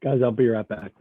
Guys, I'll be right back.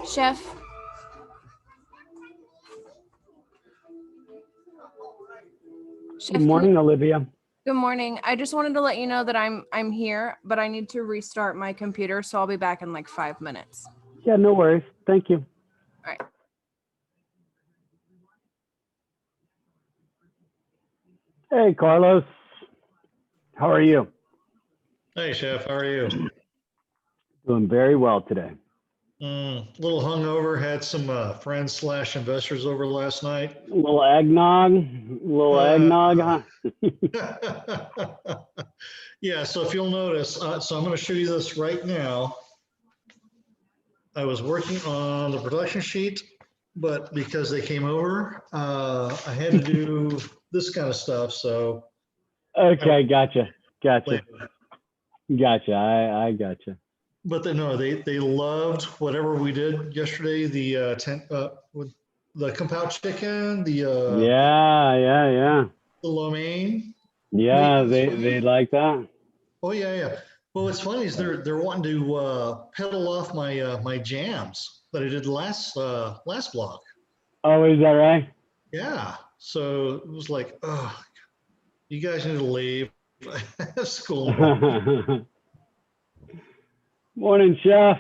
Chef. Good morning, Olivia. Good morning. I just wanted to let you know that I'm here, but I need to restart my computer, so I'll be back in like 5 minutes. Yeah, no worries. Thank you. All right. Hey, Carlos. How are you? Hey, Chef. How are you? Doing very well today. A little hungover. Had some friends / investors over last night. A little eggnog, huh? Yeah, so if you'll notice, so I'm going to show you this right now. I was working on the production sheet, but because they came over, I had to do this kind of stuff. So. Okay, gotcha. Later. I gotcha. But they loved whatever we did yesterday. The with the kung pao chicken, the Yeah. the lo mein. Yeah, they like that. Oh yeah. Well, what's funny is they're wanting to pedal off my my jams that I did last block. Oh, is that right? Yeah. So it was like, oh, you guys need to leave. School. Morning, Chef.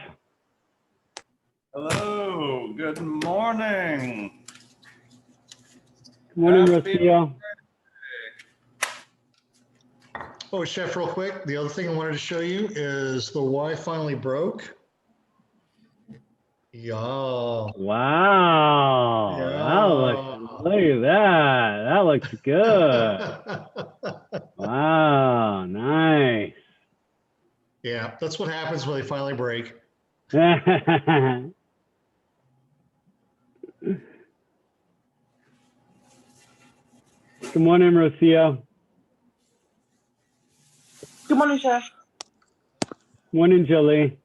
Hello, good morning. Morning, Rocio. Oh, Chef, real quick, the other thing I wanted to show you is the Y finally broke. Yeah. Wow. Yeah. That looks Look at that. That looks good. Wow, nice. Yeah, that's what happens when they finally break. Good morning, Rocio. Good morning, Chef. Morning, Jolie.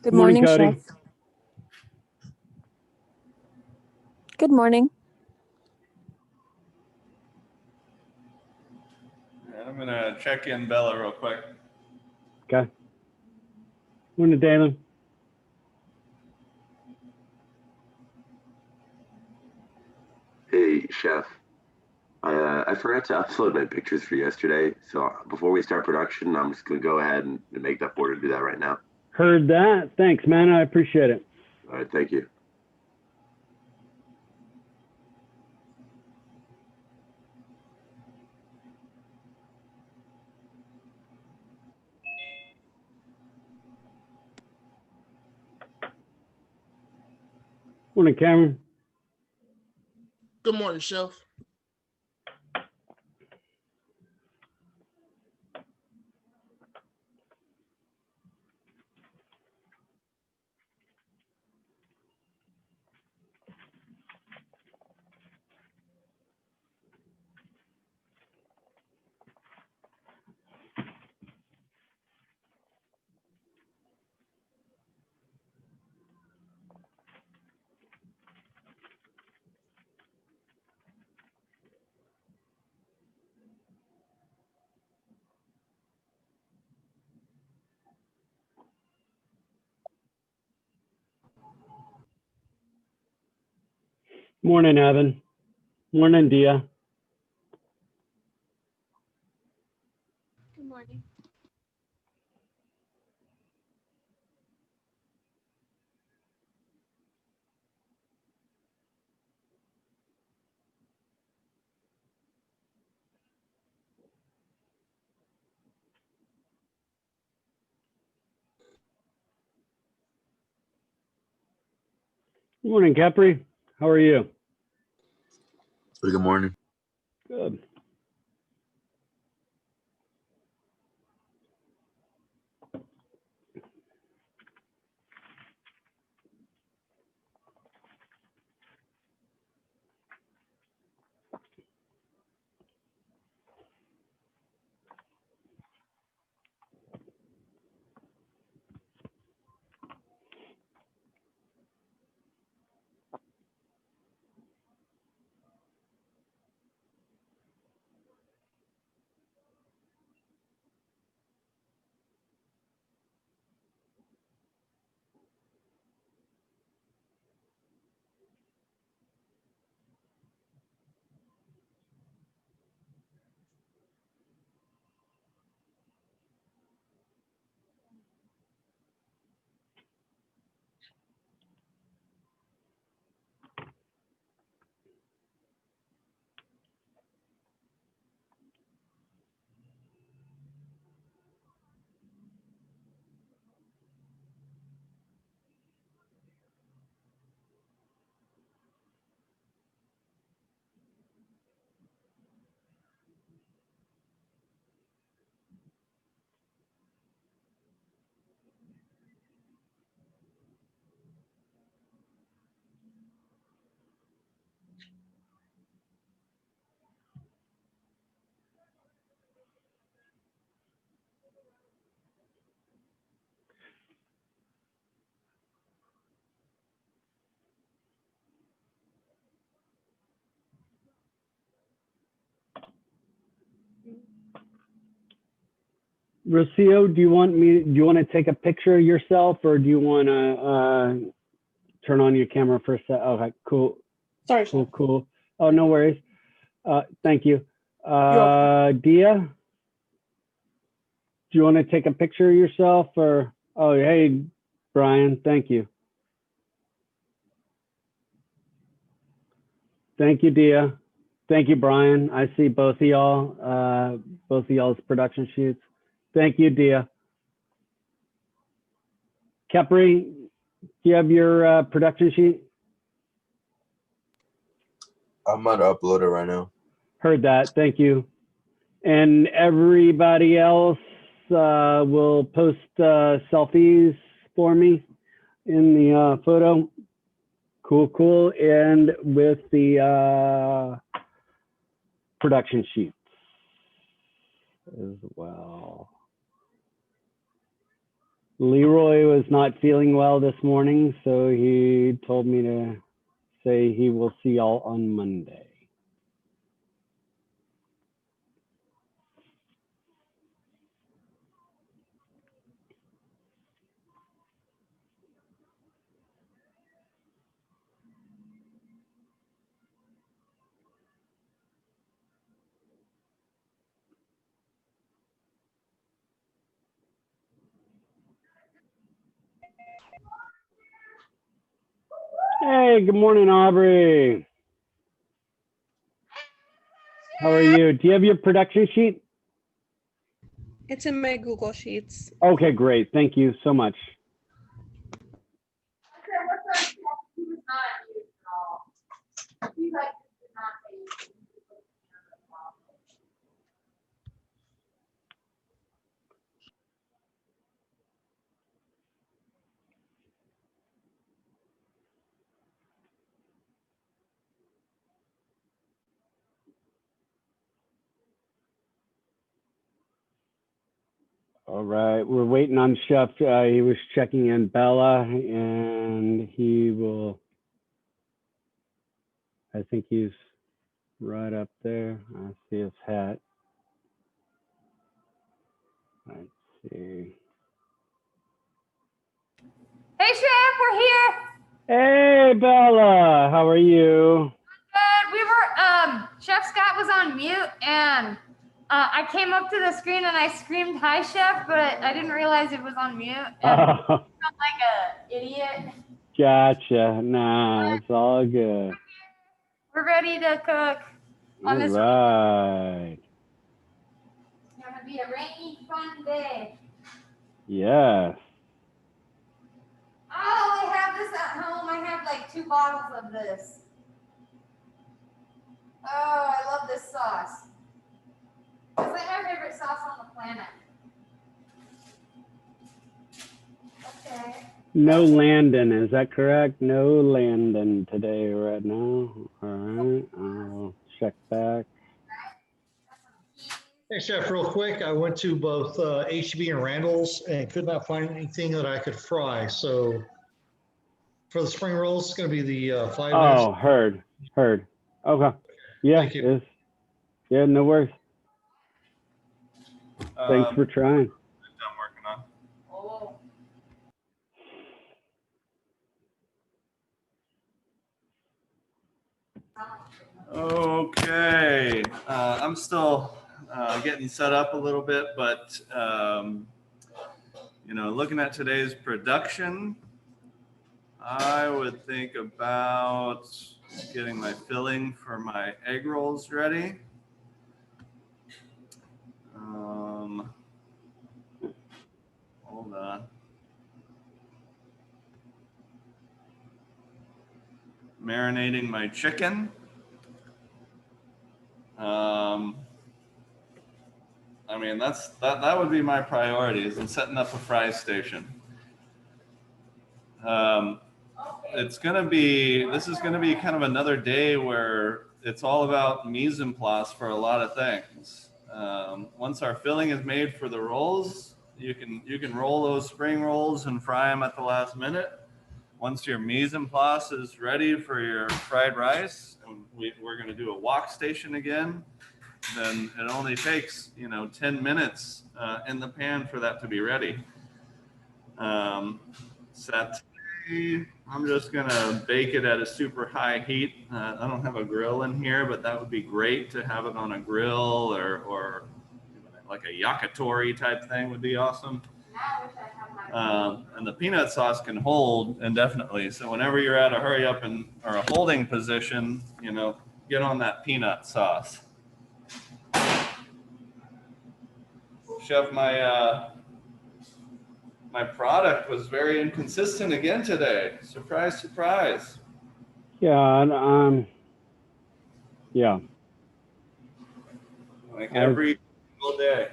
Good Morning, morning, Cody. Chef. Good morning. I'm gonna check in Bella real quick. Okay. Morning, Dalen. Hey, Chef. I forgot to upload my pictures for yesterday. So before we start production, I'm just going to go ahead and make that order to do that right now. Heard that. Thanks, man. I appreciate it. All right. Thank you. Morning, Cameron. Good morning, Chef. Morning, Evan. Morning, Dia. Good morning. Morning, Capri. How are you? Good morning. Good. Rocio, do you want to take a picture of yourself, or do you want to turn on your camera for a sec? Okay, cool. Sorry, Cool, Chef. cool. Oh, no worries. Thank you. welcome. Dia, do you want to take a picture of yourself, or? Oh, hey, Brian, thank you. Thank you, Dia. Thank you, Brian. I see both of y'all's production shoots. Thank you, Dia. Capri, do you have your production sheet? I'm about to upload it right now. Heard that. Thank you. And everybody else will post selfies for me in the photo. Cool, cool. And with the production sheets as well. Leroy was not feeling well this morning, so he told me to say he will see y'all on Monday. Hey, good morning, Aubrey. How are you? Do you have your production sheet? It's in my Google Sheets. Okay, great. Thank you so much. All right, we're waiting on Chef. He was checking in Bella, and he will, I think he's right up there. I see his hat. Let's see. Hey, Chef, we're here. Hey, Bella, how are you? Good. We were, Chef Scott was on mute, and I came up to the screen and I screamed, "Hi, Chef," but I didn't realize it was on mute. And I sound like an idiot. Gotcha. Nah, it's all good. We're ready to cook on this. All right. It's going to be a rainy, fun day. Yes. Oh, I have this at home. I have like 2 bottles of this. Oh, I love this sauce. It's like my favorite sauce on the planet. Okay. No Landon, is that correct? No Landon today right now. All right, I'll check back. Hey, Chef, real quick, I went to both HB and Randall's and could not find anything that I could fry. So for the spring rolls, it's going to be the 5 minutes. Oh, heard. Okay. Yeah, Thank you. Yeah, no worries. Thanks for trying. I'm working on. Oh. Okay, I'm still getting set up a little bit, but you know, looking at today's production, I would think about getting my filling for my egg rolls ready. Hold on. Marinating my chicken. I mean, that would be my priorities in setting up a fry station. This is gonna be kind of another day where it's all about mise en place for a lot of things. Once our filling is made for the rolls, you can roll those spring rolls and fry them at the last minute. Once your mise en place is ready for your fried rice, and we're going to do a wok station again, then it only takes 10 minutes in the pan for that to be ready. Satay, I'm just going to bake it at a super high heat. I don't have a grill in here, but that would be great to have it on a grill or like a yakitori type thing would be awesome. And the peanut sauce can hold indefinitely. So whenever you're at a hurry up or a holding position, get on that peanut sauce. Chef, my product was very inconsistent again today. Surprise, surprise. Yeah, Yeah. Like every single day.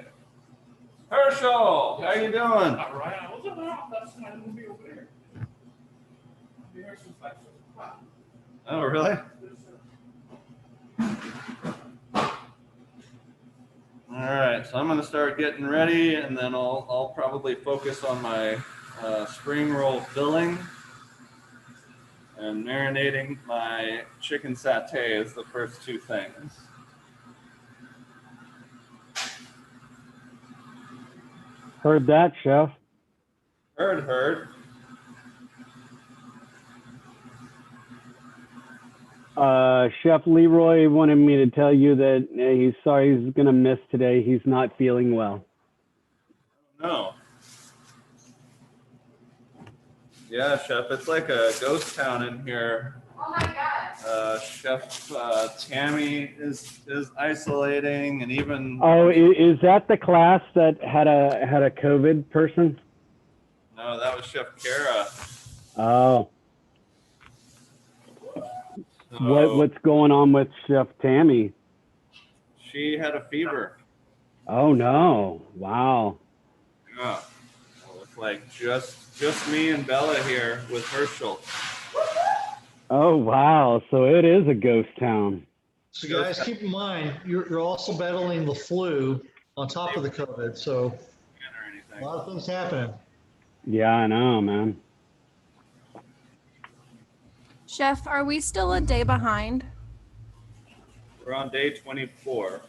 Herschel, how you doing? All right, I was around. That's my movie over there. I'll be here since like 6 o'clock. Oh, really? All right, so I'm gonna start getting ready, and then I'll probably focus on my spring roll filling and marinating my chicken satay as the first two things. Heard that, Chef. Heard. Chef Leroy wanted me to tell you that he's sorry he's going to miss today. He's not feeling well. No. Yeah, Chef, it's like a ghost town in here. Oh my God. Chef Tammy is isolating, and even Oh, is that the class that had a COVID person? no, that was Chef Kara. Oh. So What's going on with Chef Tammy? she had a fever. Oh no! Wow. Yeah. So it's like just me and Bella here with Herschel. Oh wow! So it is a ghost town. So guys, keep in mind, you're also battling the flu on top of the COVID, so a lot of things happening. Yeah, I know, man. Chef, are we still a day behind? We're on day 24.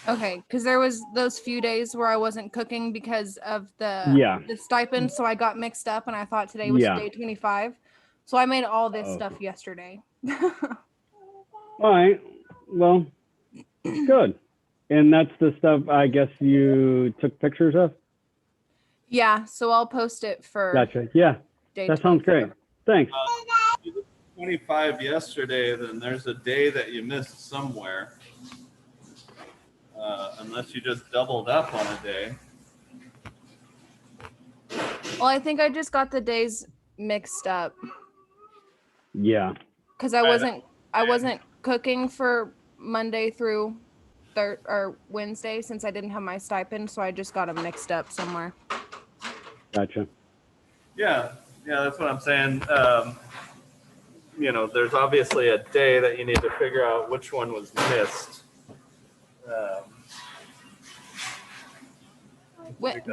Okay, because there was those few days where I wasn't cooking because of the stipend, so I got mixed up and I thought today was day 25. So I made all this stuff yesterday. All right. Well, good. And that's the stuff I guess you took pictures of? Yeah, so I'll post it for Gotcha. Yeah. day That sounds 24. great. Thanks. If you did 25 yesterday, then there's a day that you missed somewhere. Unless you just doubled up on a day. Well, I think I just got the days mixed up Yeah. because I wasn't cooking for Monday through Wednesday since I didn't have my stipend, so I just got them mixed up somewhere. Gotcha. Yeah, that's what I'm saying. There's obviously a day that you need to figure out which one was missed.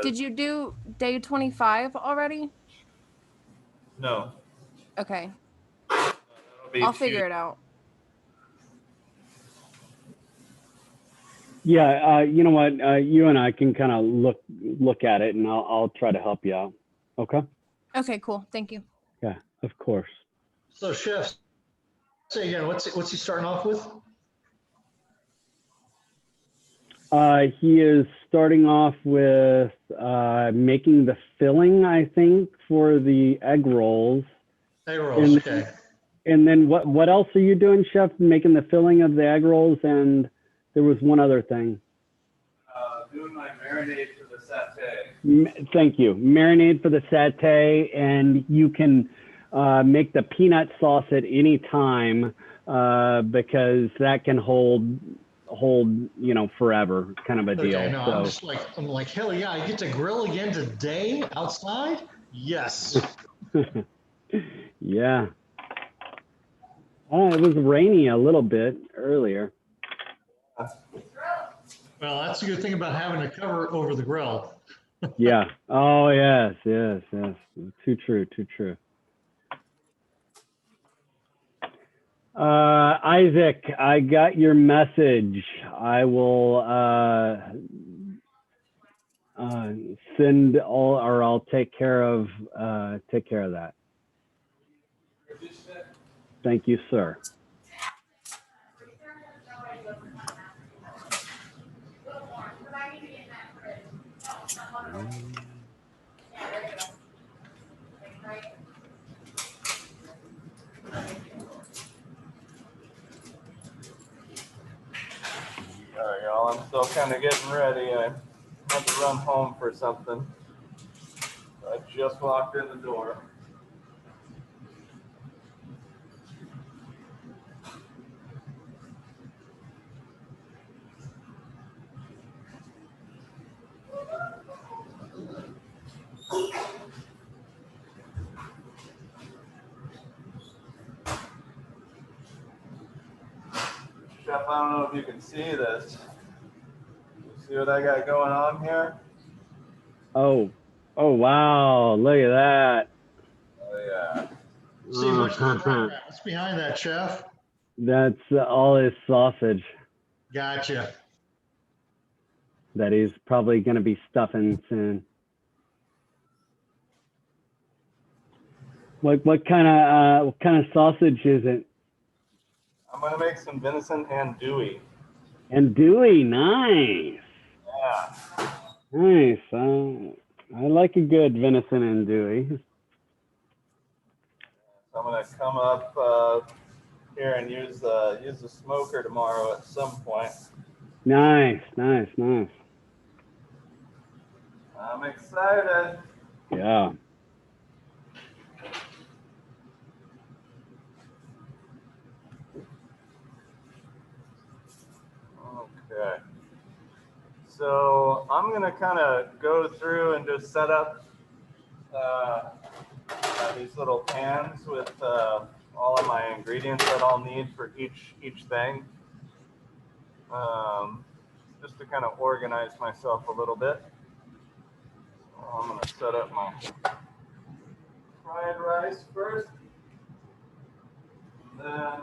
Did you do day 25 already? No. Okay. I'll figure it out. Yeah, you know what? You and I can kind of look at it, and I'll try to help you out. Okay. Okay, cool. Thank you. Yeah, of course. So, Chef, say again, what's he starting off with? He is starting off with making the filling, I think, for the egg rolls. Egg rolls, okay. And then what else are you doing, Chef? Making the filling of the egg rolls, and there was one other thing. Doing my marinade for the satay. Thank you. Marinade for the satay, and you can make the peanut sauce at any time because that can hold forever, kind of a deal. Okay, no, So I'm like, hell yeah, I get to grill again today outside? Yes. yeah. It was rainy a little bit earlier. Well, that's a good thing about having a cover over the grill. Yeah. Oh, yes. Too true. Isaac, I got your message. I will send all, or I'll take care of that. Thank you, sir. All right, y'all, I'm still kind of getting ready. I had to run home for something. I just walked in the door. Jeff, I don't know if you can see this. See what I got going on here? Oh wow! Look at that. Oh yeah. See, what's behind that, chef? That's all his sausage Gotcha. that he's probably going to be stuffing soon. What kind of sausage is it? I'm gonna make some venison andouille. Andouille, nice. Yeah. Nice. I like a good venison andouille. So I'm gonna come up here and use the smoker tomorrow at some point. Nice. I'm excited. Yeah. Okay. So I'm gonna kind of go through and just set up these little pans with all of my ingredients that I'll need for each thing. Just to kind of organize myself a little bit. So I'm gonna set up my fried rice first. And then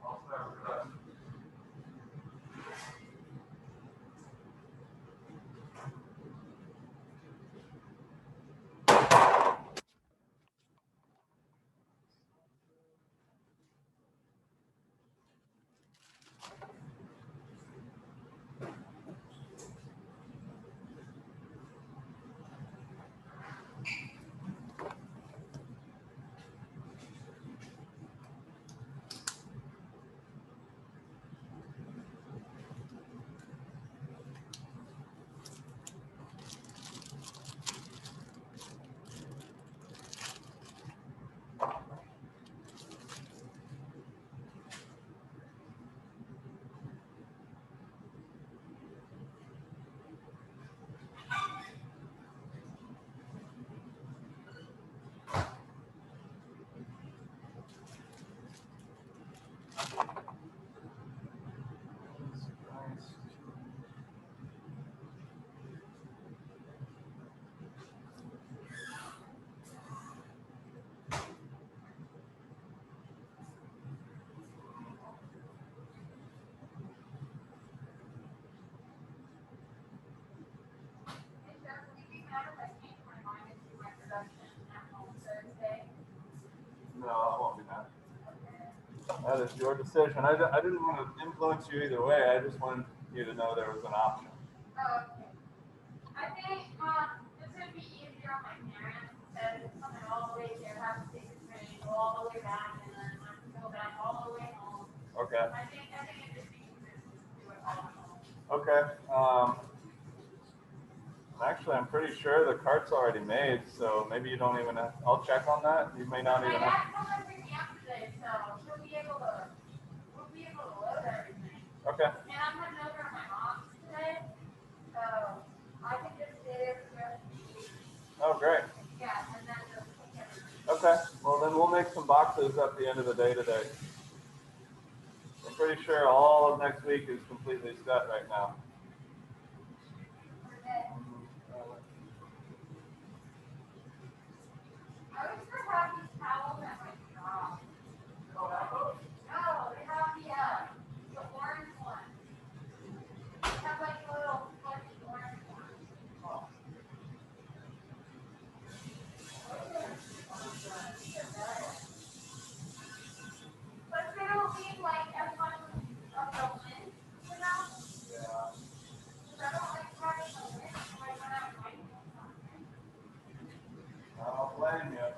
I'll start with that. No, I won't be mad. That is your decision. I didn't want to influence you either way. I just wanted you to know there was an option. Oh, okay. I think it's gonna be easier on my parents instead of coming all the way there, have to take the train, go all the way back, and then I have to go back all the way home. Okay. I think it'd just be easier to do it all at home. Okay. Actually, I'm pretty sure the cart's already made, so maybe you don't even have, I'll check on that. You may not even My have. dad's coming to pick me up today, so we'll be able to load everything. Okay. And I'm heading over to my mom's today, so I can just stay there for the rest of the week. Oh, great. Yeah, and then just take everything. Okay. Well, then we'll make some boxes at the end of the day today. I'm pretty sure all of next week is completely set right now. I wish they had these towels at my job. No, they have the orange one. They have like a little fuzzy orange one. But they don't need like as much of the lint, you know? Yeah. I don't like having the lint like when I'm writing something. I don't blame you.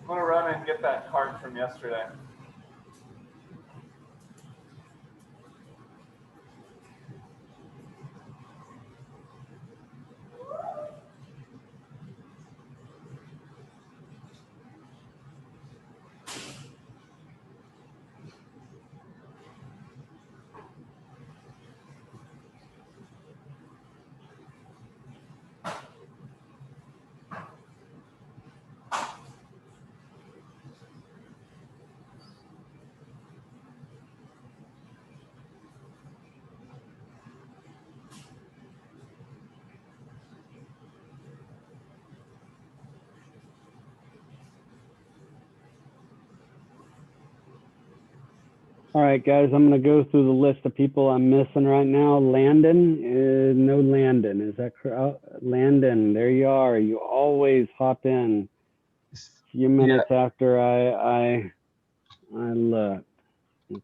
I'm gonna run and get that cart from yesterday. All right, guys, I'm going to go through the list of people I'm missing right now. Landon, no Landon. Is that correct? Oh, Landon, there you are. You always hop in a few minutes after I look.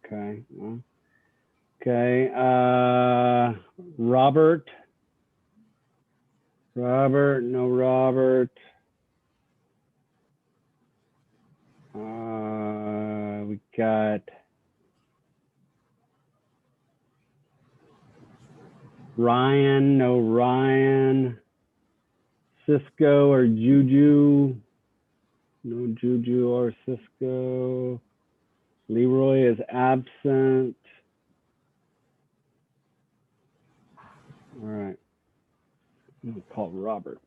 Okay. Okay. Robert. Robert, no Robert. We got Ryan, no Ryan. Cisco or Juju, no Juju or Cisco. Leroy is absent. All right, I'm gonna call Robert.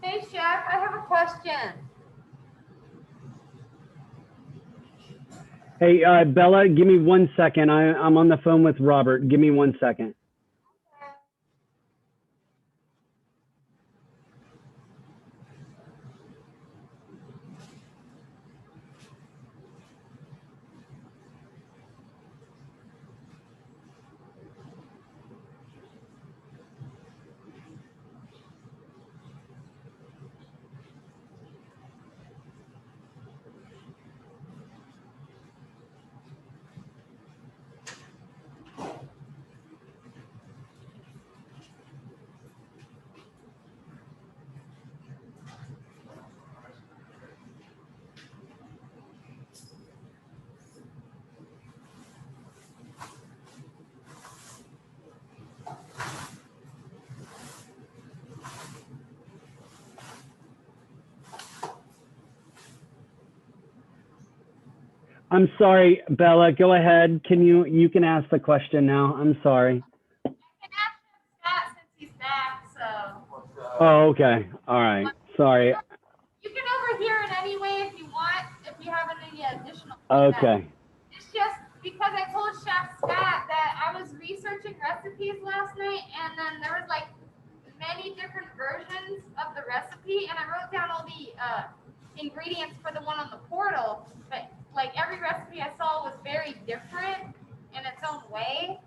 Hey, Chef, I have a question. Hey, Bella, give me 1 second. I'm on the phone with Robert. Give me 1 second. I'm sorry, Bella, go ahead. You can ask the question now. I'm sorry. I can ask Scott since he's back, so. Oh, okay. All right. Sorry. You can overhear it anyway if you want, if you have any additional feedback. Okay. It's just because I told Chef Scott that I was researching recipes last night, and then there was like many different versions of the recipe, and I wrote down all the ingredients for the one on the portal, but like every recipe I saw was very different in its own way.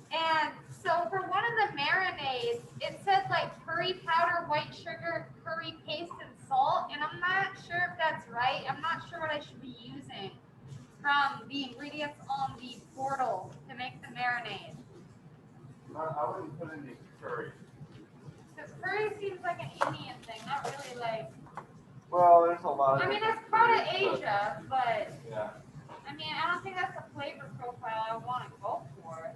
And so for one of the marinades, it said like curry powder, white sugar, curry paste, and salt. And I'm not sure if that's right. I'm not sure what I should be using from the ingredients on the portal to make the marinade. I wouldn't put any curry. Because curry seems like an Indian thing, not really like. Well, there's a lot of. I mean, it's part of Asia, but. Yeah. I mean, I don't think that's the flavor profile I want to go for.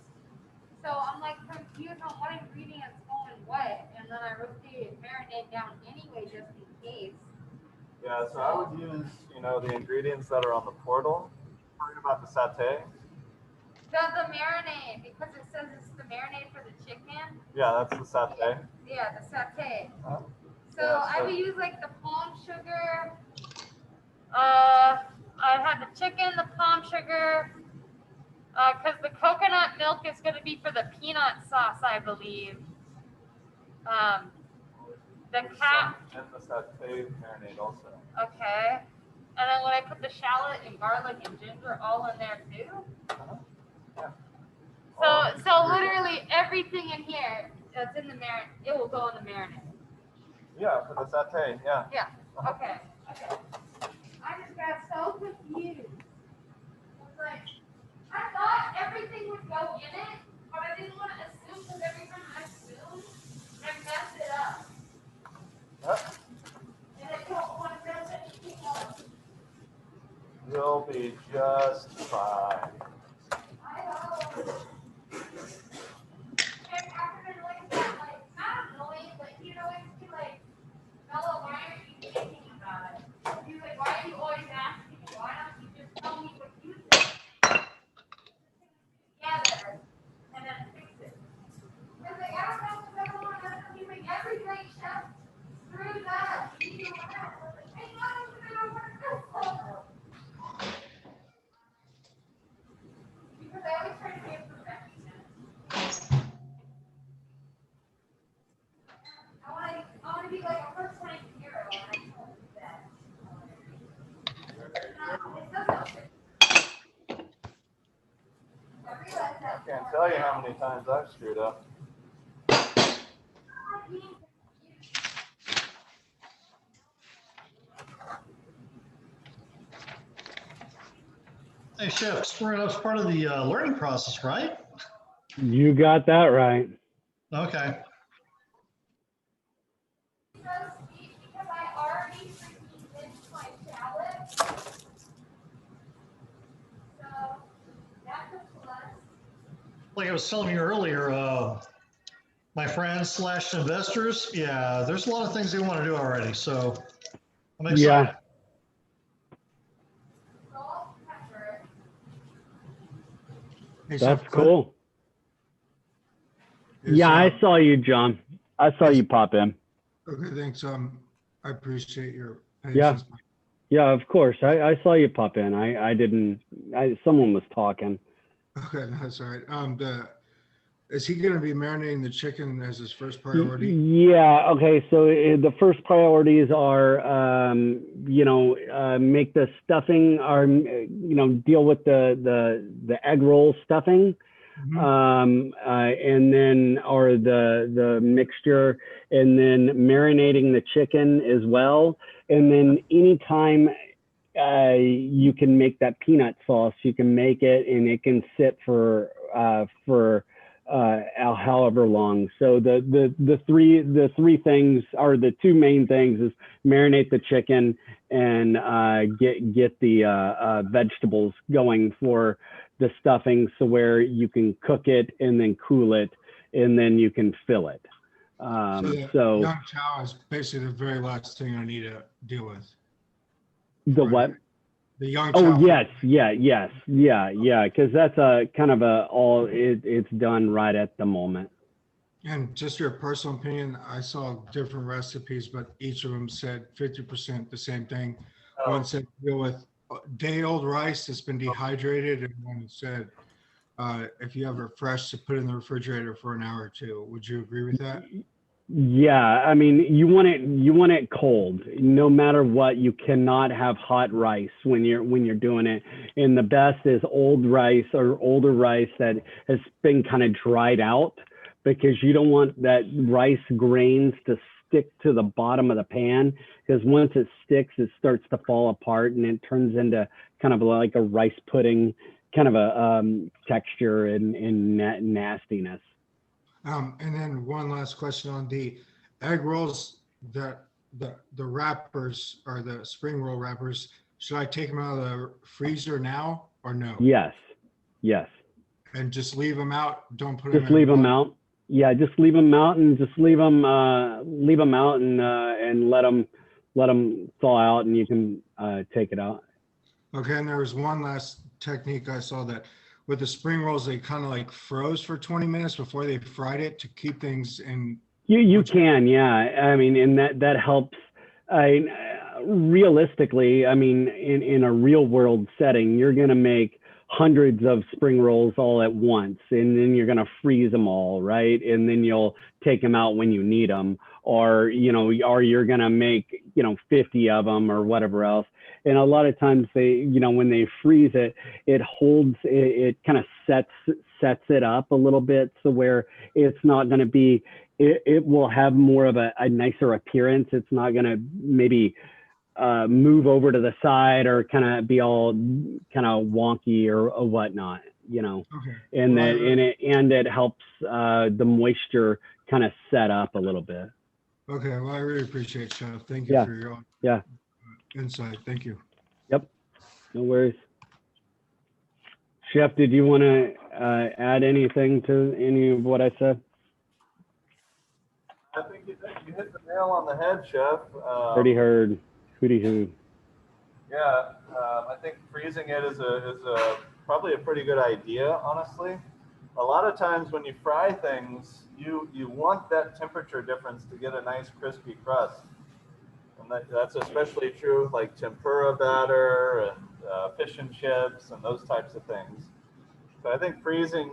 So I'm like confused on what ingredients go in what, and then I wrote the marinade down anyway just in case. Yeah, so I would use, the ingredients that are on the portal. Worried about the satay? The marinade, because it says it's the marinade for the chicken. Yeah, that's the satay. Yeah, the satay. So Yeah, I would use like the palm sugar. I had the chicken, the palm sugar, because the coconut milk is going to be for the peanut sauce, I believe. The cap. And the satay marinade also. Okay. And then when I put the shallot and garlic and ginger all in there too. Yeah. So literally everything in here that's in the marinade, it will go in the marinade. Yeah, for the satay, yeah. Yeah. Okay. got so confused. I was like, I thought everything would go in it, but I didn't want to assume because every time I assumed, I messed it up. Yep. And I don't want to mess anything up. You'll be just fine. I know. And after been like that, like, not annoying, but he'd always be like, Bella, why aren't you thinking about it? He's like, why are you always asking me? Why don't you just tell me what you think? Together, and then fix it. I was like, I don't know if everyone has to be like everything, chef. Screw that. You do that. I was like, I know it's gonna work this way. Because I always try to be a perfectionist. I want to be like a first rank hero, and I can't do that. I can't tell you how many times I've screwed up. Hey, Chef, screwing up's part of the learning process, right? You got that right. Okay. Because I already freaking did my salad. So that's a plus. Like I was telling you earlier, my friends / investors, yeah, there's a lot of things they want to do already. So I'm excited. Yeah. Salt, pepper. Hey, That's Chef, cool. Yeah, I saw you, John. I saw you pop in. Okay, thanks. I appreciate your Yeah. patience. Yeah, of course. I saw you pop in. I didn't. Someone was talking. Okay, that's all right. Is he going to be marinating the chicken as his first priority? Yeah. Okay. So the first priorities are, make the stuffing, or deal with the egg roll stuffing, and then the mixture, and then marinating the chicken as well, and then anytime you can make that peanut sauce, you can make it, and it can sit for however long. So the three things, are the two main things, is marinate the chicken and get the vegetables going for the stuffing, so where you can cook it and then cool it and then you can fill it. So young chow is basically the very last thing I need to deal with. The what? The young Oh, chow. yes. Because that's it's done right at the moment. And just your personal opinion, I saw different recipes, but each of them said 50% the same thing. One said deal with day-old rice that's been dehydrated, and one said if you have it fresh, to put it in the refrigerator for an hour or two. Would you agree with that? Yeah, I mean, you want it cold. No matter what, you cannot have hot rice when you're doing it. And the best is old rice or older rice that has been kind of dried out, because you don't want that rice grains to stick to the bottom of the pan, because once it sticks, it starts to fall apart and it turns into kind of like a rice pudding kind of a texture and nastiness. And then one last question on the egg rolls, the wrappers, or the spring roll wrappers. Should I take them out of the freezer now or no? Yes. And just leave them out. Don't put them. Just leave them out. Yeah, just leave them out, and just leave them out and let them thaw out, and you can take it out. Okay, and there was one last technique I saw, that with the spring rolls, they kind of like froze for 20 minutes before they fried it to keep things in. You can, yeah. I mean, and that helps. Realistically, I mean, in a real world setting, you're going to make hundreds of spring rolls all at once, and then you're going to freeze them all, right? And then you'll take them out when you need them, or you're going to make 50 of them or whatever else. And a lot of times they, when they freeze it, it holds, it kind of sets it up a little bit, so where it's not going to be, it will have more of a nicer appearance. It's not going to maybe move over to the side or kind of be all kind of wonky or whatnot, you know. Okay. And Well, then it helps the moisture kind of set up a little bit. Okay, well, I really appreciate it, Chef. Thank you Yeah. for your insight. Thank you. Yep, no worries. Chef, did you want to add anything to any of what I said? I think you hit the nail on the head, Chef. Already heard. Hooty hoo. Yeah, I think freezing it is probably a pretty good idea, honestly. A lot of times when you fry things, you want that temperature difference to get a nice crispy crust. And that's especially true with like tempura batter and fish and chips and those types of things. So I think freezing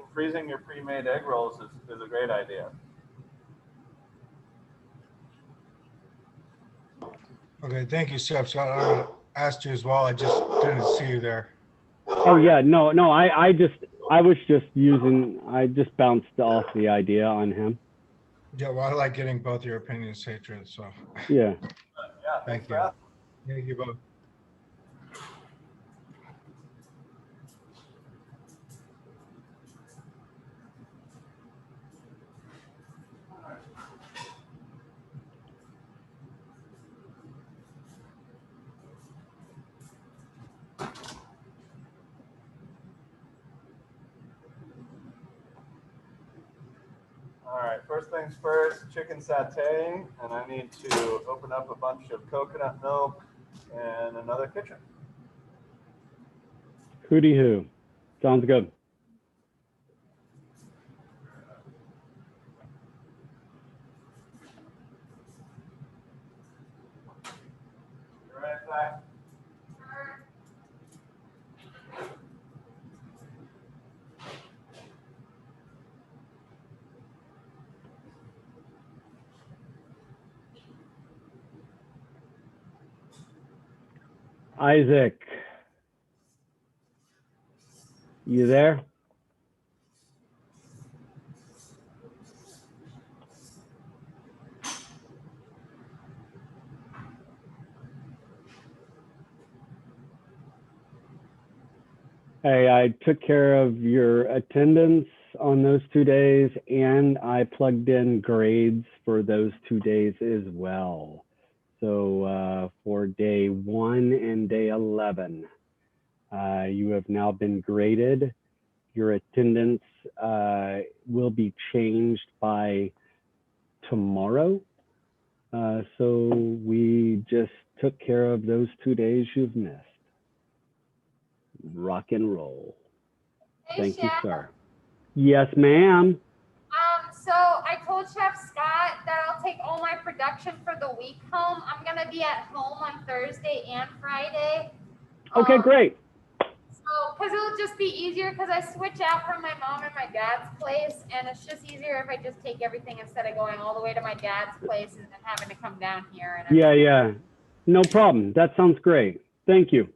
your pre-made egg rolls is a great idea. Okay, thank you, Chef Scott. I asked you as well. I just didn't see you there. Oh yeah, no, I just bounced off the idea on him. Yeah, well, I like getting both your opinions, Hatred. So Yeah. Yeah, thank you. Thank you both. All right, first things first, chicken satay, and I need to open up a bunch of coconut milk and another kitchen. Hooty hoo. Sounds good. You're right back. Isaac, you there? Hey, I took care of your attendance on those 2 days, and I plugged in grades for those 2 days as well. So for day 1 and day 11, you have now been graded. Your attendance will be changed by tomorrow. So we just took care of those 2 days you've missed. Rock and roll. Hey, Thank you, Chef. sir. Yes, ma'am. So I told Chef Scott that I'll take all my production for the week home. I'm gonna be at home on Thursday and Friday. Okay, great. So, because it'll just be easier because I switch out from my mom and my dad's place, and it's just easier if I just take everything instead of going all the way to my dad's place and then having to come down here. And Yeah, yeah. No problem. That sounds great. Thank you.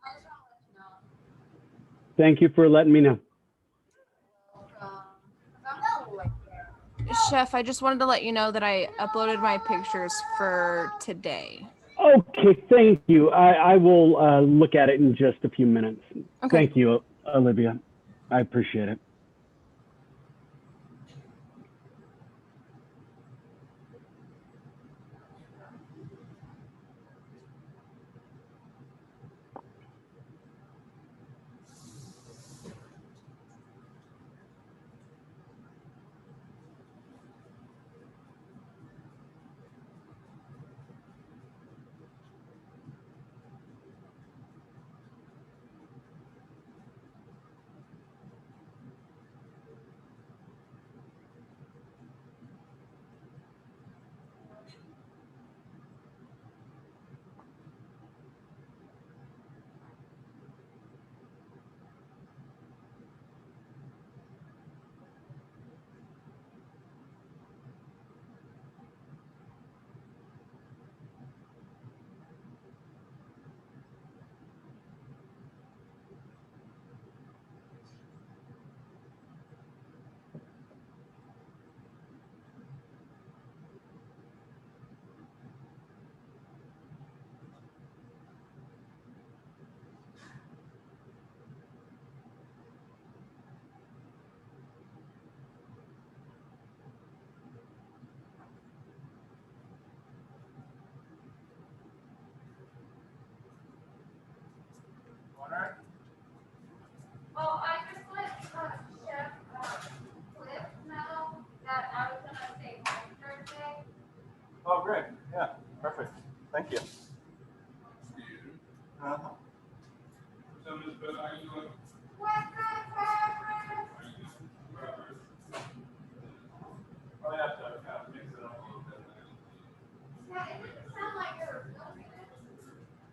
I just want to let you know. Thank you for letting me know. Chef, I just wanted to let you know that I uploaded my pictures for today. Okay, thank you. I will look at it in just a few minutes. Okay. Thank you, Olivia. I appreciate it. Perfect. Thank you.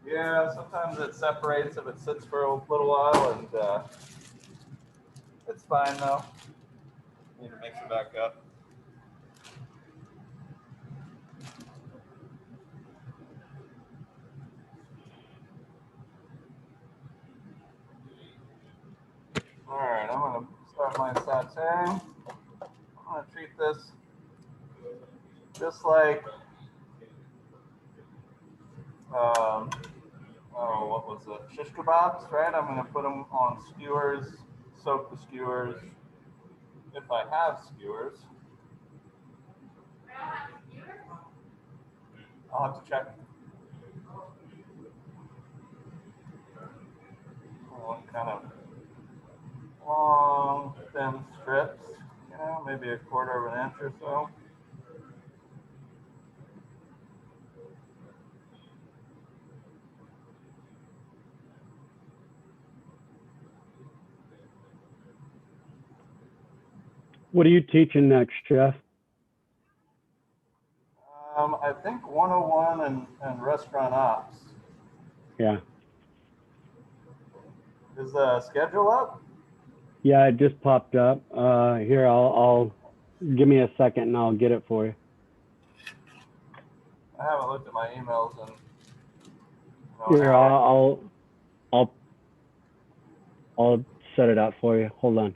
Yeah, sometimes it separates if it sits for a little while, and it's fine though. Need to mix it back up. All right, I'm gonna start my sauté. I'm gonna treat this just like, oh, what was it? Shish kebabs, right? I'm gonna put them on skewers, soak the skewers, if I have skewers. I'll have to check. Kind of long, thin strips, you know, maybe a quarter of an inch or so. What are you teaching next, Jeff? I think 101 and restaurant ops. Yeah. Is the schedule up? Yeah, it just popped up. Here, I'll give me a second and I'll get it for you. I haven't looked at my emails in Here, I'll set it up for you. Hold on.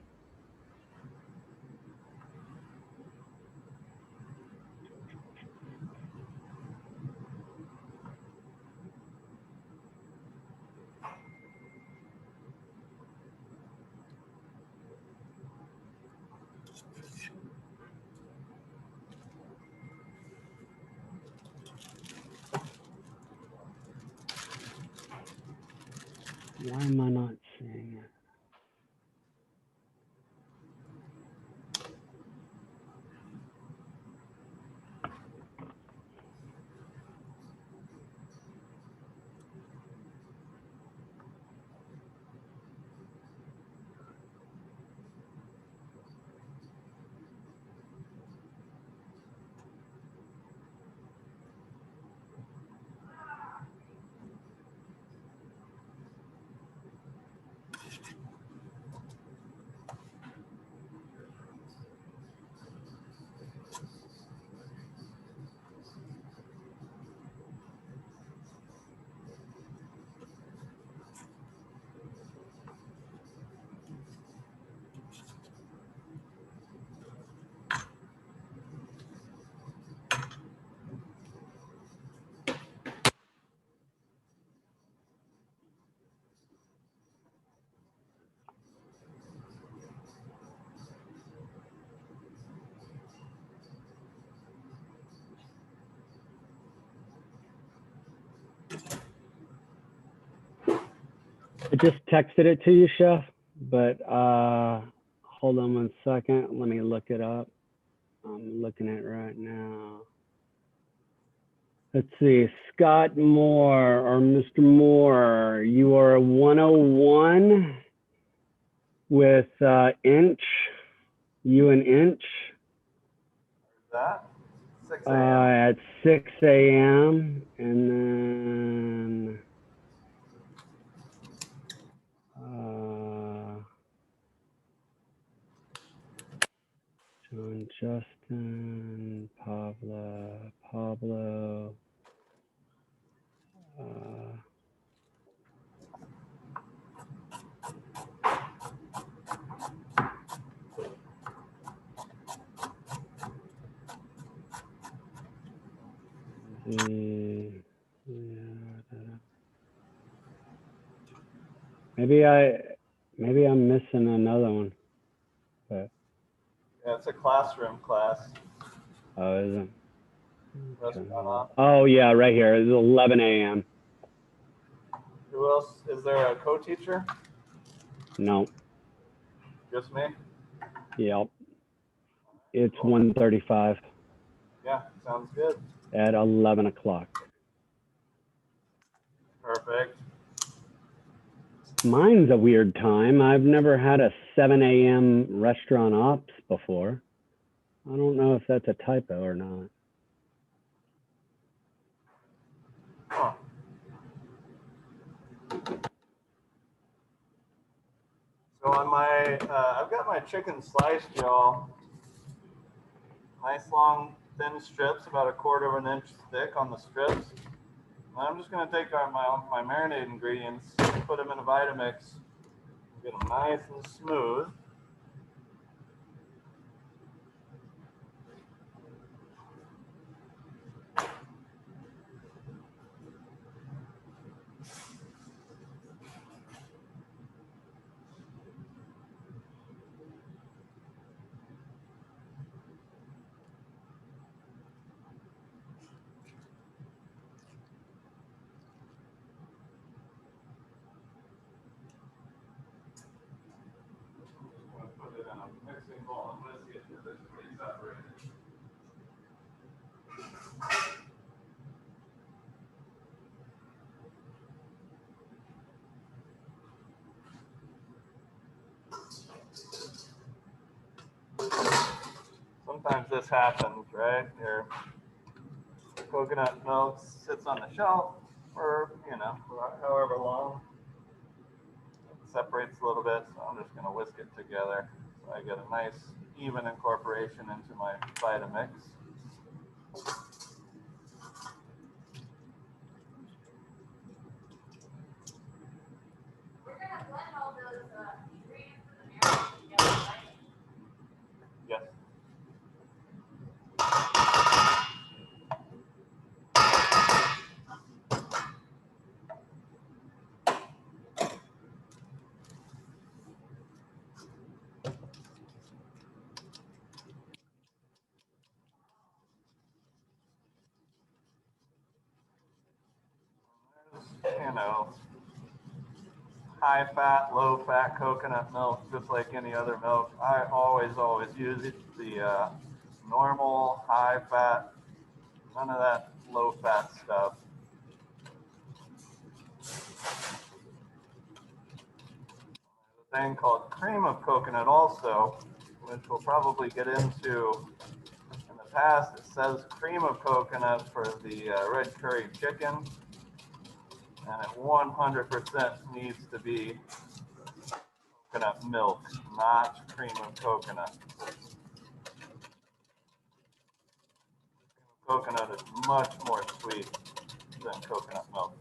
Why am I not seeing it? I just texted it to you, Chef, but hold on one second. Let me look it up. I'm looking at it right now. Let's see, Scott Moore or Mr. Moore, you are a 101 with inch, you an inch. That? 6 a.m. At 6 a.m. and then John, Justin, Pablo. Maybe I'm missing another one. But Yeah, it's a classroom class. oh, is it? Restaurant ops. Oh yeah, right here. It's 11 a.m. Who else? Is there a co-teacher? No. Just me? Yep. It's 1:35. Yeah, sounds good. at 11 o'clock. Perfect. Mine's a weird time. I've never had a 7 a.m. restaurant ops before. I don't know if that's a typo or not. Huh. So on my, I've got my chicken sliced, y'all. Nice long thin strips, about 1/4 of an inch thick on the strips. And I'm just gonna take my marinade ingredients, put them in a Vitamix, get them nice and smooth. Put it in a mixing bowl and let's get this pretty separated. Sometimes this happens, right? Your coconut milk sits on the shelf for, you know, however long. It separates a little bit, so I'm just gonna whisk it together. So I get a nice even incorporation into my Vitamix. We're gonna blend all those ingredients in the marinade together, right? Yes. You know, high fat, low fat coconut milk, just like any other milk. I always use it, the normal high fat, none of that low fat stuff. There's a thing called cream of coconut also, which we'll probably get into. In the past, it says cream of coconut for the red curry chicken, and it 100% needs to be coconut milk, not cream of coconut. Coconut is much more sweet than coconut milk.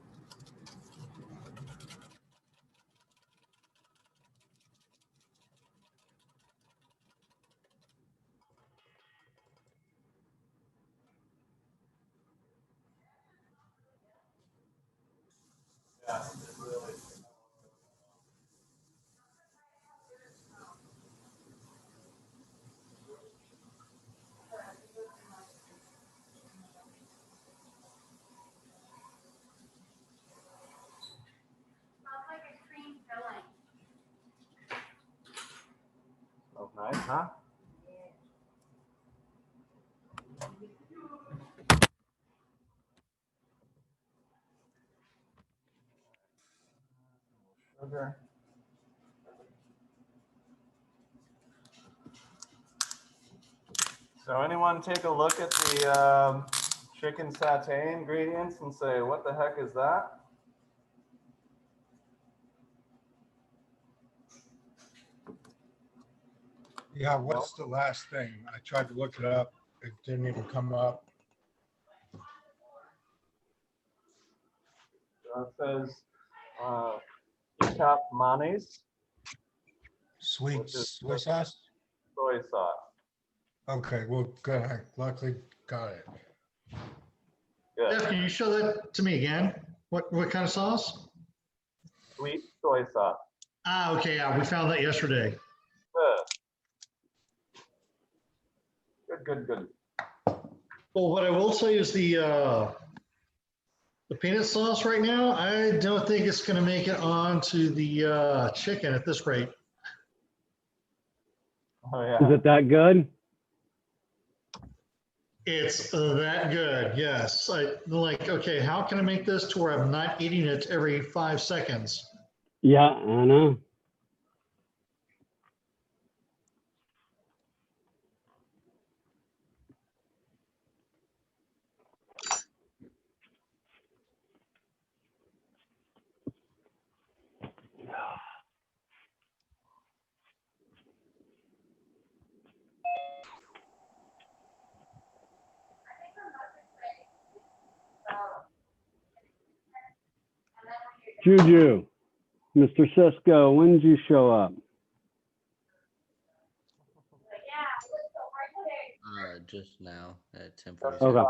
Yeah, it really. Smells like a cream filling. Oh, nice, huh? Sugar. So anyone take a look at the chicken satay ingredients and say, what the heck is that? Yeah, what's the last thing? I tried to look it up. It didn't even come up. So it says ketchup mayonnaise, Sweet which is soy sauce? soy sauce. Okay, well, good. I luckily got it. Good. Jeff, can you show that to me again? What kind of sauce? Sweet soy sauce. Ah, okay, yeah, we found that yesterday. Good. Well, what I will say is the peanut sauce right now, I don't think it's going to make it onto the chicken at this rate. Oh yeah. Is it that good? It's that good, yes. Like, okay, how can I make this to where I'm not eating it every 5 seconds? Yeah, I know. Juju, Mr. Cisco, when did you show up? Just now at 10:47. Okay.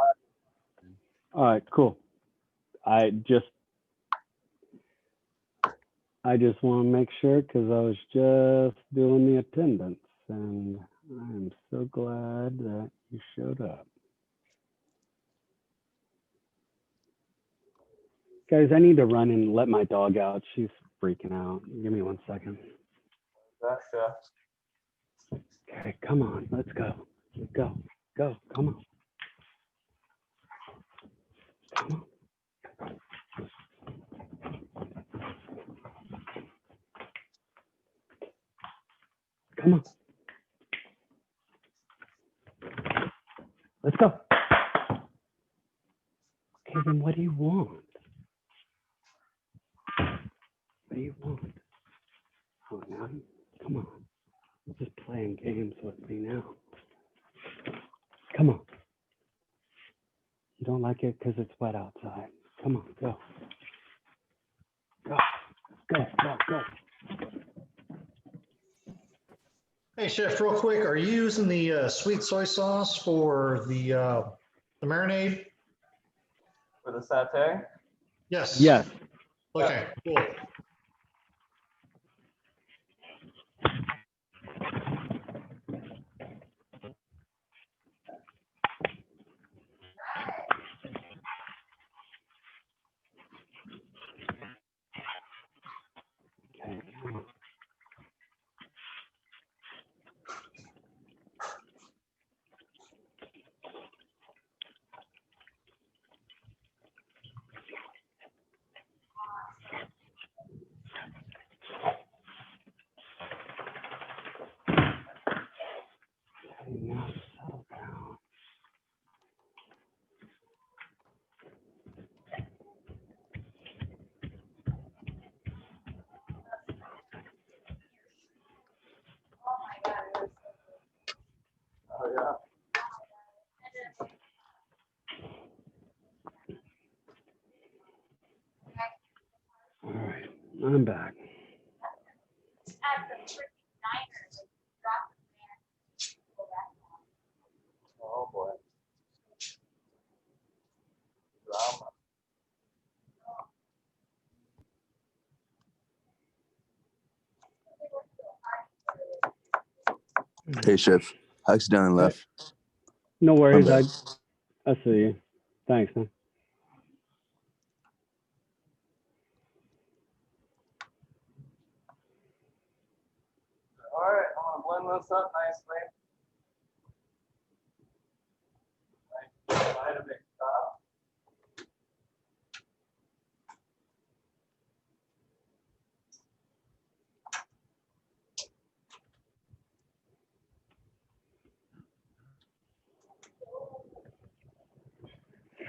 All right, cool. I just want to make sure because I was just doing the attendance, and I'm so glad that you showed up. Guys, I need to run and let my dog out. She's freaking out. Give me 1 second. Gotcha. Okay, come on, let's go. Go, go, come on. Come on. Come on. Let's go. Okay, then what do you want? What do you want? Oh, now, come on. You're just playing games with me now. Come on. You don't like it because it's wet outside. Come on, go. Go, go, go, go. Hey, Chef, real quick, are you using the sweet soy sauce for the marinade? For the satay? Yes. Yes. Okay, cool. Okay. Now settle down. Oh, yeah. All right, I'm back. Oh, boy. Drama. Hey, Chef. I accidentally left. No worries. I'm I see you. Thanks, man. All right, I'm gonna blend this up nicely. Nice, big top.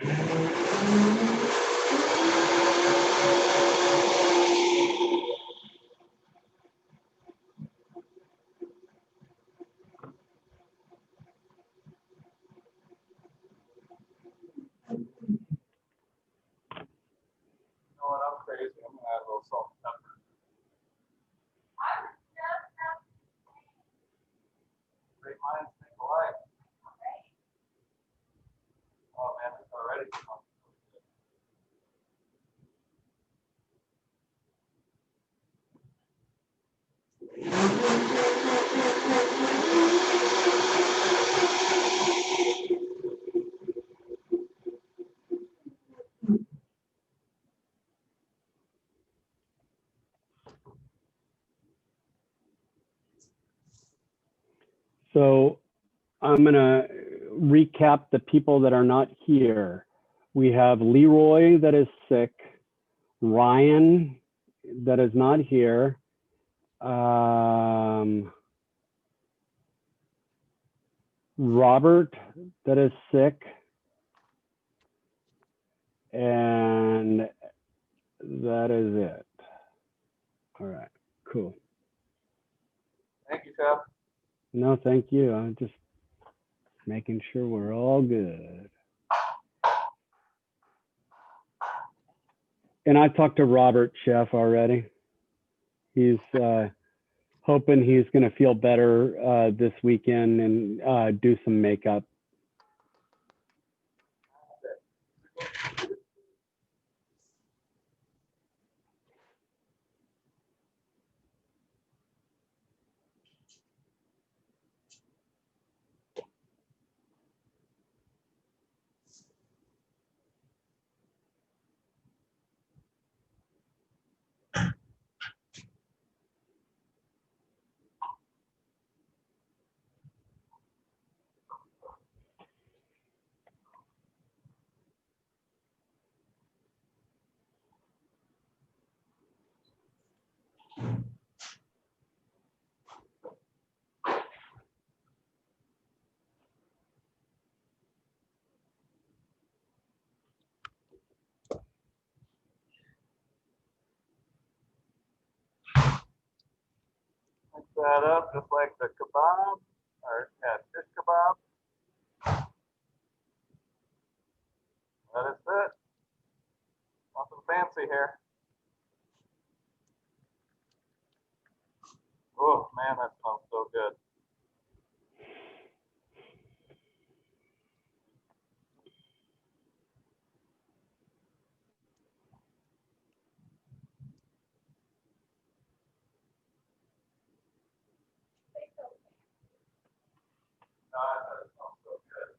You know what? I'm crazy. I'm gonna add a little salt and pepper. Great minds think alike. Oh man, it's already smelling so good. So I'm gonna recap the people that are not here. We have Leroy that is sick, Ryan that is not here, Robert that is sick, and that is it. All right, cool. Thank you, Chef. No, thank you. I'm just making sure we're all good. And I talked to Robert, Chef, already. He's hoping he's going to feel better this weekend and do some makeup. Mix that up just like the kebab, or yeah, shish kebab. That is it. Nothing fancy here. Oh man, that smells so good. God, that smells so good.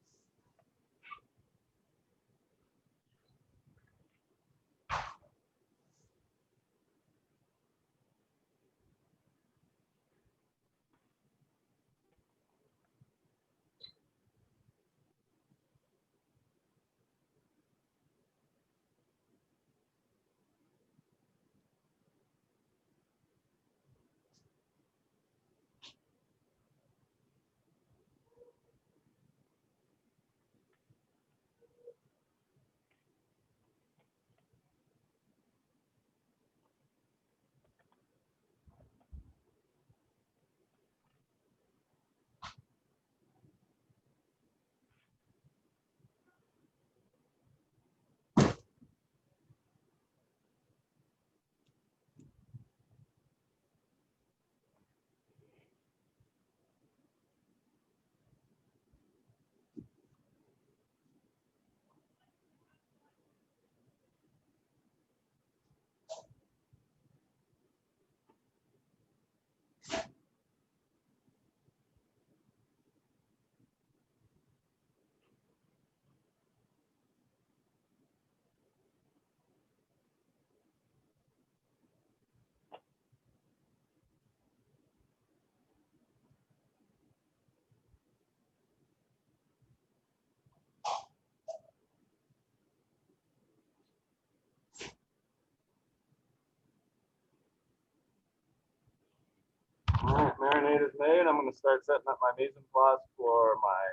All right, marinade is made. I'm going to start setting up my mise en place for my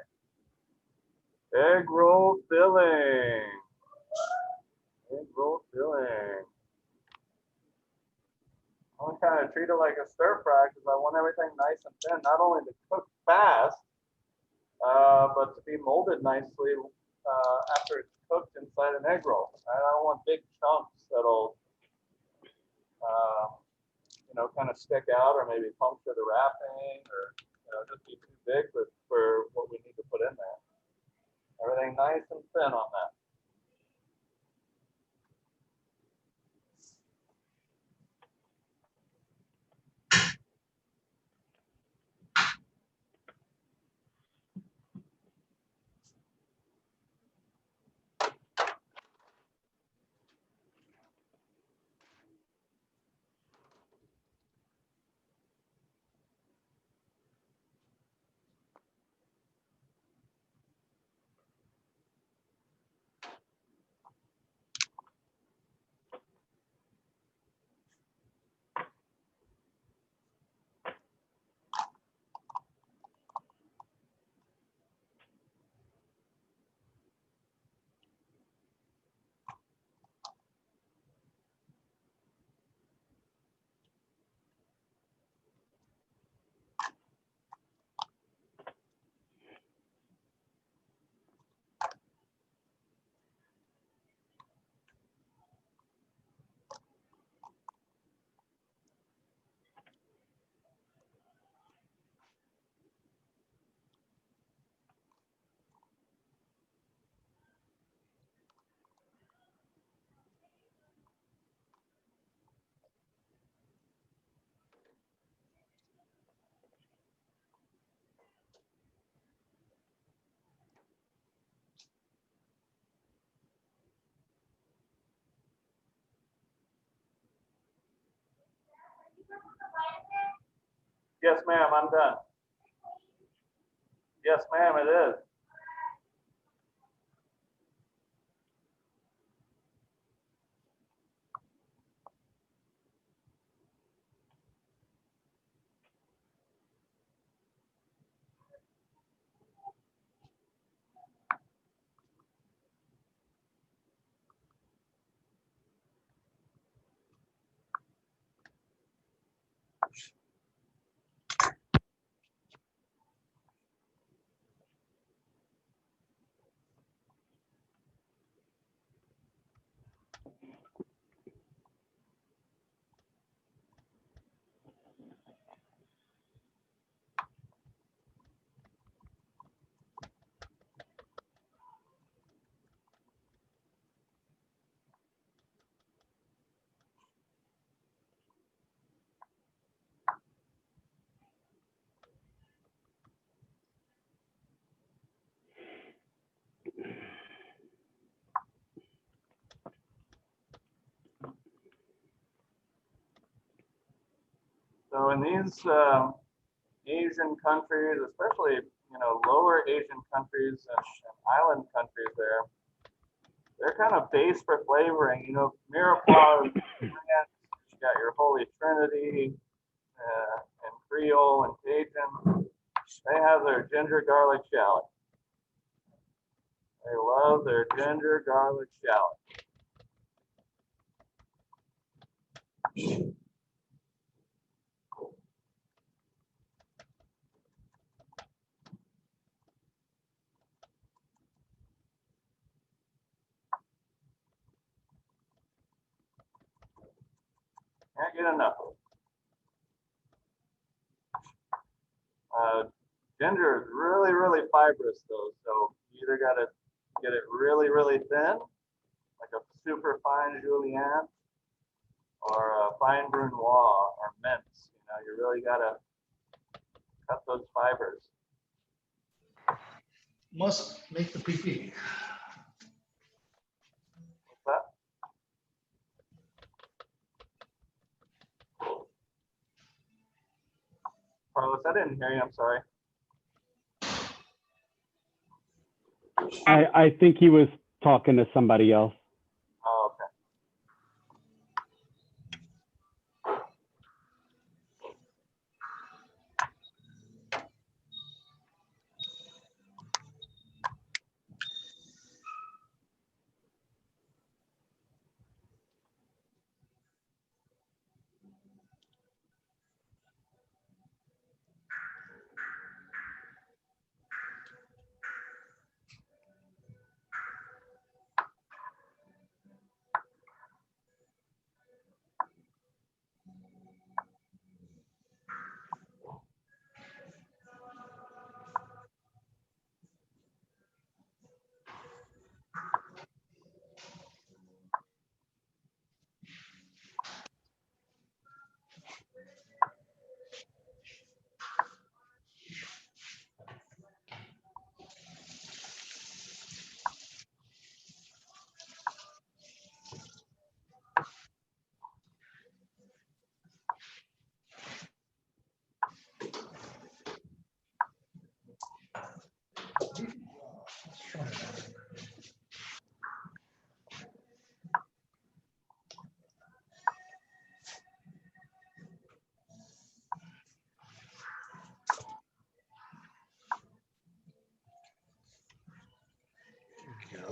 egg roll filling. Egg roll filling. I'm going to kind of treat it like a stir fry because I want everything nice and thin, not only to cook fast, but to be molded nicely after it's cooked inside an egg roll. I don't want big chunks that'll kind of stick out or maybe puncture the wrapping or just be too big for what we need to put in there. Everything nice and thin on that. Yes, ma'am, I'm done. Yes, ma'am, it is. So in these Asian countries, especially lower Asian countries and island countries, they're kind of based for flavoring. Mirepoix, you got your Holy Trinity, and Creole and Cajun. They have their ginger garlic shallot. They love their ginger garlic shallot. Can't get enough of it. Ginger is really, really fibrous though, so you either got to get it really, really thin, like a super fine julienne, or a fine brunoise or mince. You really got to cut those fibers. Must make the pee-pee. What's that? Carlos, I didn't hear you. I'm sorry. I think he was talking to somebody else. Oh, okay.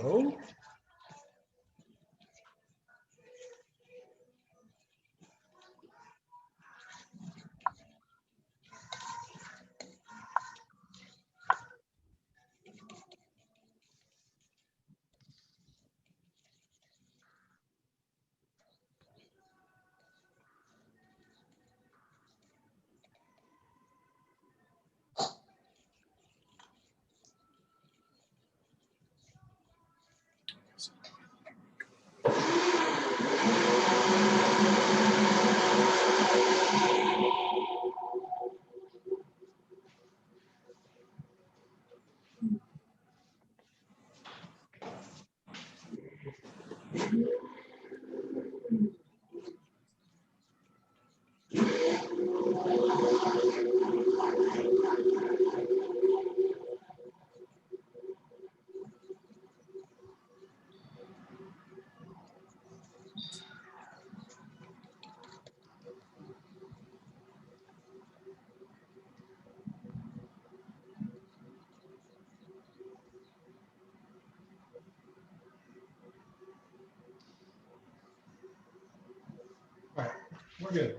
Go. We're good.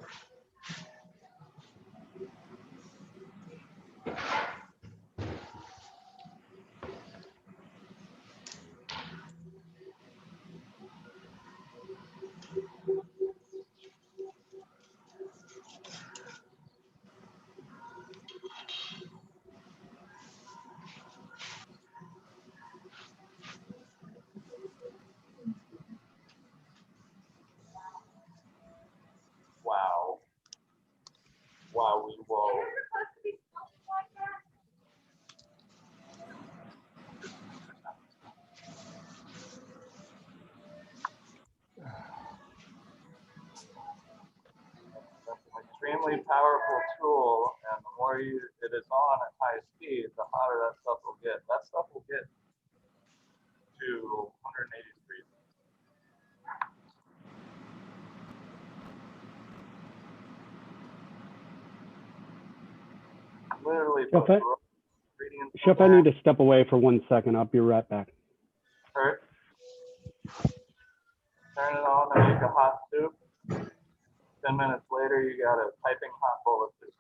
Wow. Wow, we whoa. That's an extremely powerful tool, and the more it is on at high speed, the hotter that stuff will get. That stuff will get to 180 degrees. Literally. Chef, I need to step away for 1 second. I'll be right back. Kurt, turn it on and make a hot soup. 10 minutes later, you got a piping hot bowl of soup.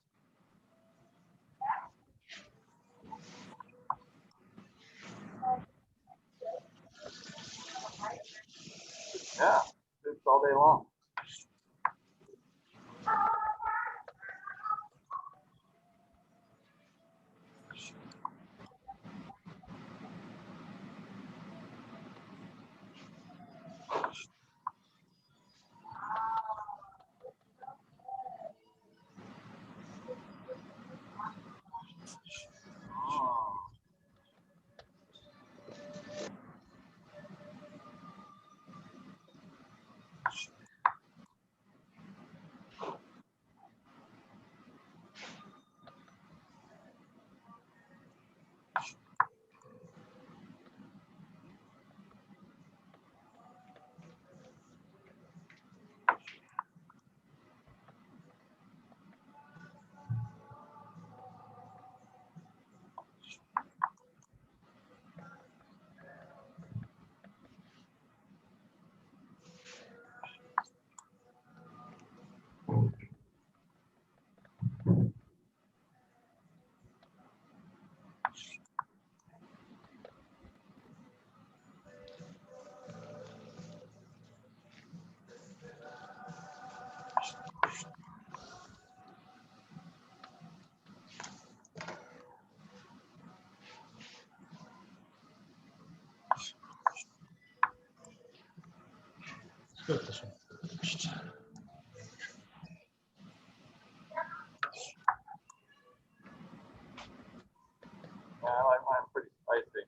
Yeah, soups all day long. Good this one. Yeah, I like mine pretty spicy.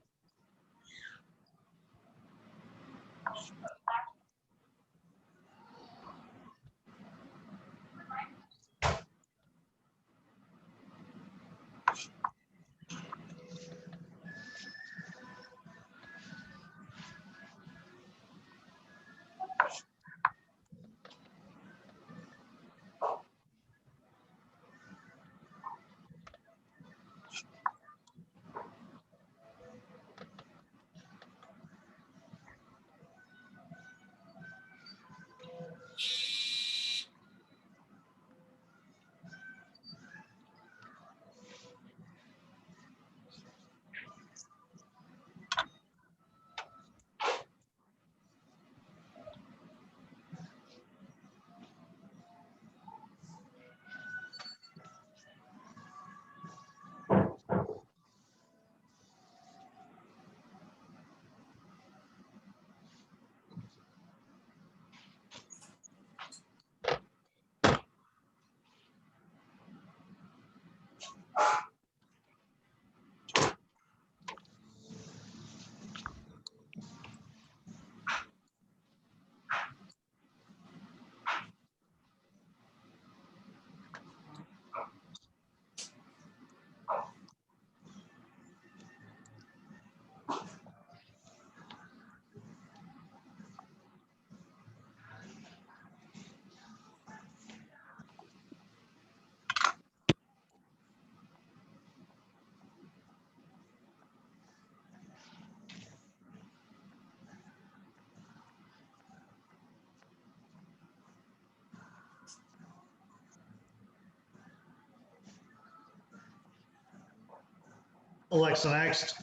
Alexa, next.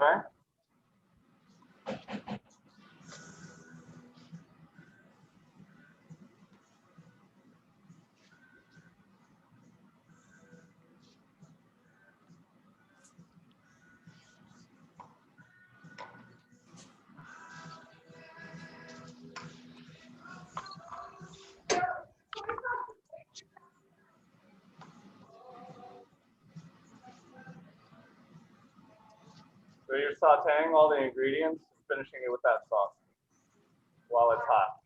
Okay. So you're sauteing all the ingredients and finishing it with that sauce while it's hot.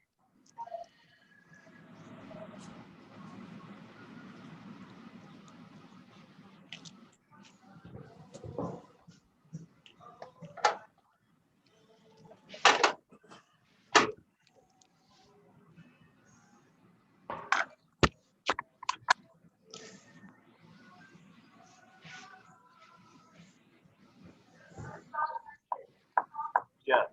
Yes.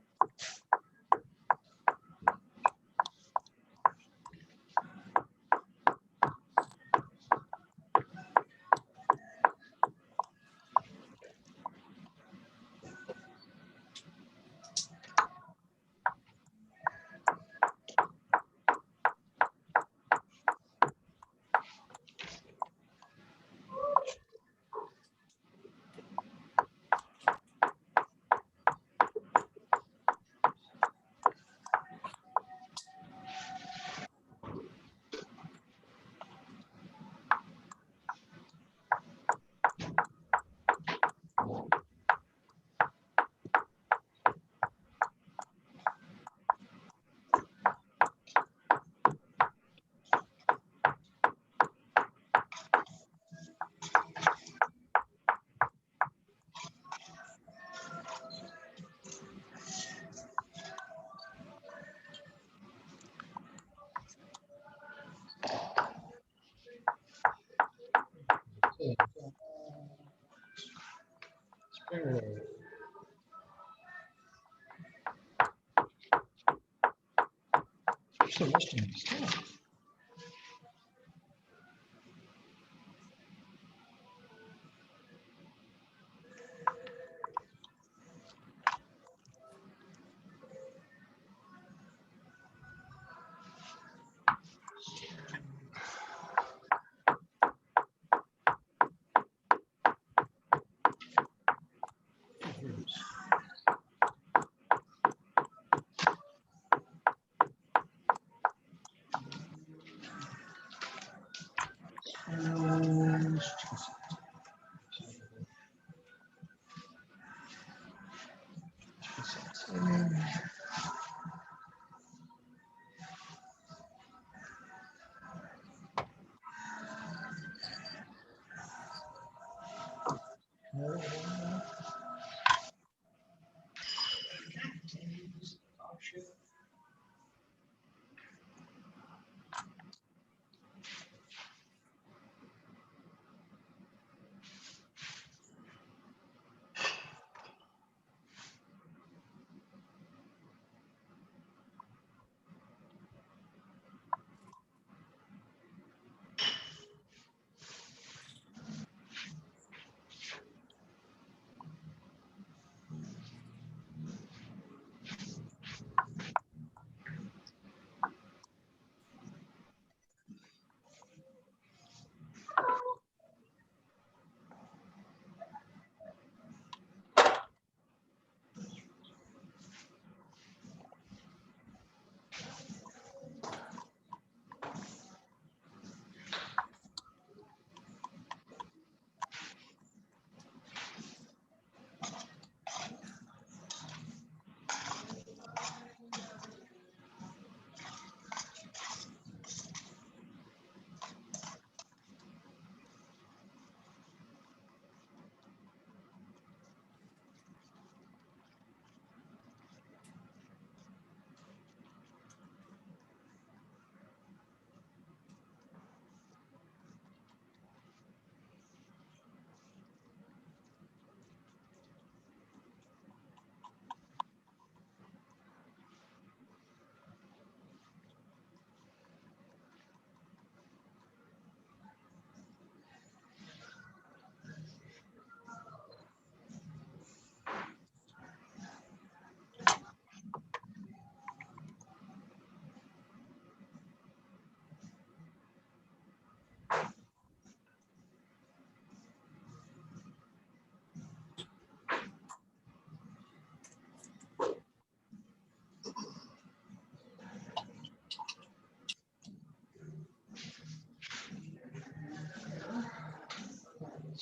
So much to understand.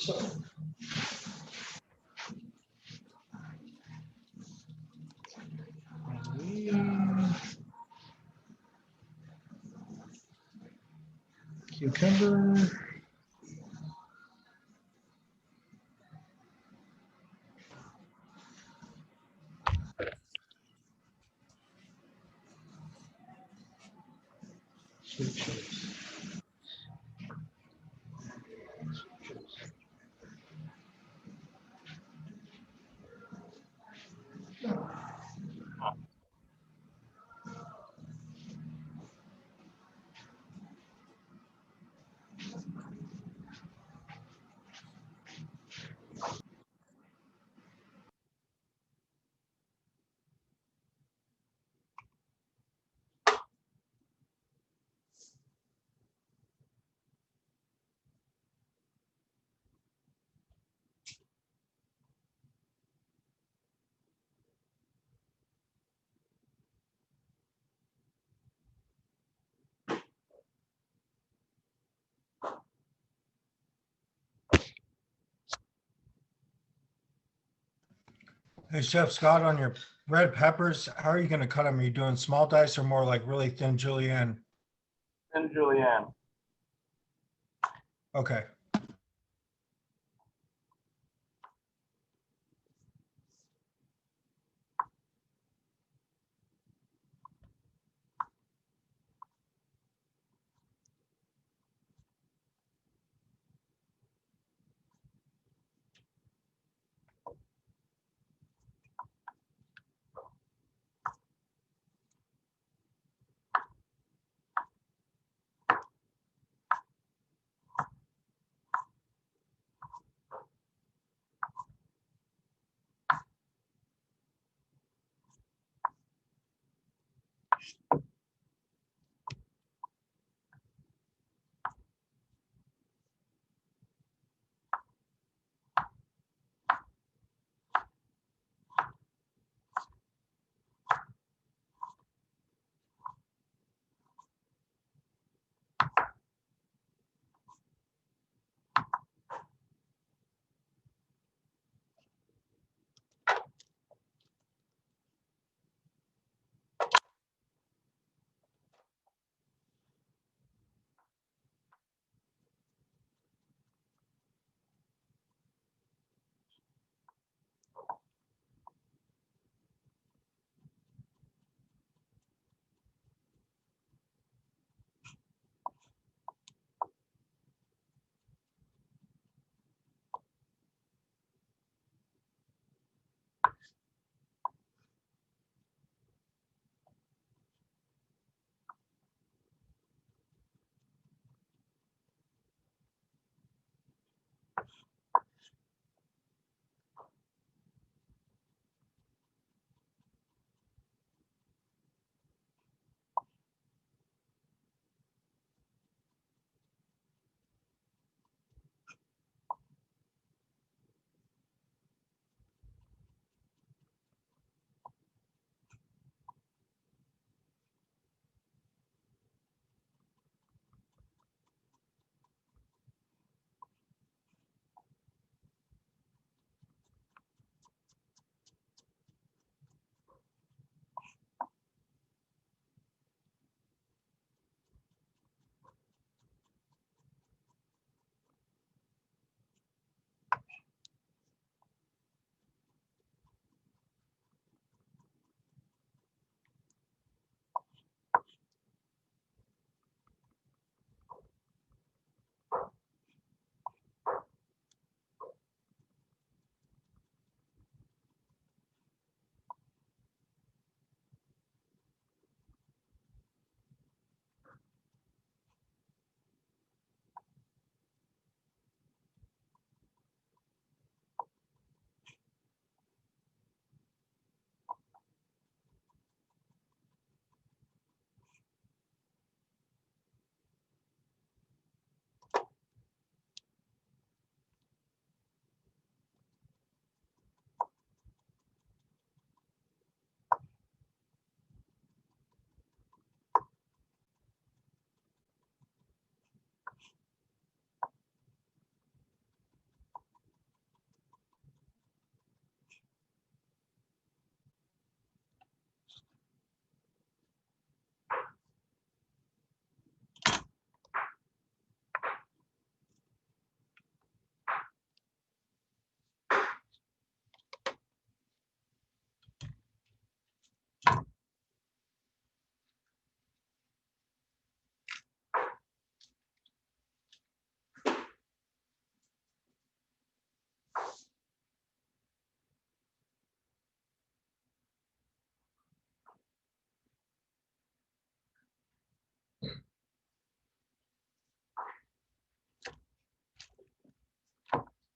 So, cucumber. Sweet chilies. Hey, Chef Scott, on your red peppers, how are you going to cut them? Are you doing small dice or more like really thin julienne? Thin julienne. Okay.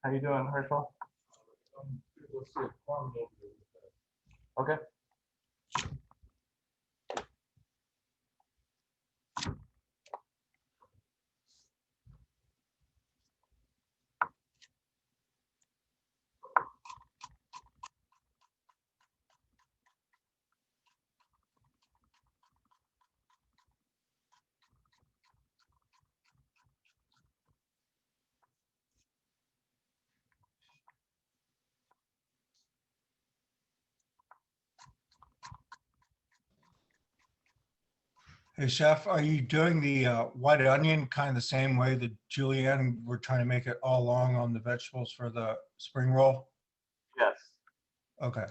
How you doing, Herschel? Okay. Hey, Chef, are you doing the white onion kind of the same way that Julianne, we're trying to make it all along on the vegetables for the spring roll? Yes. Okay.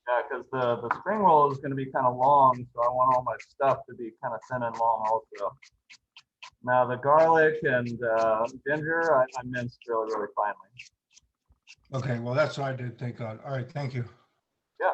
Yeah, because the spring roll is going to be kind of long, so I want all my stuff to be kind of thin and long also. Now the garlic and ginger, I minced really, really finely. Okay, well, that's what I did. Thank God. All right, thank you. Yeah.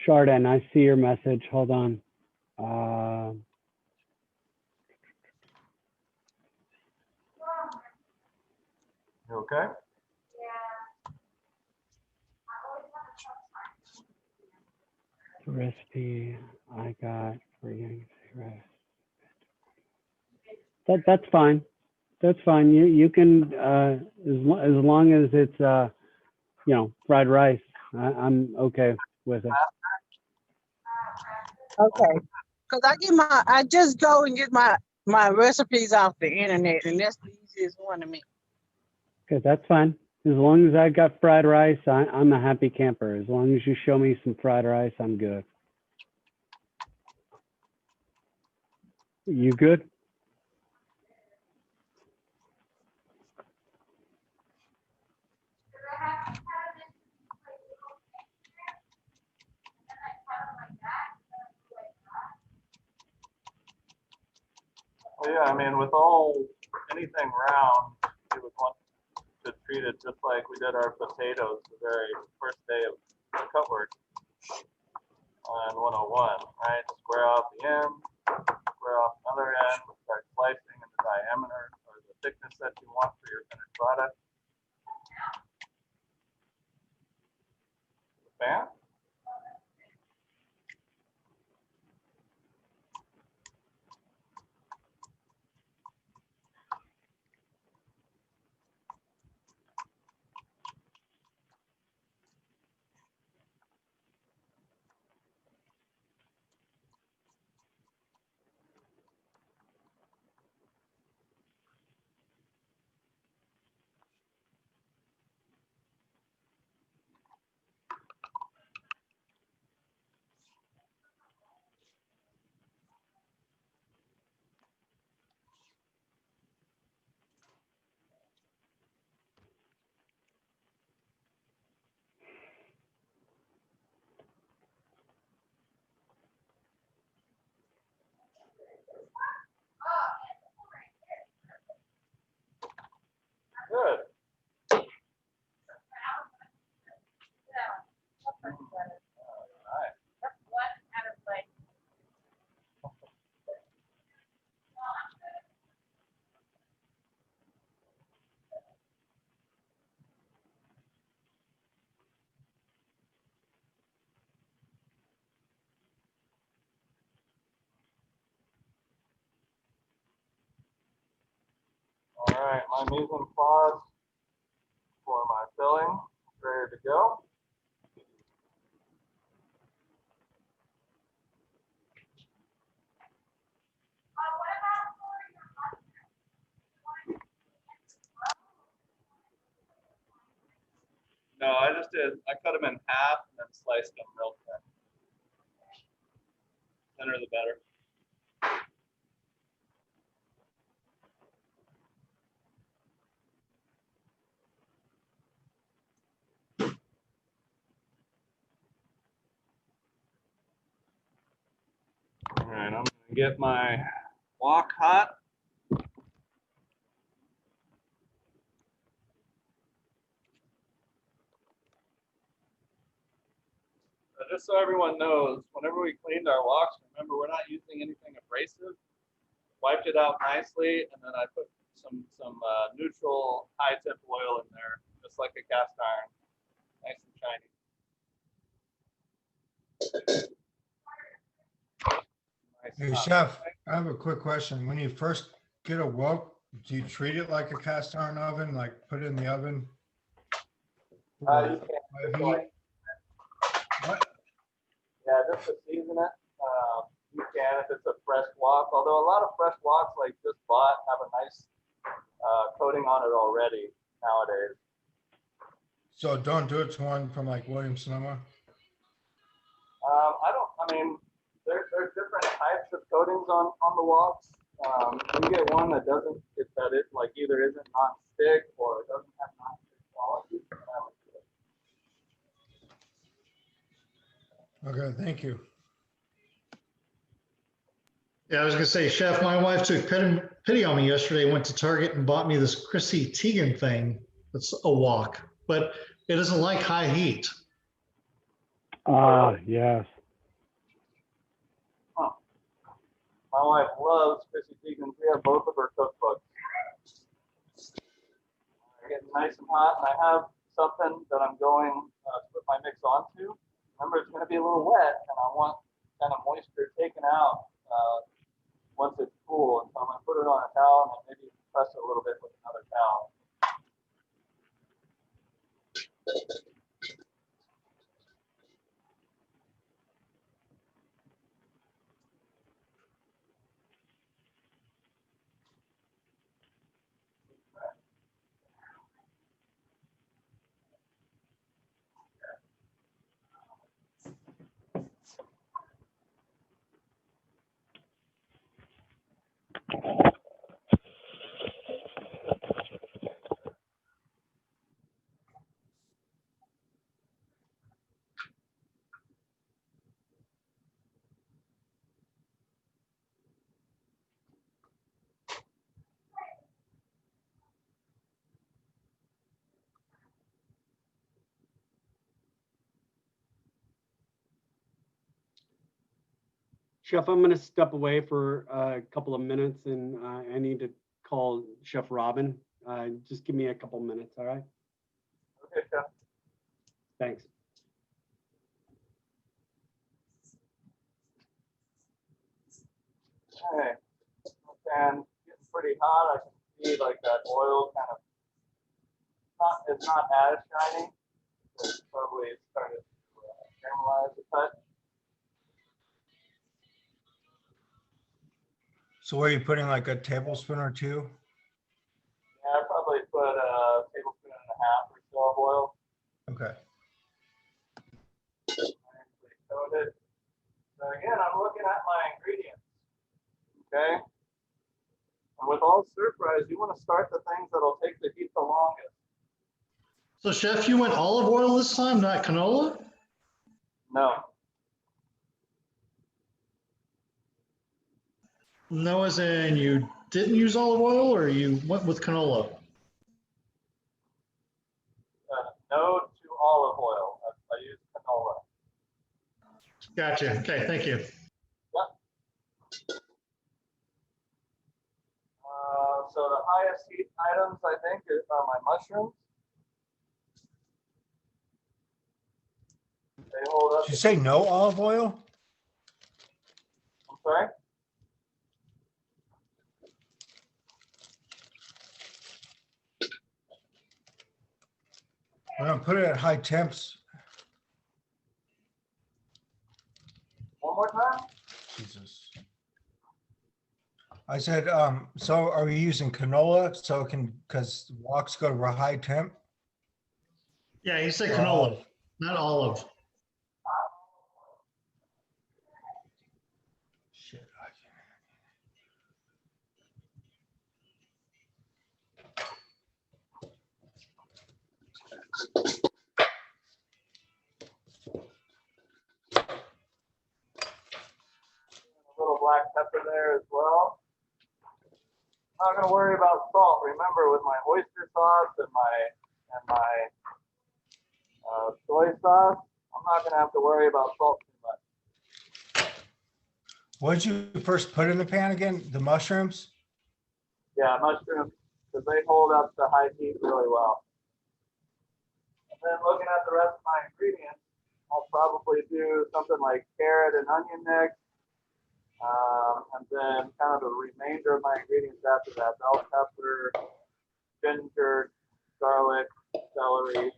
Chardon, I see your message. Hold on. You okay? The recipe I got for Yang rice. That's fine. That's fine. You can as long as it's fried rice. I'm okay with it. Okay. Because I just go and get my recipes off the internet, and that's the easiest one to make. Okay, that's fine. As long as I got fried rice, I'm a happy camper. As long as you show me some fried rice, I'm good. You good? Well, yeah, I mean, with anything round, you would want to treat it just like we did our potatoes the very first day of cut work on 101, right? Square off the end, square off another end, start slicing in the diameter or the thickness that you want for your finished product. Fan? Good. All right, my mise en place for my filling is ready to go. cut them in half and then sliced them real thin. Thinner the better. All right, I'm gonna get my wok hot. Just so everyone knows, whenever we cleaned our woks, remember we're not using anything abrasive. Wiped it out nicely, and then I put some neutral high temp oil in there, just like a cast iron, nice and shiny. Hey, Chef, I have a quick question. When you first get a wok, do you treat it like a cast iron oven, like put it in the oven? You can What? Yeah, just to season it. You can if it's a fresh wok. Although a lot of fresh woks, like just bought, have a nice coating on it already nowadays. So don't do it to one from like Williams Sonoma? I mean, there's different types of coatings on the woks. You get one that doesn't, that it like either isn't non-stick or it doesn't have non-stick quality. Okay, thank you. Yeah, I was gonna say, Chef, my wife took pity on me yesterday, went to Target and bought me this Chrissy Teigen thing. It's a wok, but it doesn't like high heat. Yes. Huh. My wife loves Chrissy Teigen. We have both of her cookbooks. They're getting nice and hot, and I have something that I'm going to put my mix onto. Remember, it's going to be a little wet, and I want kind of moisture taken out once it's cool. And so I'm going to put it on a towel and then maybe press it a little bit with another towel. Chef, I'm going to step away for a couple of minutes, and I need to call Chef Robin. Just give me a couple minutes, all right? Okay, Chef. Thanks. Okay, and getting pretty hot. I can see like that oil kind of it's not as shiny. It's probably started to caramelize a touch. So were you putting like a tablespoon or two? Yeah, I probably put a tablespoon and a half or so of oil. Okay. Coated. So again, I'm looking at my ingredients. Okay. And with all stir fries, you want to start the things that'll take the heat the longest. So, Chef, you went olive oil this time, not canola? No. No, as in you didn't use olive oil, or you went with canola? No to olive oil. I use canola. Gotcha. Okay, thank you. Yep. So the highest heat items, I think, are my mushrooms. They hold up. Did you say no olive oil? I'm sorry? We're gonna put it at high temps. One more time? Jesus. I said, so are we using canola so it can, because woks go to a high temp? Yeah, he said canola, not olive. Shit. A little black pepper there as well. I'm not gonna worry about salt. Remember, with my oyster sauce and my soy sauce, I'm not gonna have to worry about salt too much. What did you first put in the pan again? The mushrooms? Yeah, mushrooms, because they hold up to high heat really well. And then looking at the rest of my ingredients, I'll probably do something like carrot and onion mix. And then kind of the remainder of my ingredients after that: bell pepper, ginger, garlic, celery.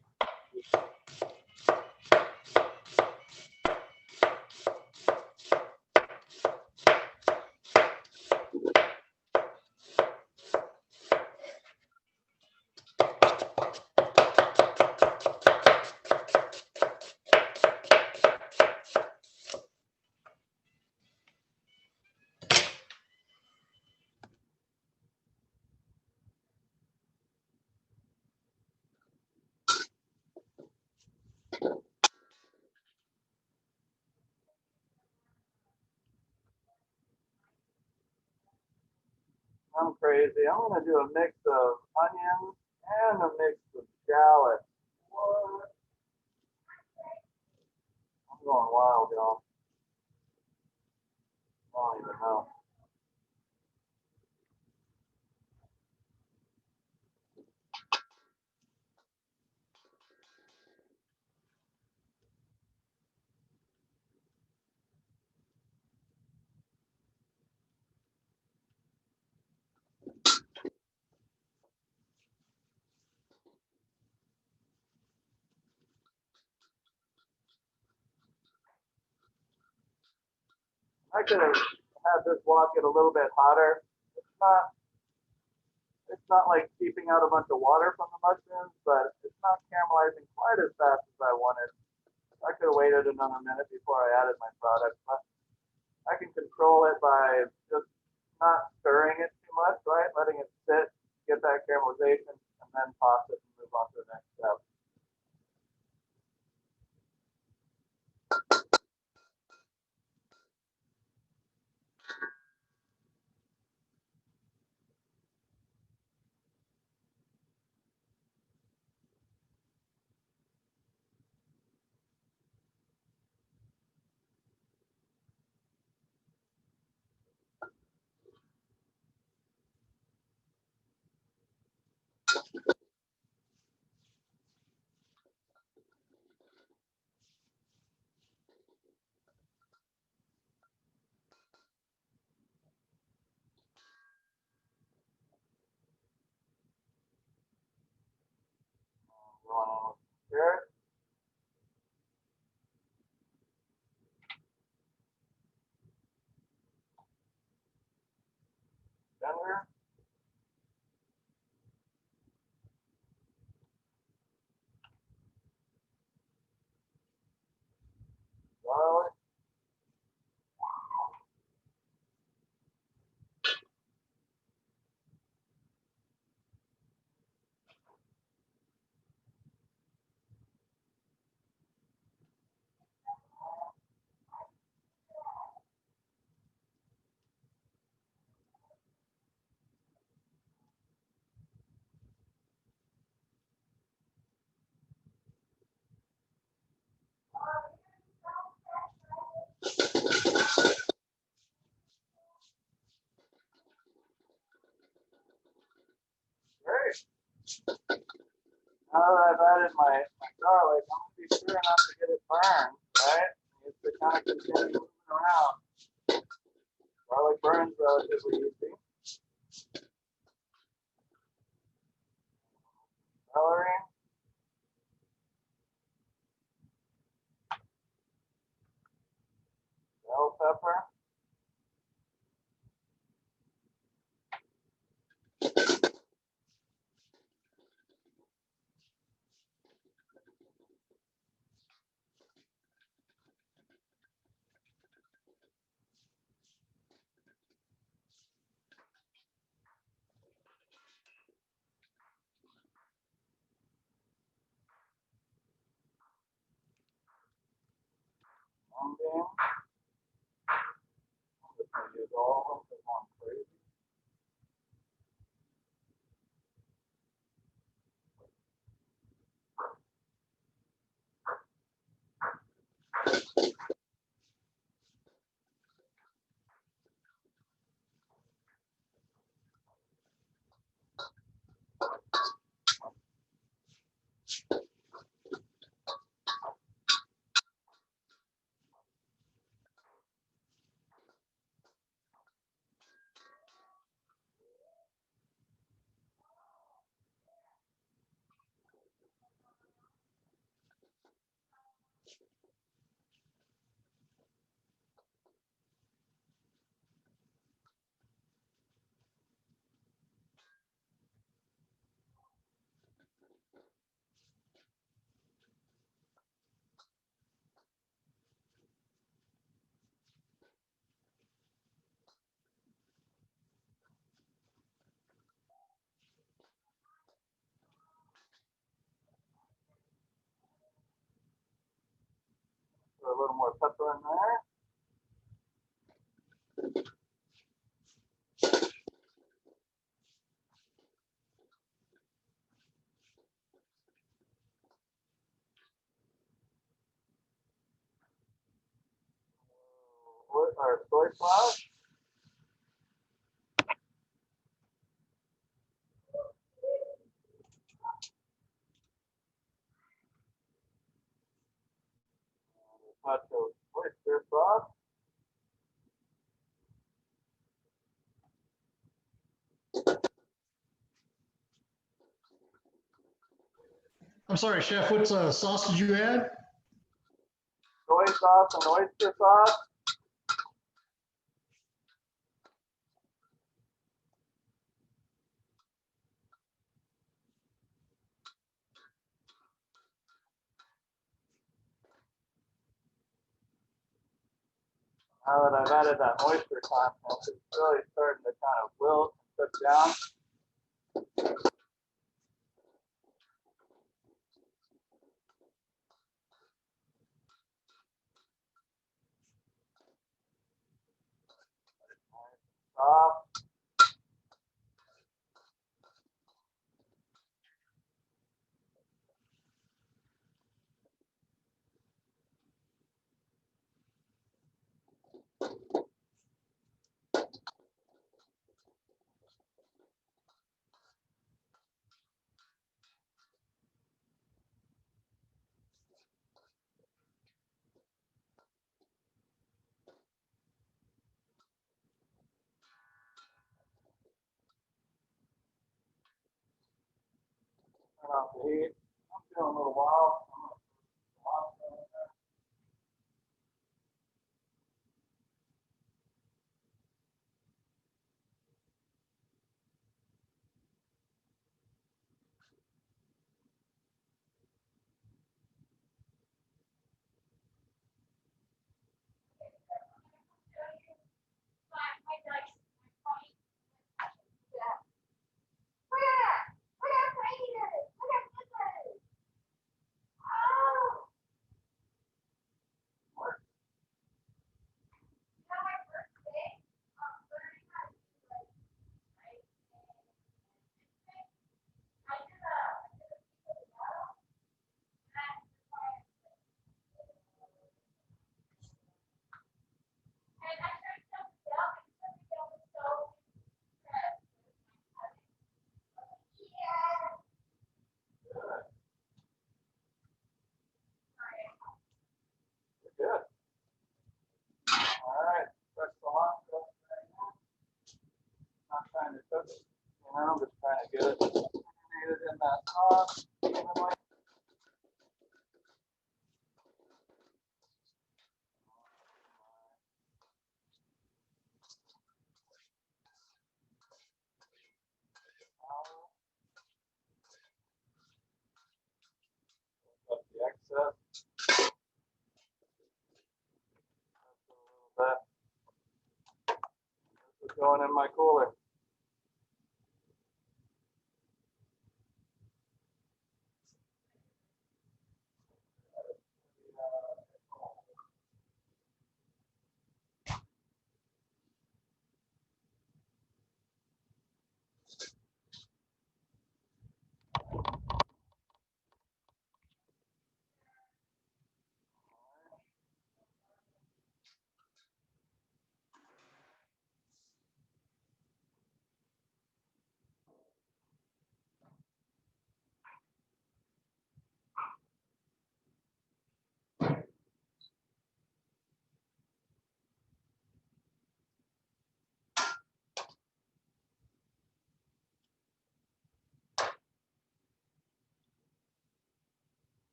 I'm crazy. I'm gonna do a mix of onions and a mix of shallots. What? I'm going wild, y'all. I don't even know. I could have had this wok get a little bit hotter. It's not like keeping out a bunch of water from the mushrooms, but it's not caramelizing quite as fast as I wanted. I could have waited another minute before I added my product, but I can control it by just not stirring it too much, right? Letting it sit, get that caramelization, and then toss it and move on to the next step. Carrot. Ginger. Garlic. Great. Now that I've added my garlic, I'm going to be sure not to get it burned, right? It's to kind of continue moving around. Garlic burns relatively easy. Celery. Bell pepper. a little more pepper in there. Our soy sauce. Touch of oyster sauce. I'm sorry, Chef, what sauce did you add? Soy sauce and oyster sauce. Now that I've added that moisture content, it's really starting to kind of wilt and cook down. Soft. Turn off the heat. I'm feeling a little wild. I'm gonna put some lobster in there. Good. All right. Press the lock up right now. Not trying to cook it. I'm just trying to get it marinated in that sauce. Evenly. Up the excess. Just a little bit. This is going in my cooler.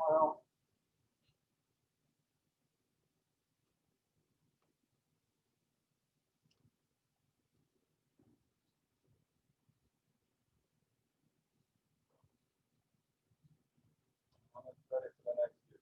Well, I'm excited for the next year.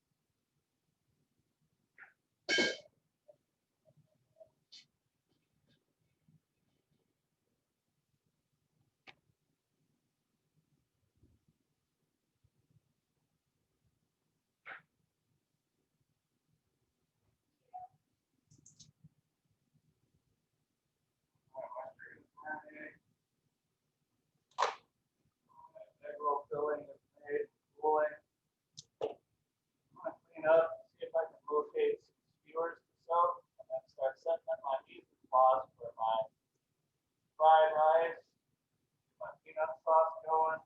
Egg roll filling is made, cooling. I'm gonna clean up, see if I can locate some skewers to soak, and then start setting up my mise en place for my fried rice, my peanut sauce going.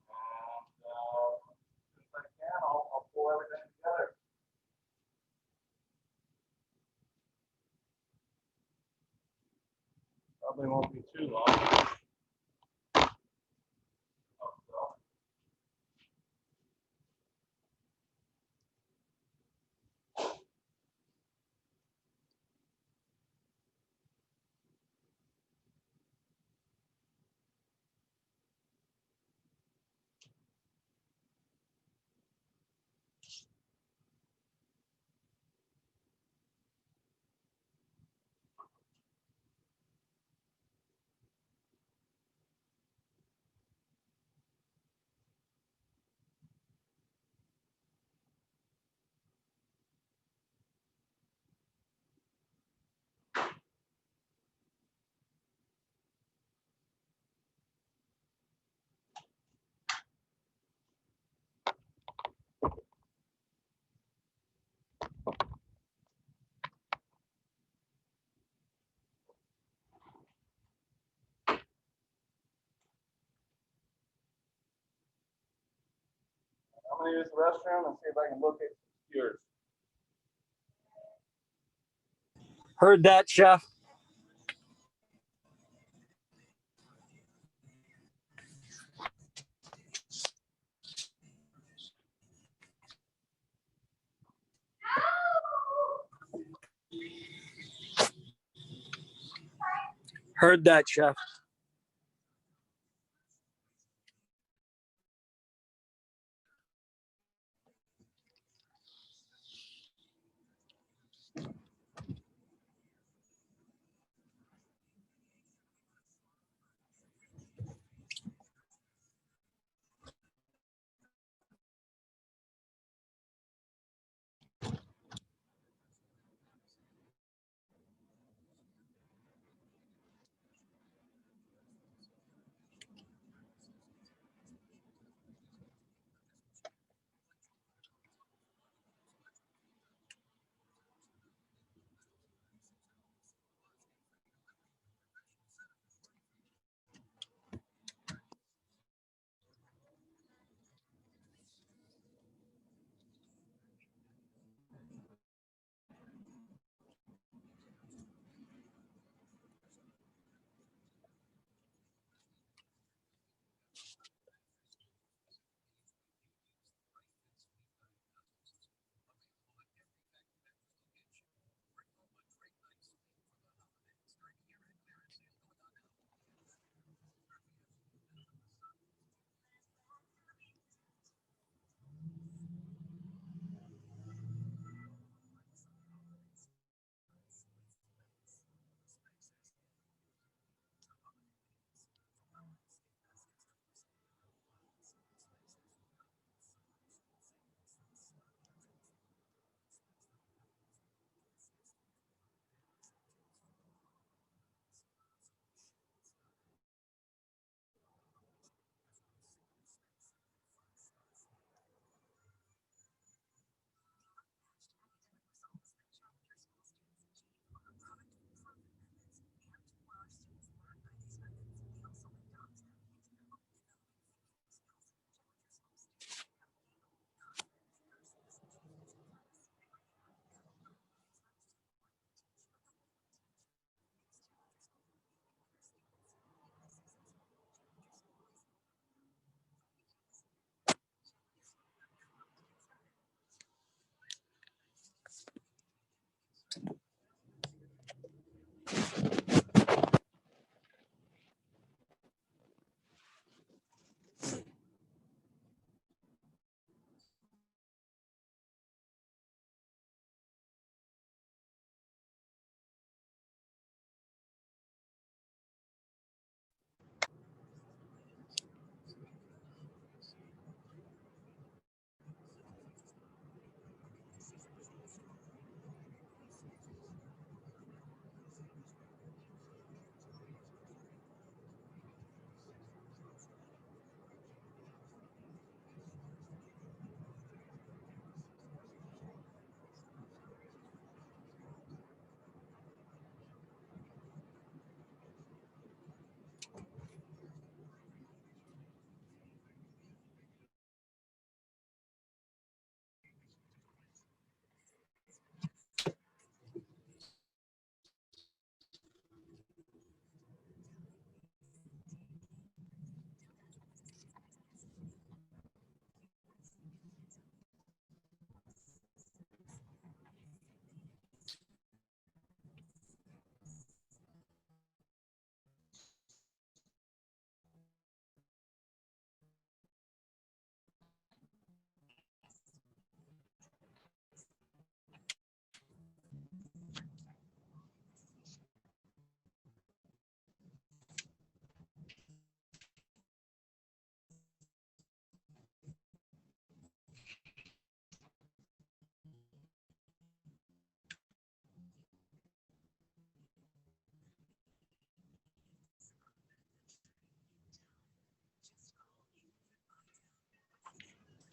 And as soon as I can, I'll pull everything together. Probably won't be too long. Oh, so. I'm gonna use the restroom and see if I can locate some skewers. Heard that, Chef. Heard that, Chef.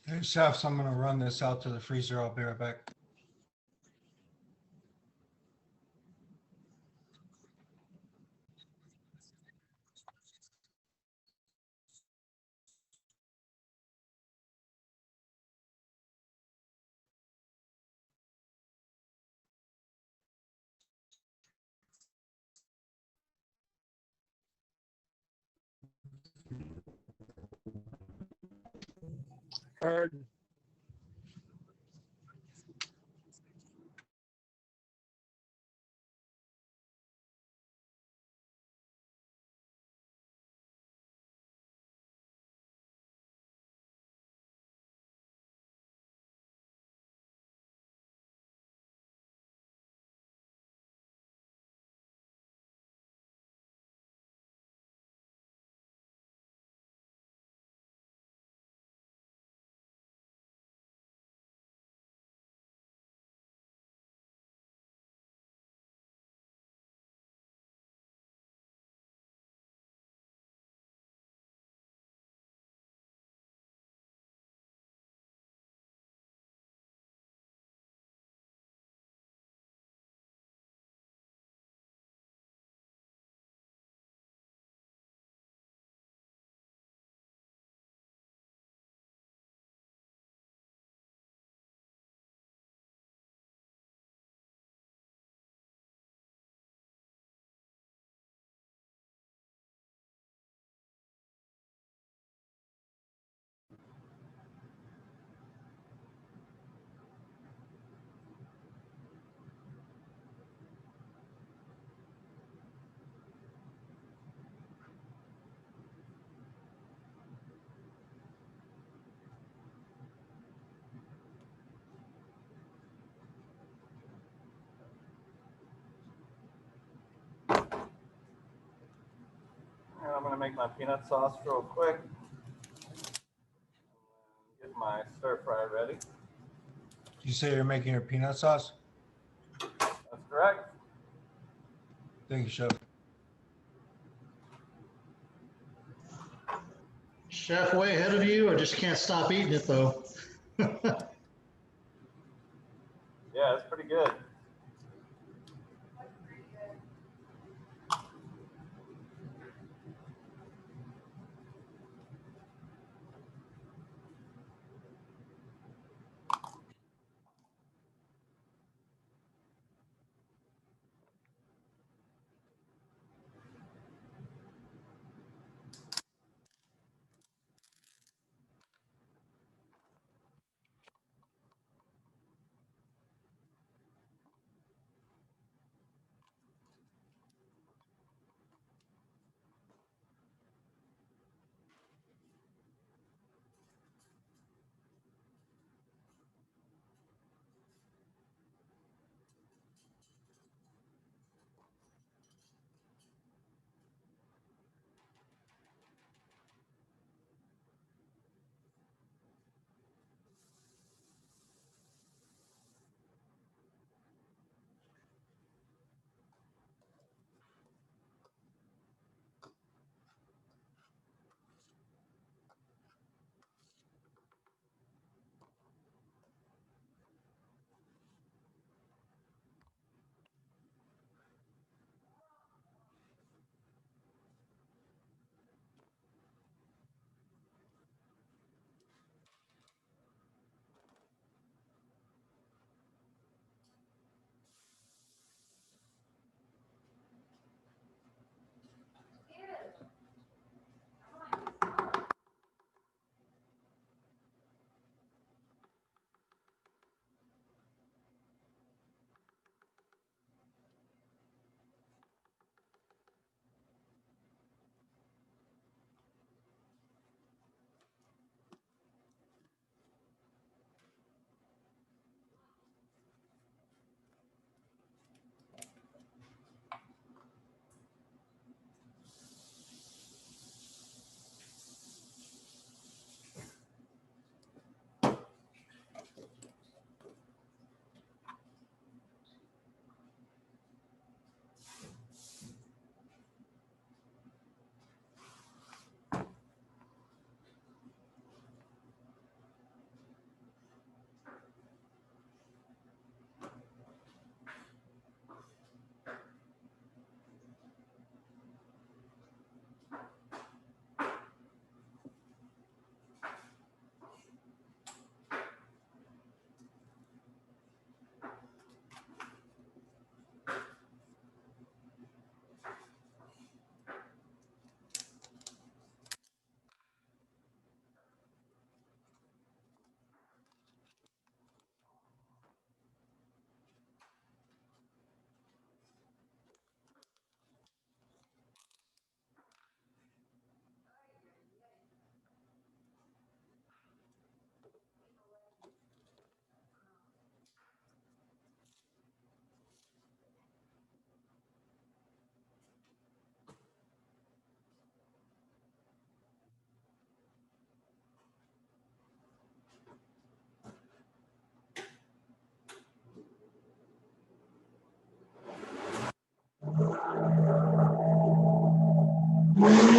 Hey, chefs, I'm gonna run this out to the freezer. I'll be right back. Heard. And I'm gonna make my peanut sauce real quick. Get my stir fry ready. You say you're making your peanut sauce? That's correct. Thank you, chef. Chef, way ahead of you. I just can't stop eating it though. Yeah, it's pretty good. Right here.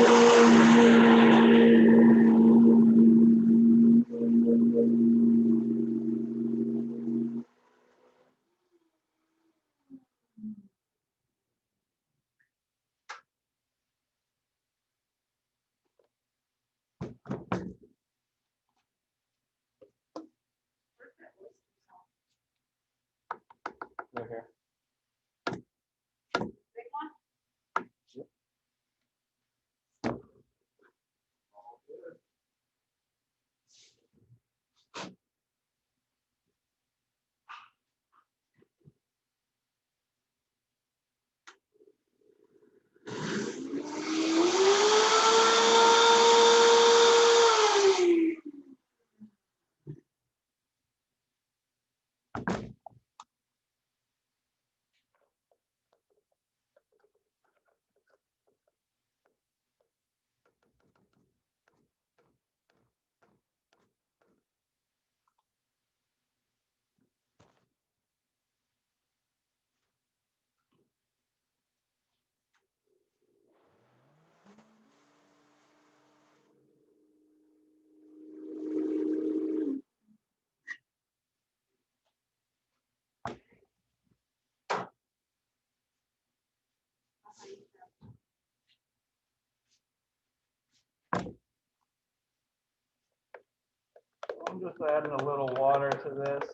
I'm just adding a little water to this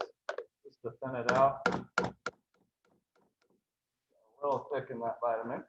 just to thin it out. A little thick in that Vitamix.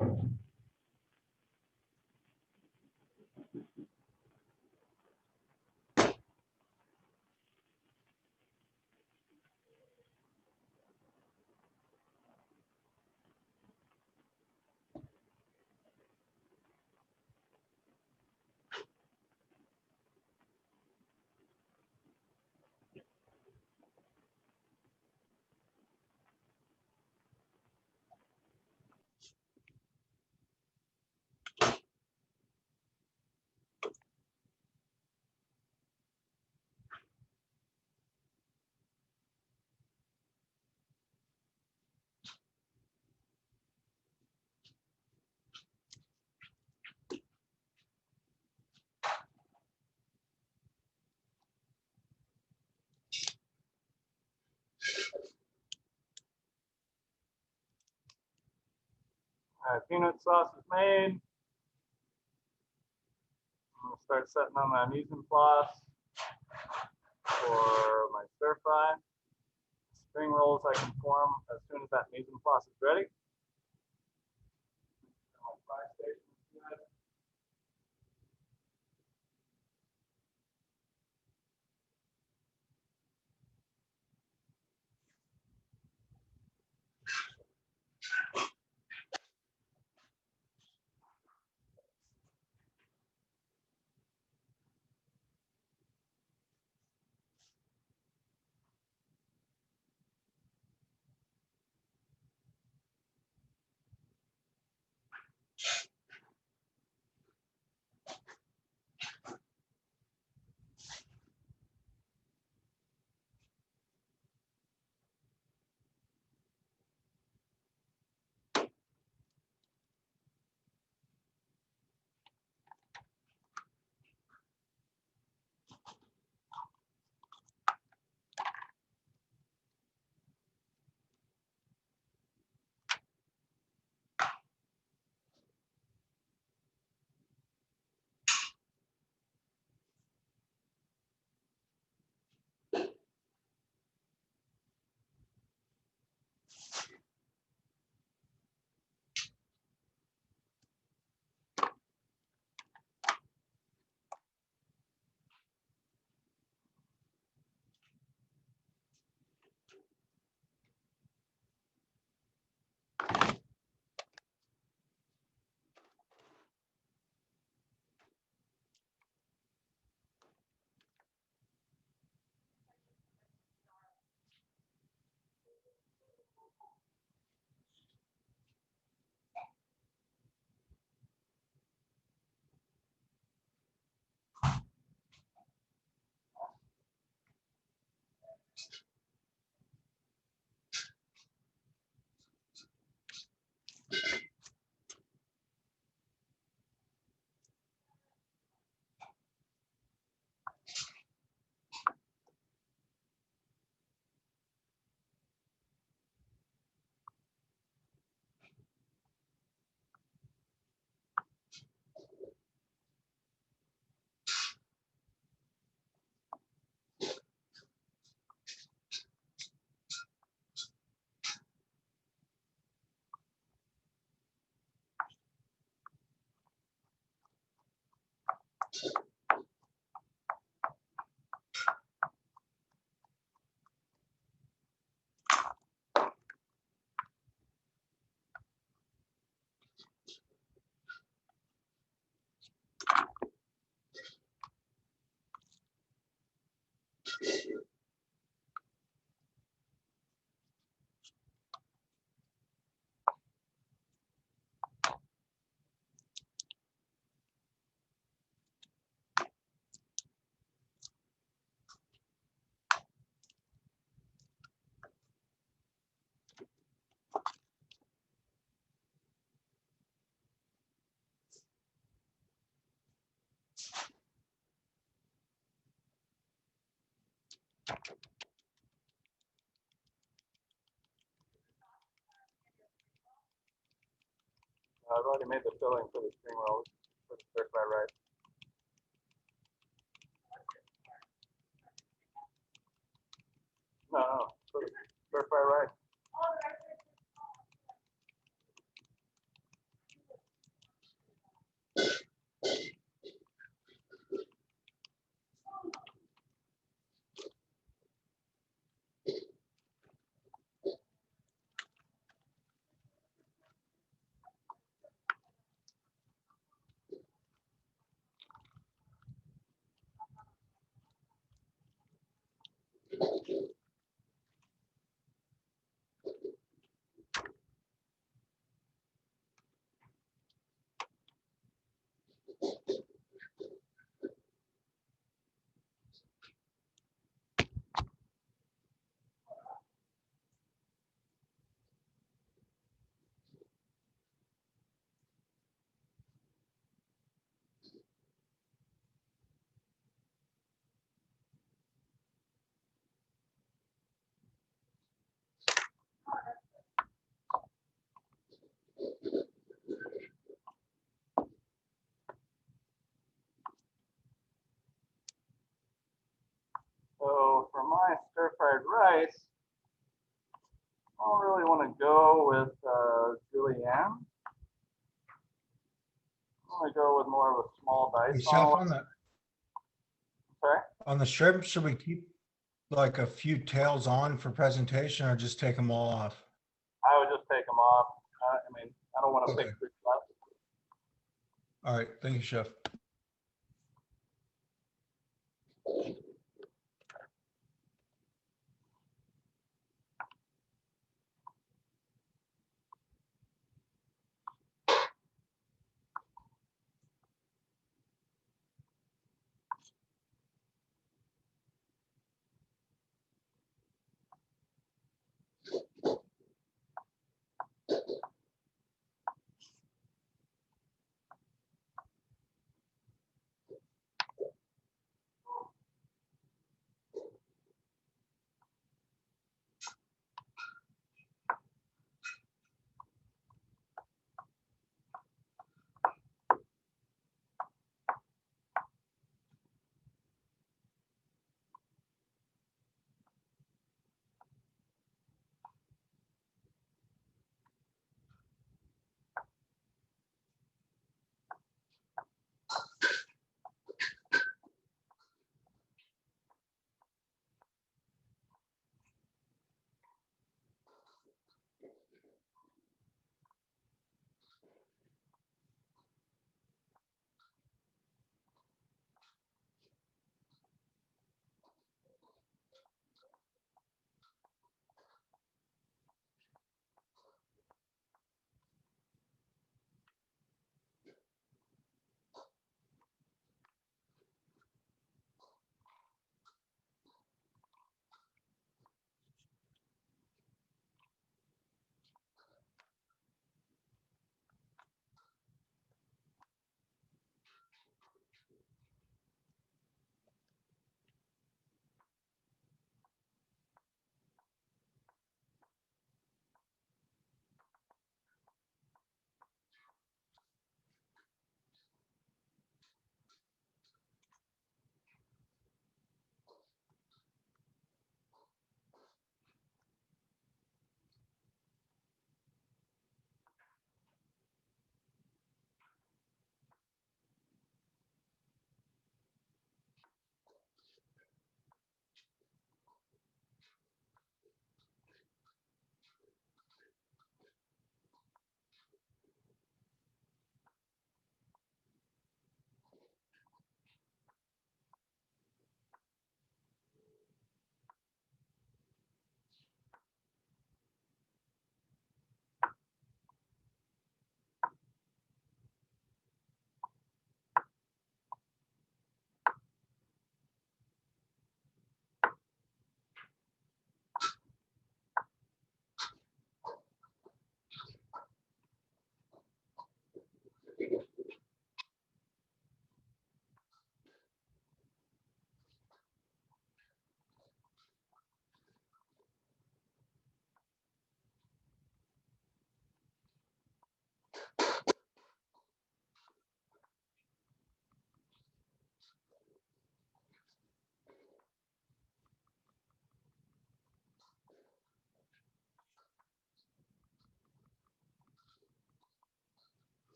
All right, peanut sauce is made. I'm gonna start setting on my mise en place for my stir fry. Spring rolls I can form as soon as that mise en place is ready. My fry station is good. I've already made the filling for the spring rolls for the stir fry rice. No, for the stir fry rice. dice, I don't really want to go with julienne. I want to go with more of a small Hey, dice. Chef, on the Sorry? on the shrimp, should we keep like a few tails on for presentation or just take them all off? I would just take them off. I mean, I don't want to Okay. pick through stuff. All right, thank you, Chef.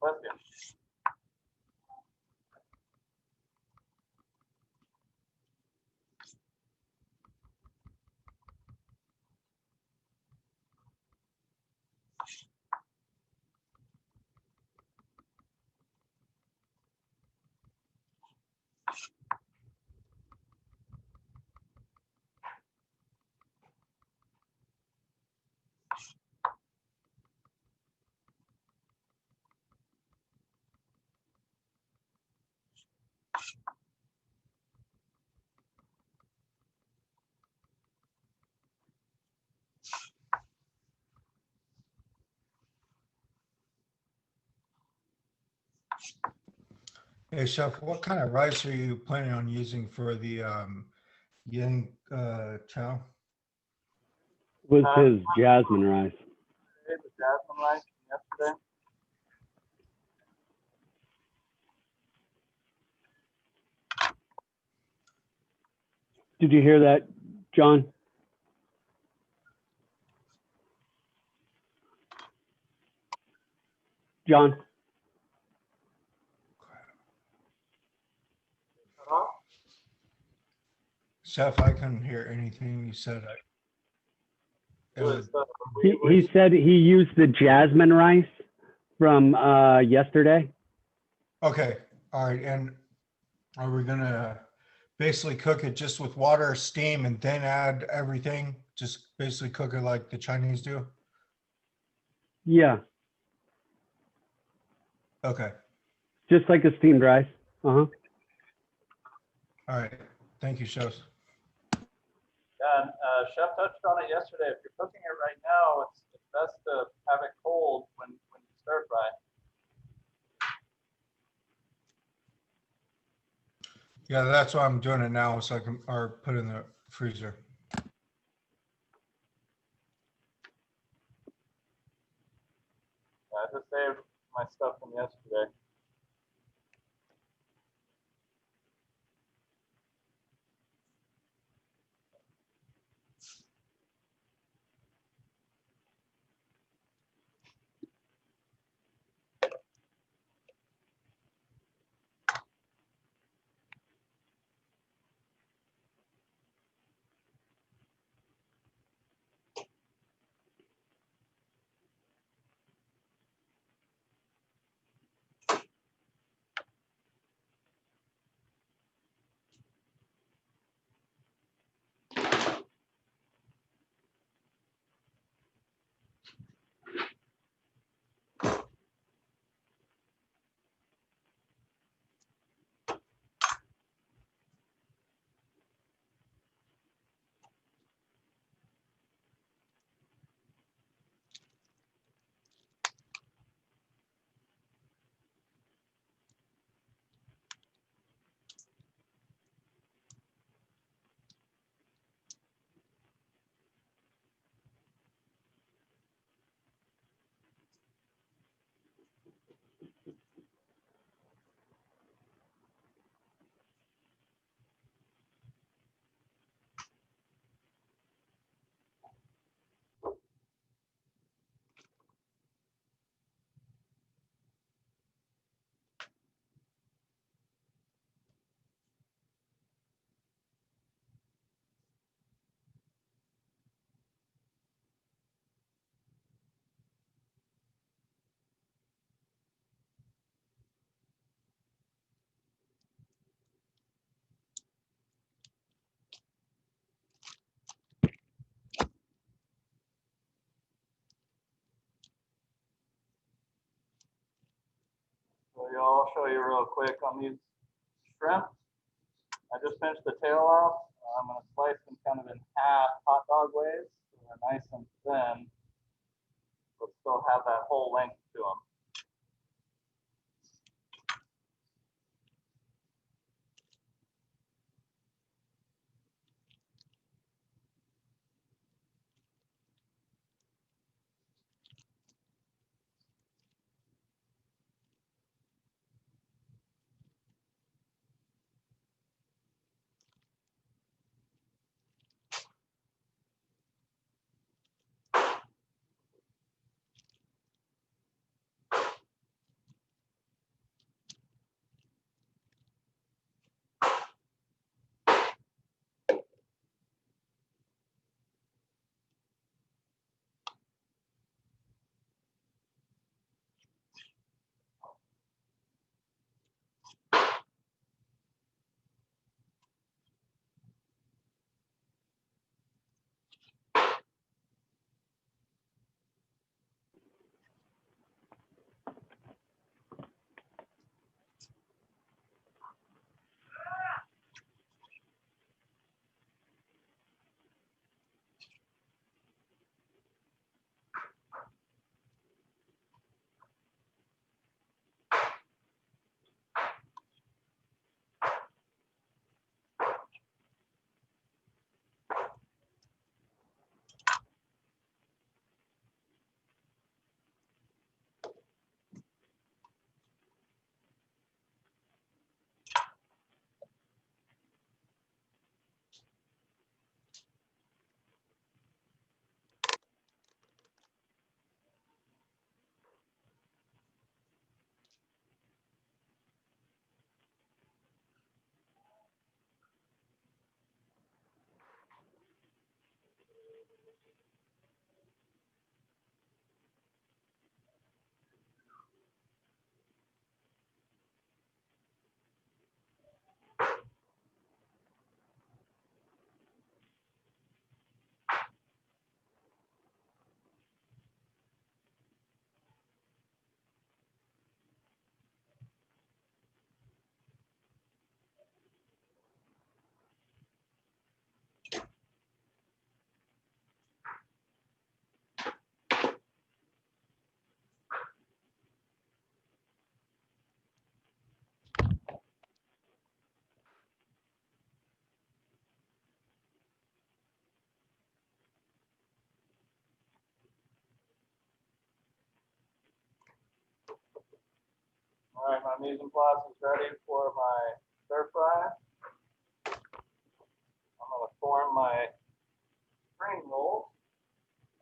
Bless you. Hey, Chef, what kind of rice are you planning on using for the yin chow? Was his jasmine rice. The jasmine rice from yesterday. Did you hear that, John? John? Chef, I couldn't hear anything you said. He said he used the jasmine rice from yesterday. Okay, all right. And are we gonna basically cook it just with water, steam, and then add everything? Just basically cook it like the Chinese do? Yeah, Okay, just like a steamed rice. all right. Thank you, Chef. Yeah, and Chef touched on it yesterday. If you're cooking it right now, it's best to have it cold when you stir fry. Yeah, that's why I'm doing it now, so I can, or put it in the freezer. I just saved my stuff from yesterday. So I'll show you real quick on these shrimp. I just finished the tail off. I'm going to slice them kind of in half hot dog ways. So they're nice and thin, but still have that whole length to them. All right, my mise en place is ready for my stir fry. I'm gonna form my spring rolls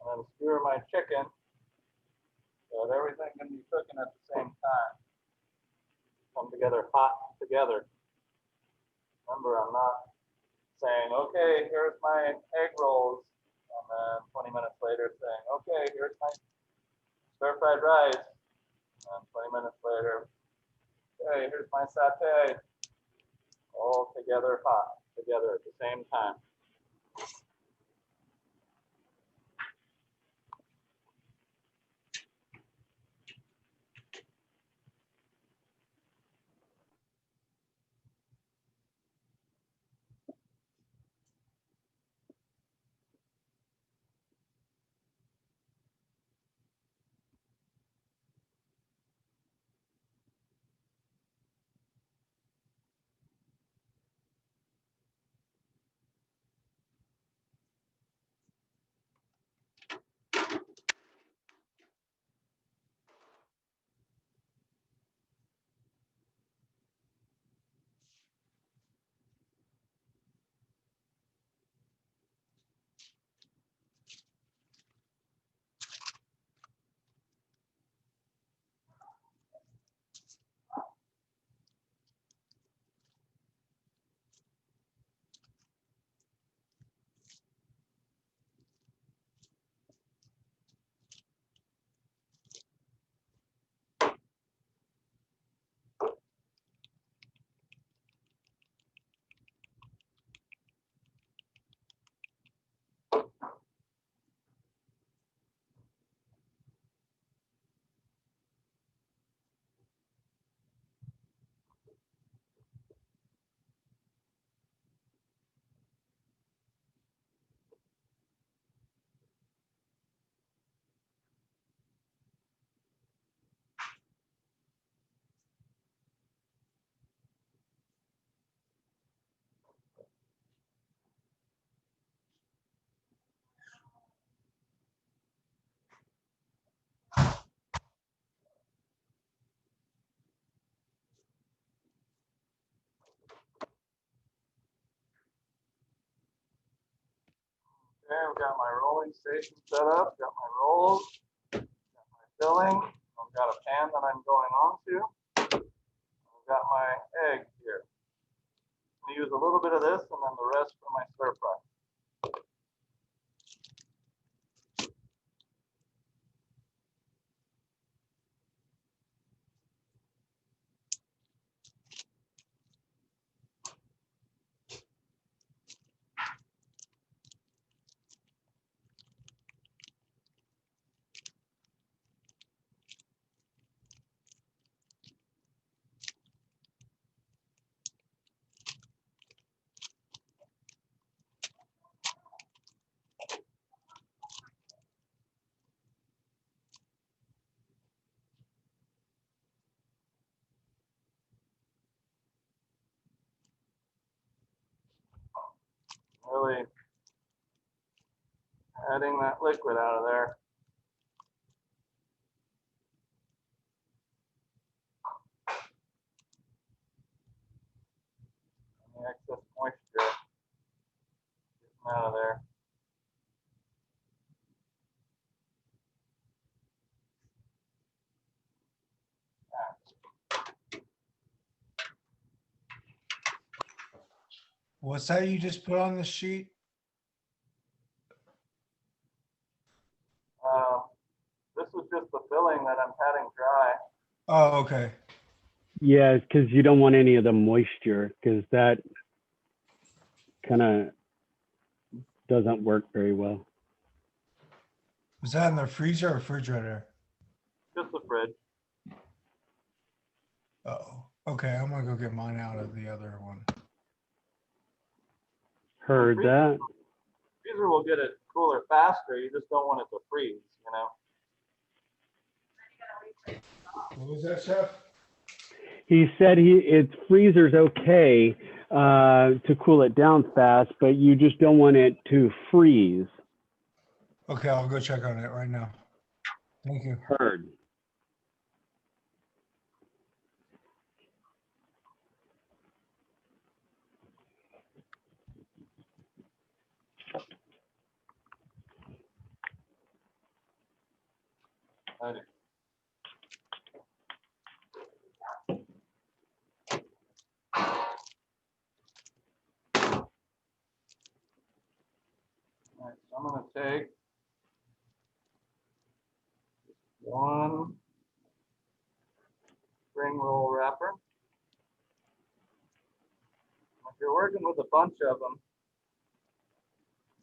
and then skewer my chicken so that everything can be cooking at the same time. Come together hot together. Remember, I'm not saying, okay, here's my egg rolls, and then 20 minutes later saying, okay, here's my stir-fried rice, and 20 minutes later, okay, here's my satay. All together hot, together at the same time. Okay, I've got my rolling station set up, got my rolls, got my filling, I've got a pan that I'm going on to, I've got my egg here. I'm gonna use a little bit of this and then the rest for my stir fry. Really adding that liquid out of there. Any excess moisture getting out of there. What's that you just put on the sheet? This is just the filling that I'm patting dry. Oh, okay. Yeah, because you don't want any of the moisture, because that kind of doesn't work very well. Was that in the freezer or refrigerator? Just the fridge. Oh, okay. I'm gonna go get mine out of the other one. Heard that. Freezer will get it cooler faster. You just don't want it to freeze, you know? What was that, Chef? He said its freezer's okay to cool it down fast, but you just don't want it to freeze. Okay, I'll go check on it right now. Thank you. Heard. Alrighty. All right, so I'm going to take one spring roll wrapper. If you're working with a bunch of them,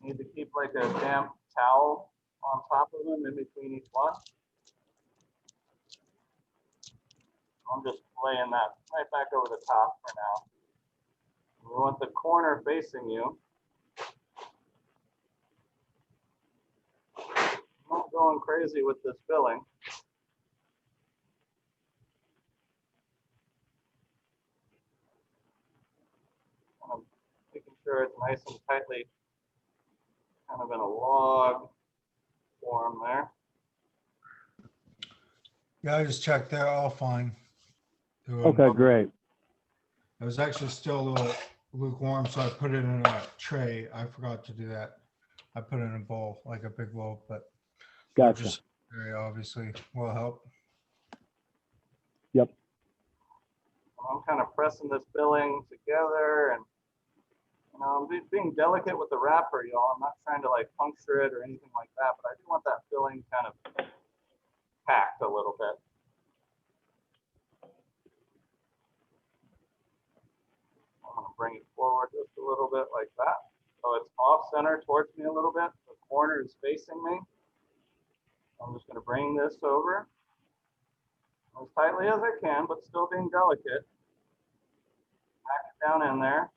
you need to keep like a damp towel on top of them in between each one. I'm just laying that right back over the top for now. We want the corner facing you. I'm not going crazy with this filling. I'm making sure it's nice and tightly kind of in a log form there. Yeah, I just checked. They're all fine. Okay, great. It was actually still a little lukewarm, so I put it in a tray. I forgot to do that. I put it in a bowl, like a big bowl, but Gotcha. just very obviously will help. Yep. I'm kind of pressing this filling together, and I'm being delicate with the wrapper, y'all. I'm not trying to like puncture it or anything like that, but I do want that filling kind of packed a little bit. I'm going to bring it forward just a little bit like that. So it's off center towards me a little bit. The corner is facing me. I'm just going to bring this over as tightly as I can, but still being delicate. Pack it down in there.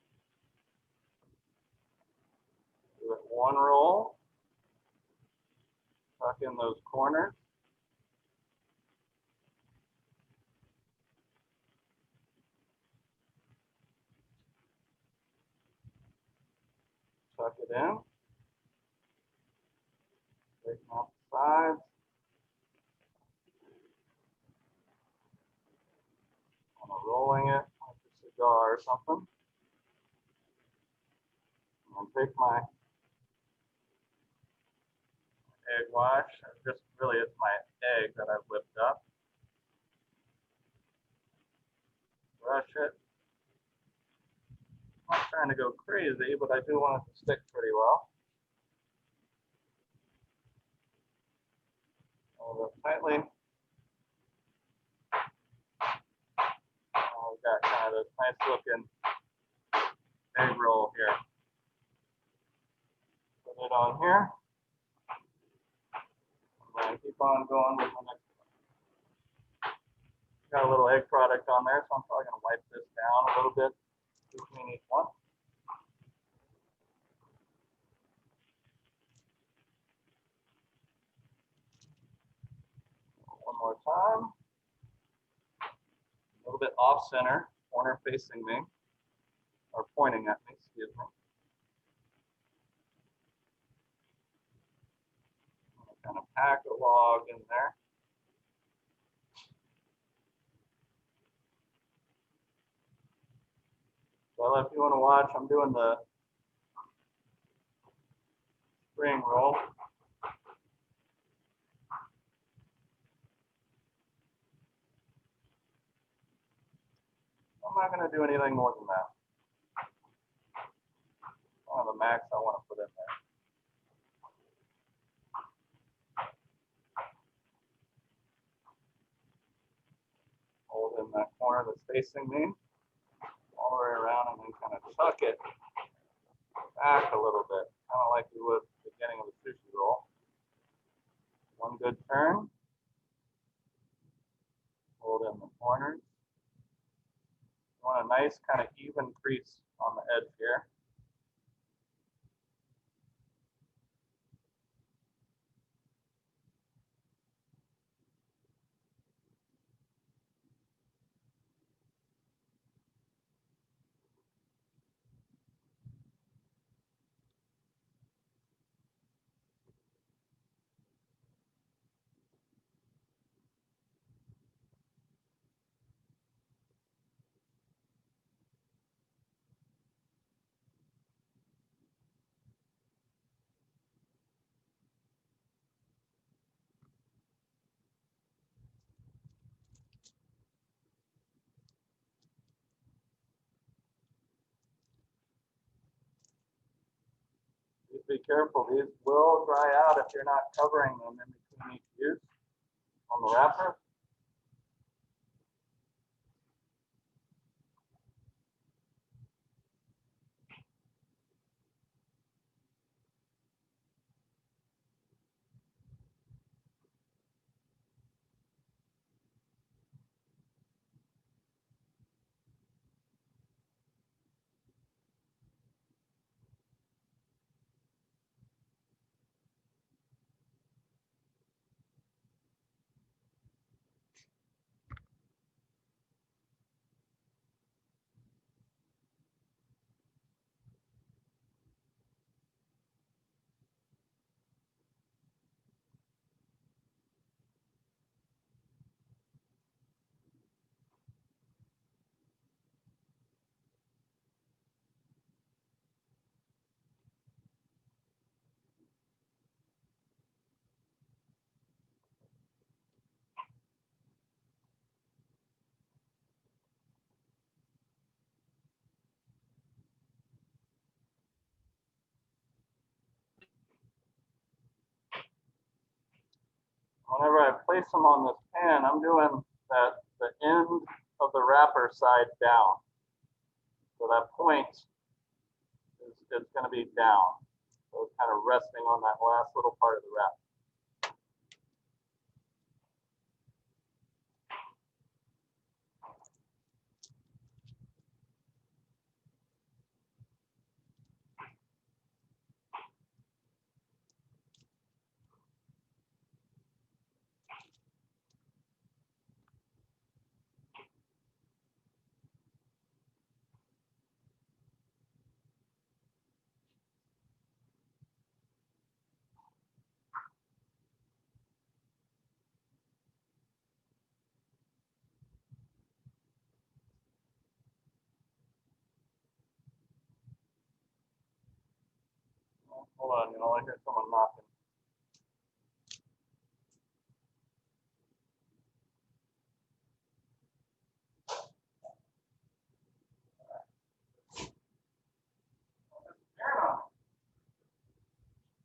Do it one roll. Tuck in those corners. Tuck it in. Straighten out the sides. I'm rolling it like a cigar or something. I'm gonna take my egg wash. Just really, it's my egg that I've whipped up. Brush it. I'm not trying to go crazy, but I do want it to stick pretty well. Hold it tightly. We've got kind of this nice looking egg roll here. Put it on here. I'm going to keep on going with my next one. Got a little egg product on there, so I'm probably going to wipe this down a little bit between each one. One more time. A little bit off center, corner facing me, or pointing at me, excuse me. Kind of pack a log in there. Well, if you want to watch, I'm doing the spring roll. I'm not going to do anything more than that. One of the max I want to put in there. Hold in that corner that's facing me, all the way around, and then kind of tuck it back a little bit, kind of like you would at the beginning of the sushi roll. One good turn. Hold in the corners. You want a nice kind of even crease on the edge here. just be careful. These will dry out if you're not covering them in between each use on the wrapper. Whenever I place them on this pan, I'm doing the end of the wrapper side down. So that point is going to be down. So it's kind of resting on that last little part of the wrap. Hold on, I hear someone knocking.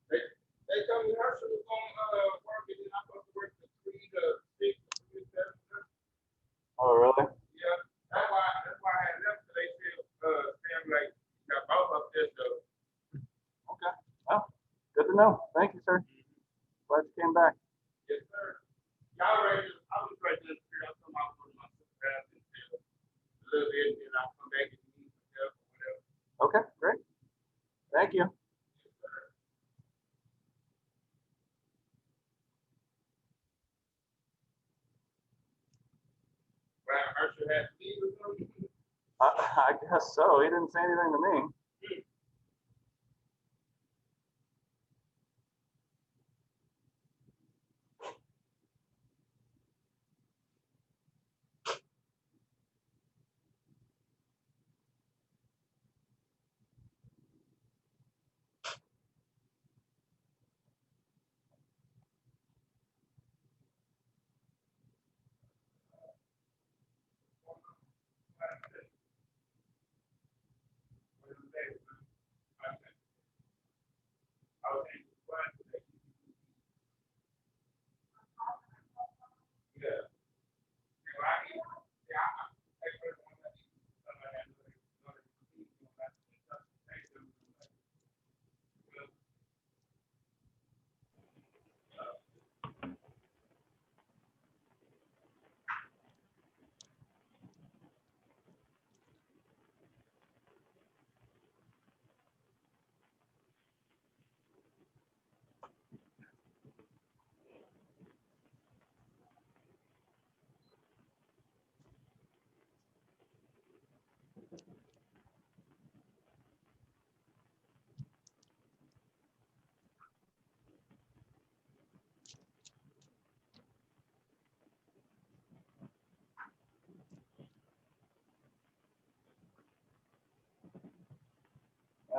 They told me Herschel was going to work and I'm supposed to work the 3 to 6 to 7. Oh, really? Yeah, that's why I had left. They said, Sam, like, got both up there, so. Okay. Well, good to know. Thank you, sir. Glad you came back. Yes, sir. Y'all ready? I was ready to figure out something out for my sister and a little bit, and I'll come back if you need some help or whatever. Okay, great. Thank you. Herschel had to leave or something? I guess so. He didn't say anything to me.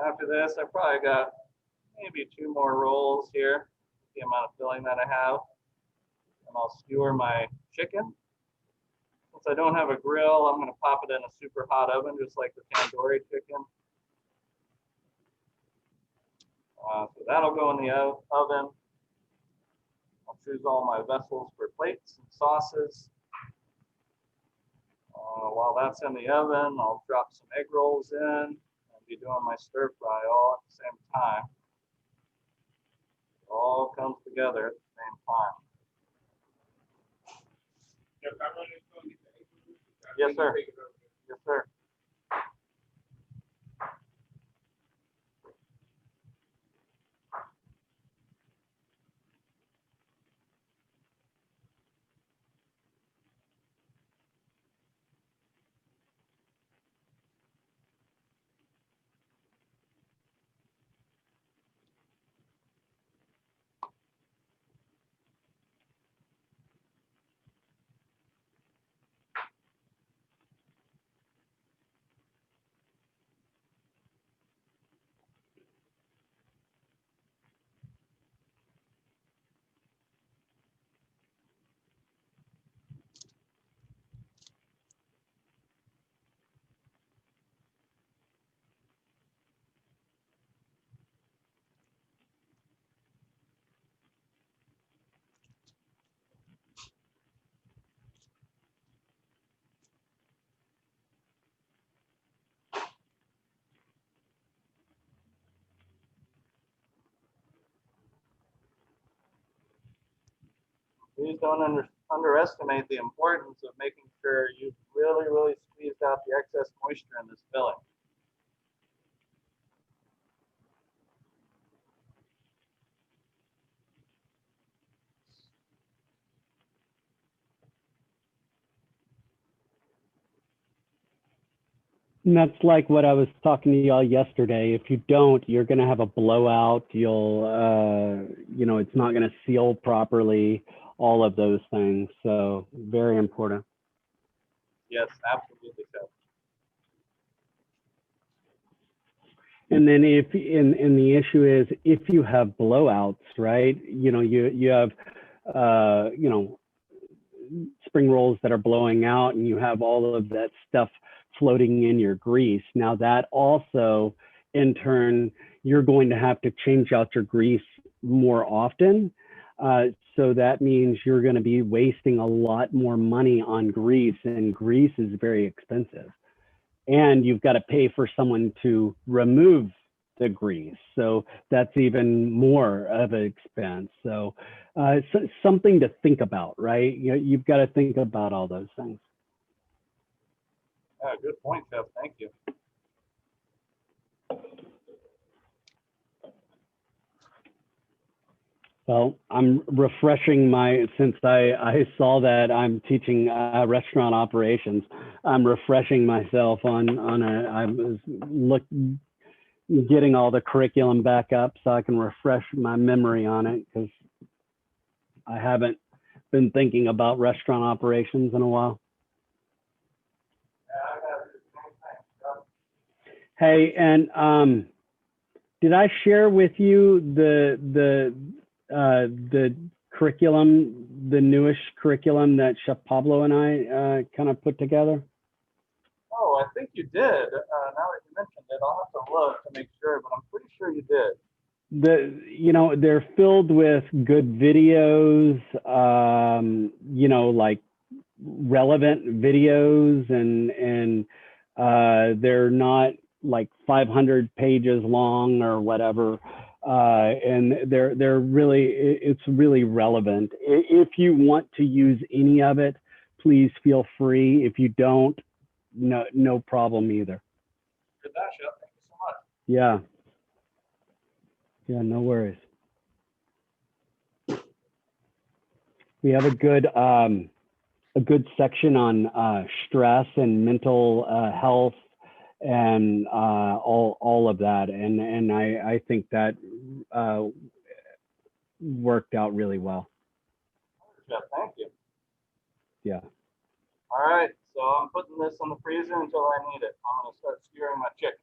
After this, I probably got maybe 2 more rolls here, the amount of filling that I have. And I'll skewer my chicken. Since I don't have a grill, I'm going to pop it in a super hot oven, just like the tandoori chicken. So that'll go in the oven. I'll choose all my vessels for plates and sauces. While that's in the oven, I'll drop some egg rolls in and be doing my stir fry all at the same time. It all comes together at the same time. Yes, sir. Yes, sir. Please don't underestimate the importance of making sure you've really squeezed out the excess moisture in this filling. And that's like what I was talking to y'all yesterday. If you don't, you're going to have a blowout. You'll, it's not going to seal properly, all of those things. So very important. Yes, absolutely so. And then and the issue is if you have blowouts, right? You have, spring rolls that are blowing out and you have all of that stuff floating in your grease. Now that also, in turn, you're going to have to change out your grease more often. So that means you're going to be wasting a lot more money on grease, and grease is very expensive. And you've got to pay for someone to remove the grease. So that's even more of an expense. So it's something to think about, right? You've got to think about all those things. Good point, Jeff. Thank you. Well, I'm refreshing since I saw that I'm teaching restaurant operations, I'm refreshing myself I was getting all the curriculum back up so I can refresh my memory on it, because I haven't been thinking about restaurant operations in a while. Hey, and did I share with you the curriculum, the newish curriculum that Chef Pablo and I kind of put together? Oh, I think you did. Now that you mentioned it, I'll have to look to make sure, but I'm pretty sure you did. They're filled with good videos, like relevant videos, and they're not like 500 pages long or whatever. And they're really, it's really relevant. If you want to use any of it, please feel free. If you don't, no problem either. Good that, Chef. Thank you so much. Yeah. Yeah, no worries. We have a good section on stress and mental health and all of that, and I think that worked out really well. Chef, thank you. Yeah. All right, so I'm putting this in the freezer until I need it. I'm going to start skewering my chicken.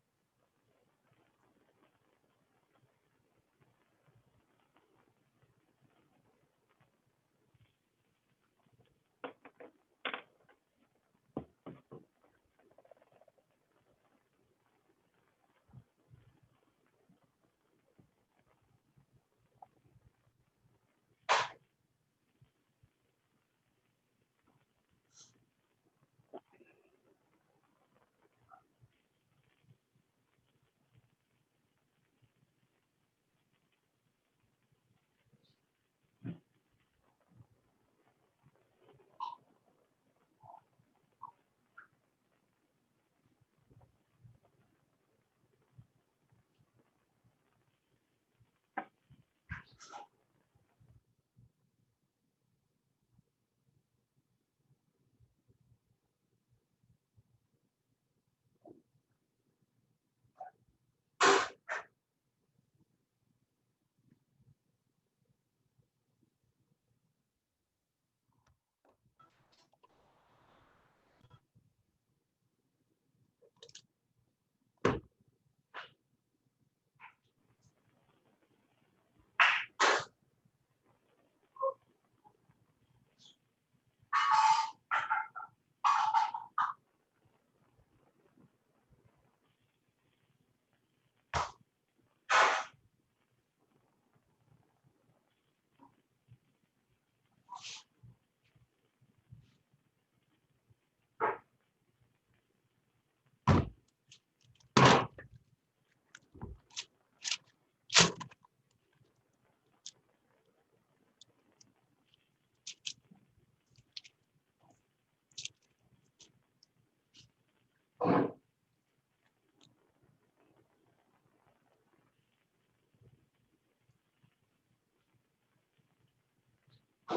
All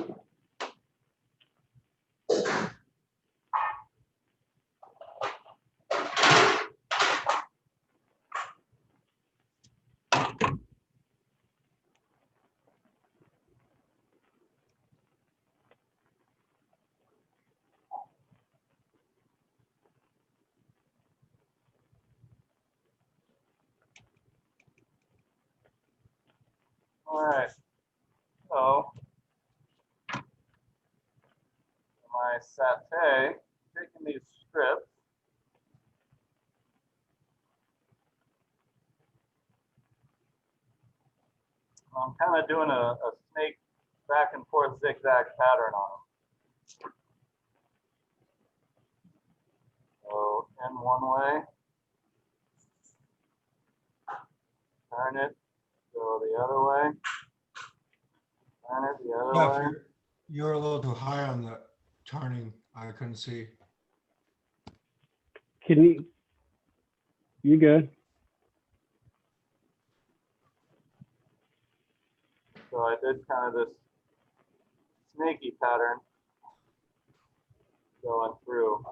right, so my satay, taking these strips. I'm kind of doing a snake back and forth zigzag pattern on them. So in one way, turn it, go the other way, turn it the other Jeff, way. you're a little too high on the turning. I couldn't see. Can you good? So I did kind of this snaky pattern going through.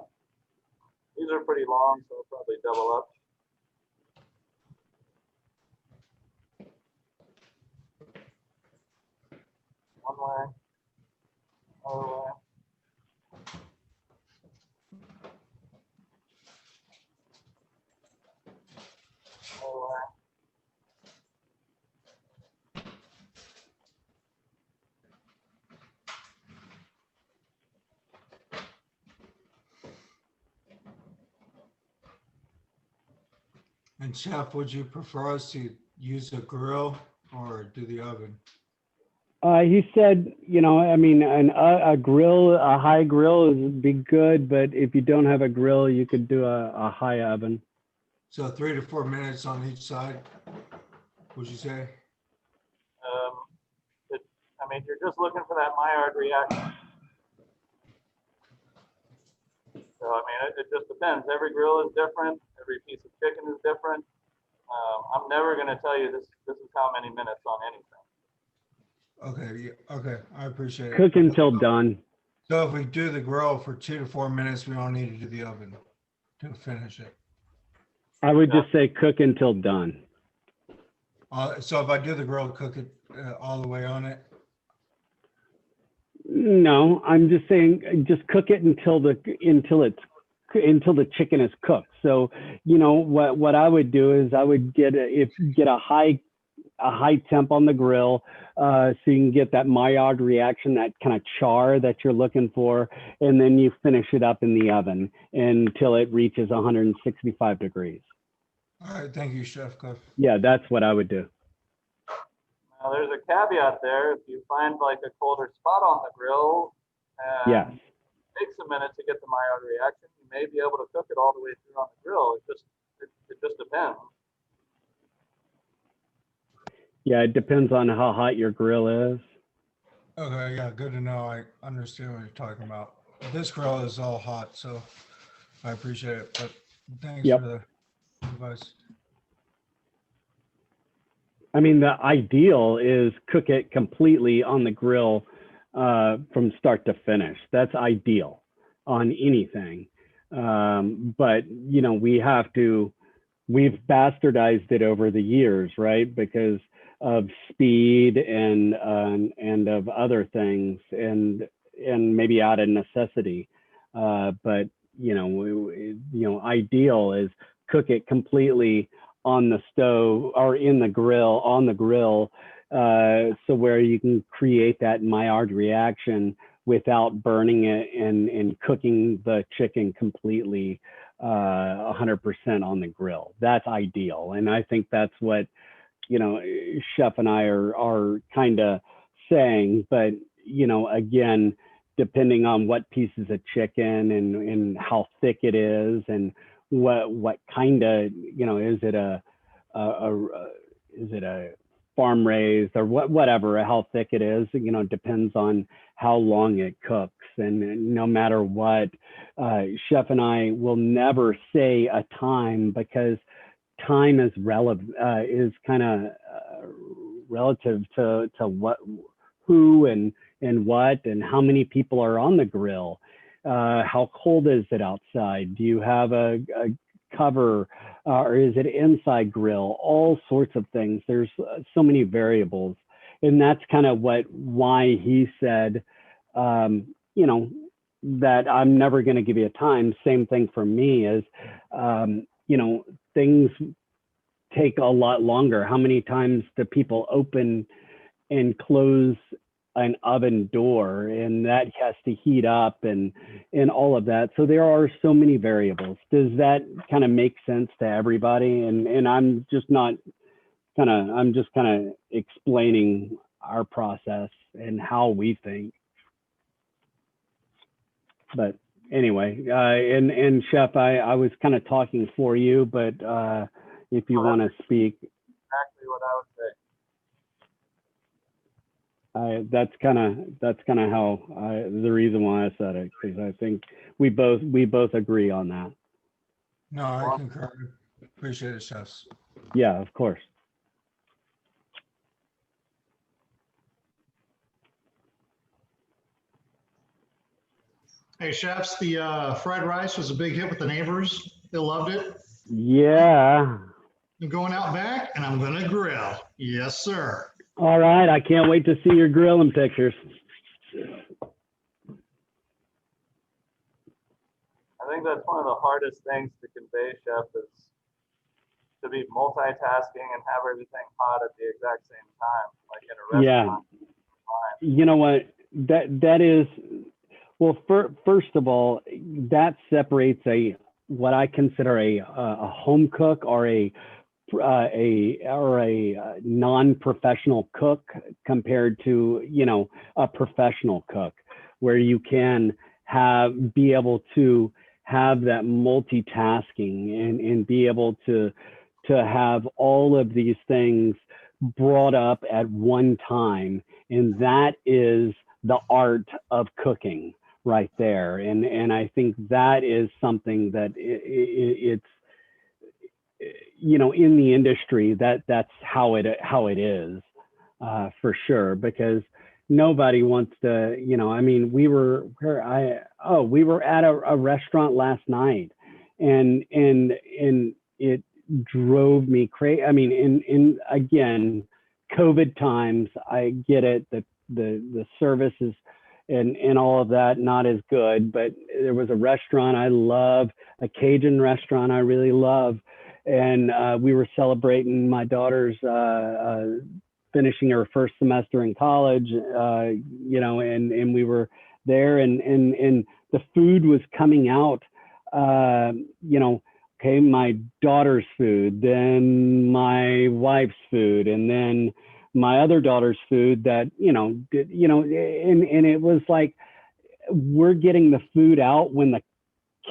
These are pretty long, so I'll probably double up. One way, other way. Other way. And Chef, would you prefer us to use a grill or do the oven? He said, you know, I mean, a grill, a high grill would be good, but if you don't have a grill, you could do a high oven. So 3 to 4 minutes on each side, would you say? I mean, you're just looking for that Maillard reaction. So, I mean, it just depends. Every grill is different. Every piece of chicken is different. I'm never going to tell you this is how many minutes on anything. Okay, yeah, okay, I appreciate it. Cook until done. So if we do the grill for 2 to 4 minutes, we don't need to do the oven to finish it. I would just say cook until done. So if I do the grill, cook it all the way on it? No, I'm just saying, just cook it until the chicken is cooked. So, you know, what I would do is I would get a high temp on the grill, so you can get that Maillard reaction, that kind of char that you're looking for, and then you finish it up in the oven until it reaches 165 degrees. All right, thank you, Chef Cliff. Yeah, that's what I would do. Now, there's a caveat there. If you find like a colder spot on the grill, Yes. it takes a minute to get the Maillard reaction, you may be able to cook it all the way through on the grill. It just depends. Yeah, it depends on how hot your grill is. Okay, yeah, good to know. I understand what you're talking about. This grill is all hot, so I appreciate it. But thanks for the advice. I mean, the ideal is cook it completely on the grill from start to finish. That's ideal on anything. But, you know, we've bastardized it over the years, right? Because of speed and of other things and maybe out of necessity. But, ideal is cook it completely on the stove or on the grill, so where you can create that Maillard reaction without burning it and cooking the chicken completely 100% on the grill. That's ideal. And I think that's what, Chef and I are kind of saying, but, again, depending on what pieces of chicken and how thick it is and what kind of, is it a farm raised or whatever, how thick it is, depends on how long it cooks. And no matter what, Chef and I will never say a time, because time is kind of relative to who and what, and how many people are on the grill. How cold is it outside? Do you have a cover, or is it inside grill? All sorts of things. There's so many variables, and that's kind of why he said, you know, that I'm never going to give you a time. Same thing for me is, you know, things take a lot longer. How many times do people open and close an oven door, and that has to heat up and all of that? So there are so many variables. Does that kind of make sense to everybody? And I'm just kind of explaining our process and how we think. But anyway, and Chef, I was kind of talking for you, but if you want to speak. Exactly what I would say. That's kind of how the reason why I said it, because I think we both agree on that. No, I concur. Appreciate it, chefs. Yeah, of course. Hey, chefs, the fried rice was a big hit with the neighbors. They loved it. Yeah. I'm going out back and I'm gonna grill. Yes, sir. All right, I can't wait to see your grilling pictures. I think that's one of the hardest things to convey, Chef, is to be multitasking and have everything hot at the exact same time, like in a restaurant. Yeah. You know what? That is, well, first of all, that separates what I consider a home cook or a non-professional cook compared to, you know, a professional cook, where you can be able to have that multitasking and be able to have all of these things brought up at one time. And that is the art of cooking right there. And I think that is something that it's, you know, in the industry, that's how it is, for sure, because nobody wants to, you know, I mean, we were at a restaurant last night, and it drove me crazy. I mean, in again, COVID times, I get it that the service is and all of that not as good, but there was a restaurant I love, a Cajun restaurant I really love, and we were celebrating my daughter's finishing her first semester in college, you know, and we were there, and the food was coming out, you know, okay, my daughter's food, then my wife's food, and then my other daughter's food that, you know, and it was like, we're getting the food out when the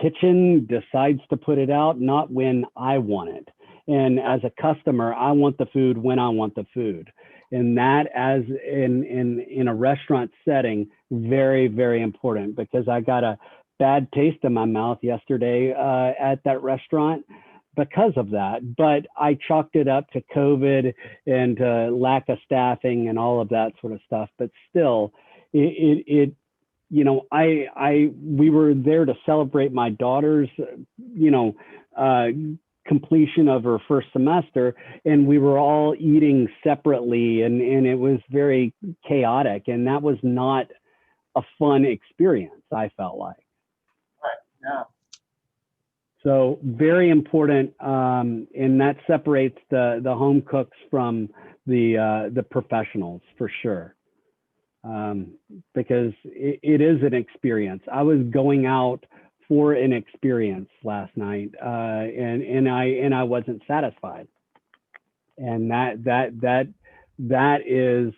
kitchen decides to put it out, not when I want it. And as a customer, I want the food when I want the food. And that, as in a restaurant setting, very, very important, because I got a bad taste in my mouth yesterday at that restaurant because of that. But I chalked it up to COVID and lack of staffing and all of that sort of stuff. But still, it you know, we were there to celebrate my daughter's, you know, completion of her first semester, and we were all eating separately, and it was very chaotic, and that was not a fun experience, I felt like. Right. Yeah. So very important, and that separates the home cooks from the professionals for sure, because it is an experience. I was going out for an experience last night, and I wasn't satisfied, and that is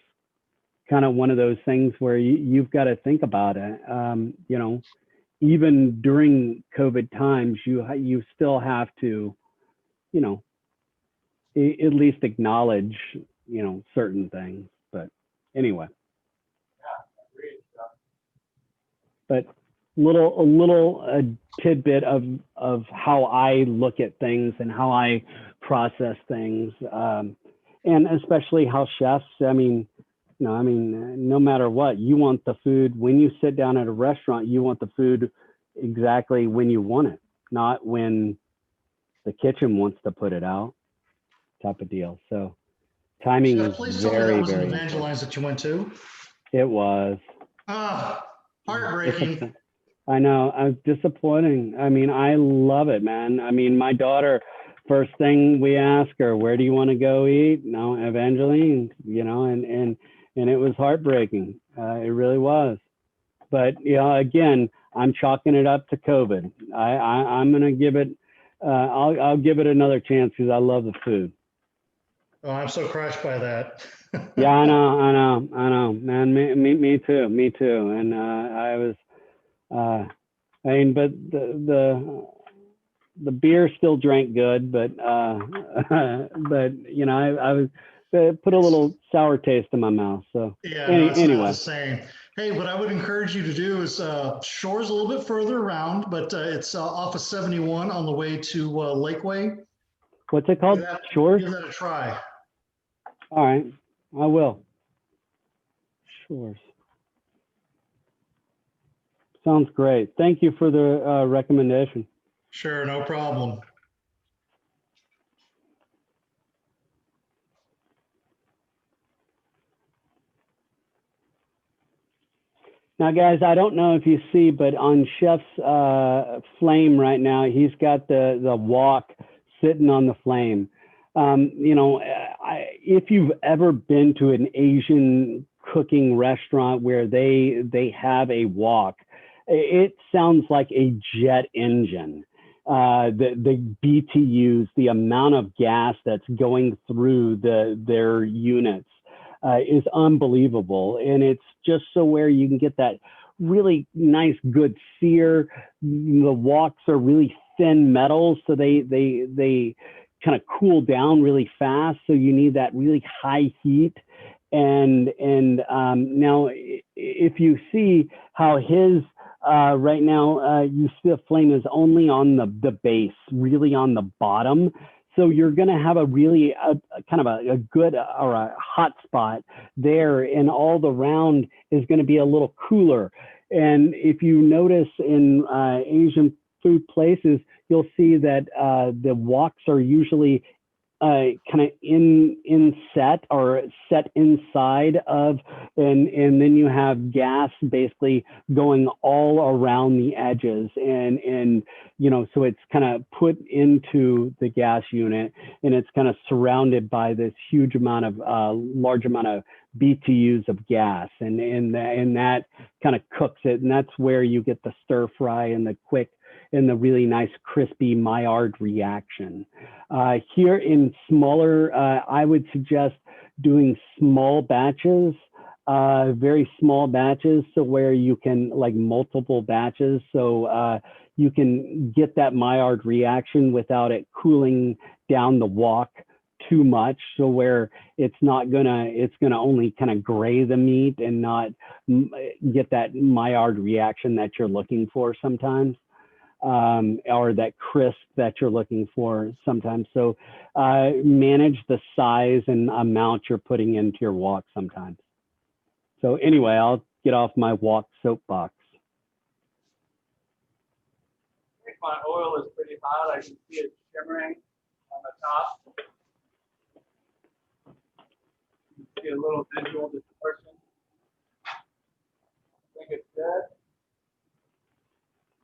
kind of one of those things where you've got to think about it. You know, even during COVID times, you still have to, you know, at least acknowledge, you know, certain things. But anyway. But a little tidbit of how I look at things and how I process things, and especially how chefs, I mean, No, I mean, no matter what, you want the food when you sit down at a restaurant, you want the food exactly when you want it, not when the kitchen wants to put it out, type of deal. So timing Chef, is please tell me that was an very important. Evangelize that you went to. It was. Ah, heartbreaking. I know. I was disappointing. I mean, I love it, man. I mean, my daughter, first thing we ask her, where do you want to go eat? No, Evangeline, you know, and it was heartbreaking. It really was. But, you know, again, I'm chalking it up to COVID. I'm going to give it, I'll give it another chance because I love the food. Oh, I'm so crushed by that. Yeah, I know, man. Me too. And I was, I mean, but the beer still drank good, but but you know, I was put a little sour taste in my mouth. So Yeah, no, it's not anyway, the same. Hey, what I would encourage you to do is Shore's a little bit further around, but it's off of 71 on the way to Lakeway. What's it called? Shores? Give that a try. All right, I will. Shores. Sounds great. Thank you for the recommendation. Sure, no problem. Now, guys, I don't know if you see, but on Chef's flame right now, he's got the wok sitting on the flame. You know, if you've ever been to an Asian cooking restaurant where they have a wok, it sounds like a jet engine. The BTUs, the amount of gas that's going through their units is unbelievable. And it's just so where you can get that really nice, good sear. The woks are really thin metal, so they kind of cool down really fast. So you need that really high heat. And now if you see how his right now, you see the flame is only on the base, really on the bottom. So you're going to have a really kind of a good or a hot spot there, and all the round is going to be a little cooler. And if you notice in Asian food places, you'll see that the woks are usually kind of in set or set inside of, and then you have gas basically going all around the edges, and you know, so it's kind of put into the gas unit, and it's kind of surrounded by this huge amount of large amount of BTUs of gas, and that kind of cooks it, and that's where you get the stir fry and the quick and the really nice crispy Maillard reaction. Here in smaller, I would suggest doing small batches, very small batches, so where you can like multiple batches, so you can get that Maillard reaction without it cooling down the wok too much, so where it's gonna only kind of gray the meat and not get that Maillard reaction that you're looking for sometimes. Or that crisp that you're looking for sometimes. So manage the size and amount you're putting into your wok sometimes. So anyway, I'll get off my wok soapbox. I think my oil is pretty hot. I can see it shimmering on the top. You can see a little visual distortion. I think it's good.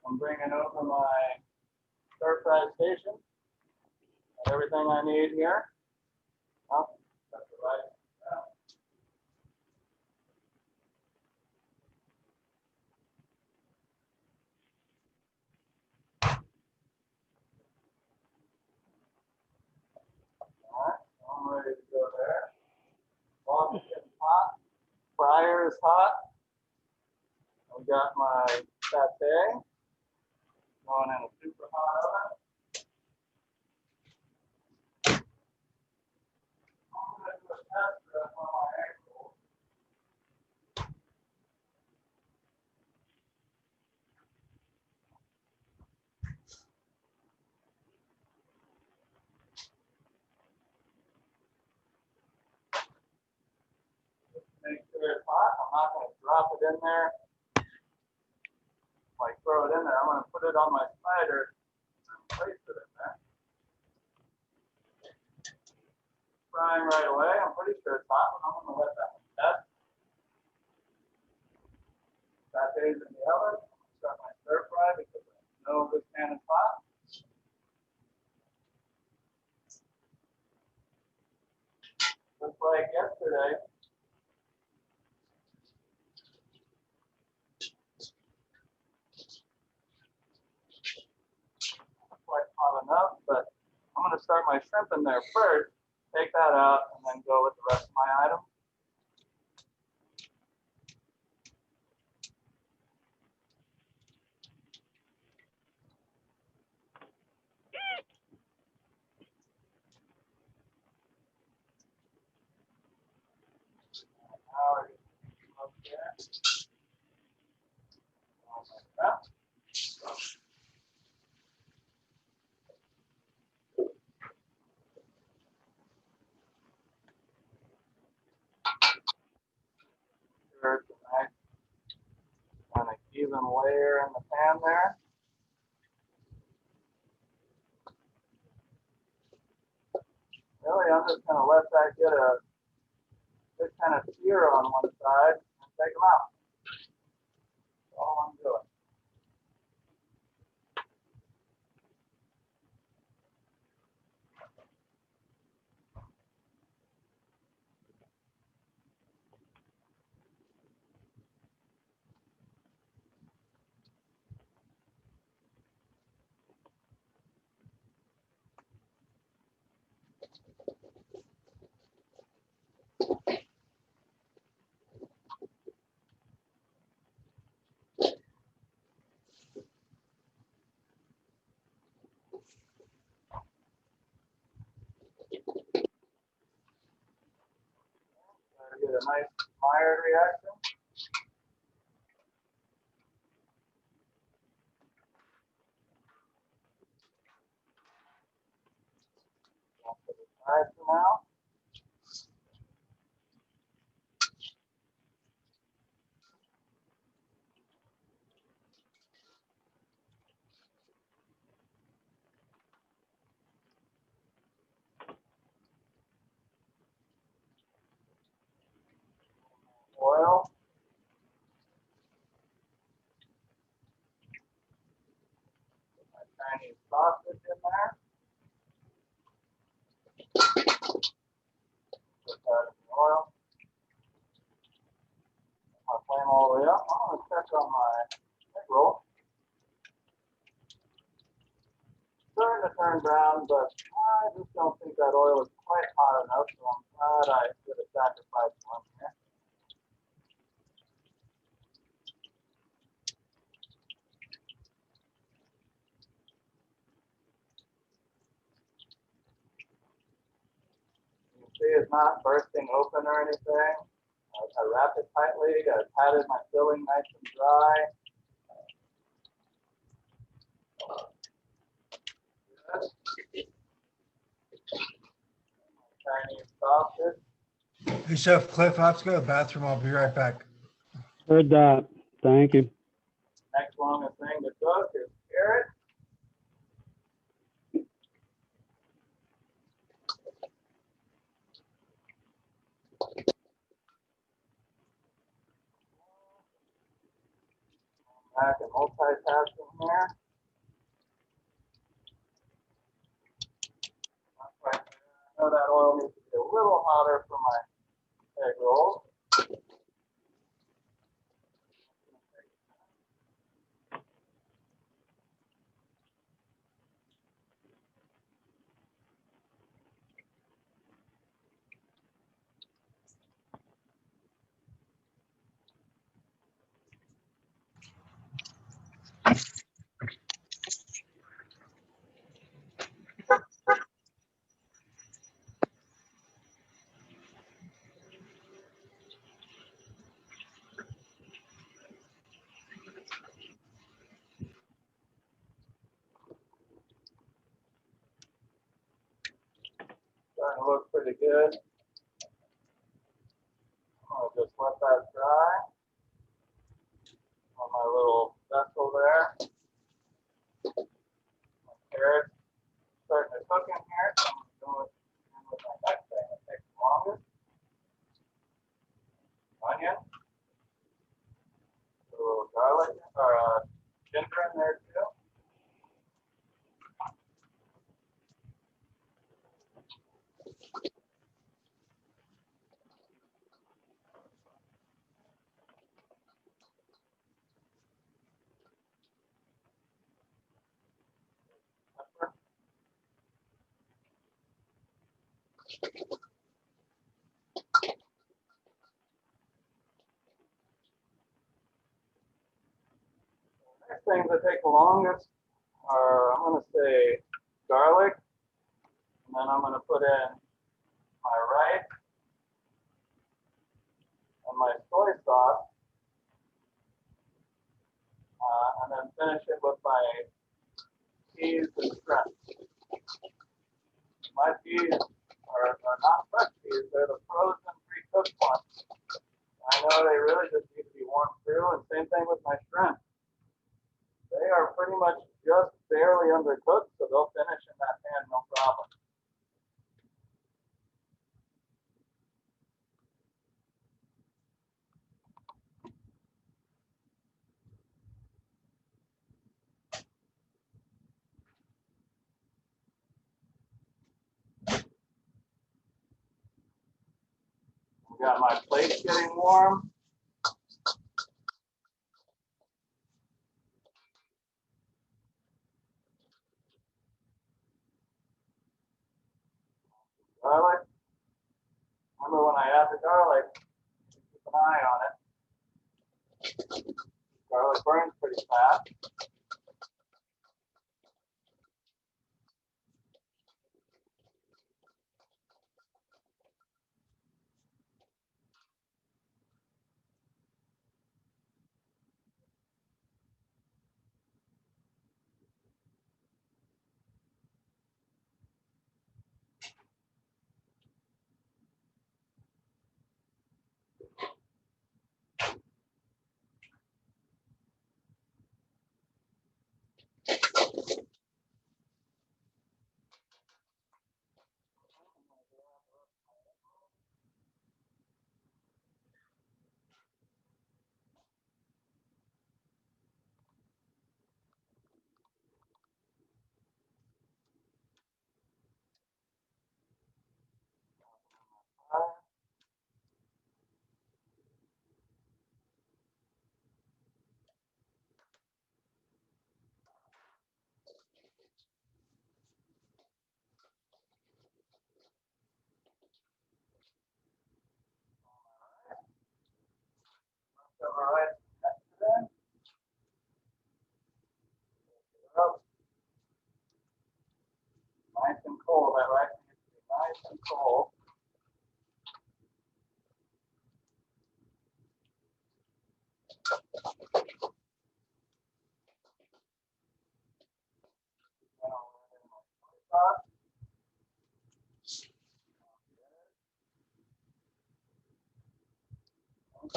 I'm bringing over my stir fry station. Got everything I need here. Oh, got the right. All right, so I'm ready to go there. Wok is getting hot. Fryer is hot. We got my satay going in a super hot oven. I'm going to do a test run on my egg roll. Just make not going to drop it in there, like throw it in there. I'm going to put it on my slider and place it in there. Frying right away. I'm pretty sure it's hot. I'm going to let that set. That is in the oven. Start my stir fry because I know this pan is hot. Just like yesterday. Quite hot enough, but I'm going to start my shrimp in there first, take that out, and then go with the rest of my items. Sure, it's a nice kind of even layer in the pan there. Really, I'm just going to let that get a good kind of sear on one side and take them out. That's all I'm doing. Get a nice Maillard reaction. Nice now. Oil. Put my Chinese sausage in there. Put that in the oil. Put my flame all the way up. I'm going to check on my egg roll. Starting to turn brown, but I just don't think that oil is quite hot enough, so I'm glad I did a sacrifice one here. You can see it's not bursting open or anything. I wrapped it tightly, I patted my filling nice and dry. Good. Chinese sausage. Hey, Chef Cliff, I have to go to the bathroom. I'll be right back. Heard that. Thank you. Next longest thing to cook is carrot. Back and multitasking here. I know that oil needs to be a little hotter for my egg rolls. Starting to look pretty good. I'll just let that dry. vegetable there. My carrots starting to cook in here. So I'm going to go with my next thing that takes the longest. Onion. A little garlic or ginger in there too. Pepper. Next things that take the longest are, I'm going to say garlic, and then I'm going to put in my rice and my soy sauce, and then finish it with my peas and shrimp. My peas are not fresh peas, they're the frozen pre-cooked ones. I know they really just need to be warmed through, and same thing with my shrimp. They are pretty much just barely undercooked, so they'll finish in that pan no problem. We got my plate getting warm. Garlic. Remember when I add the garlic, keep an eye on it. Garlic burns pretty fast. All right. Nice and cold. That rice needs to be nice and cold.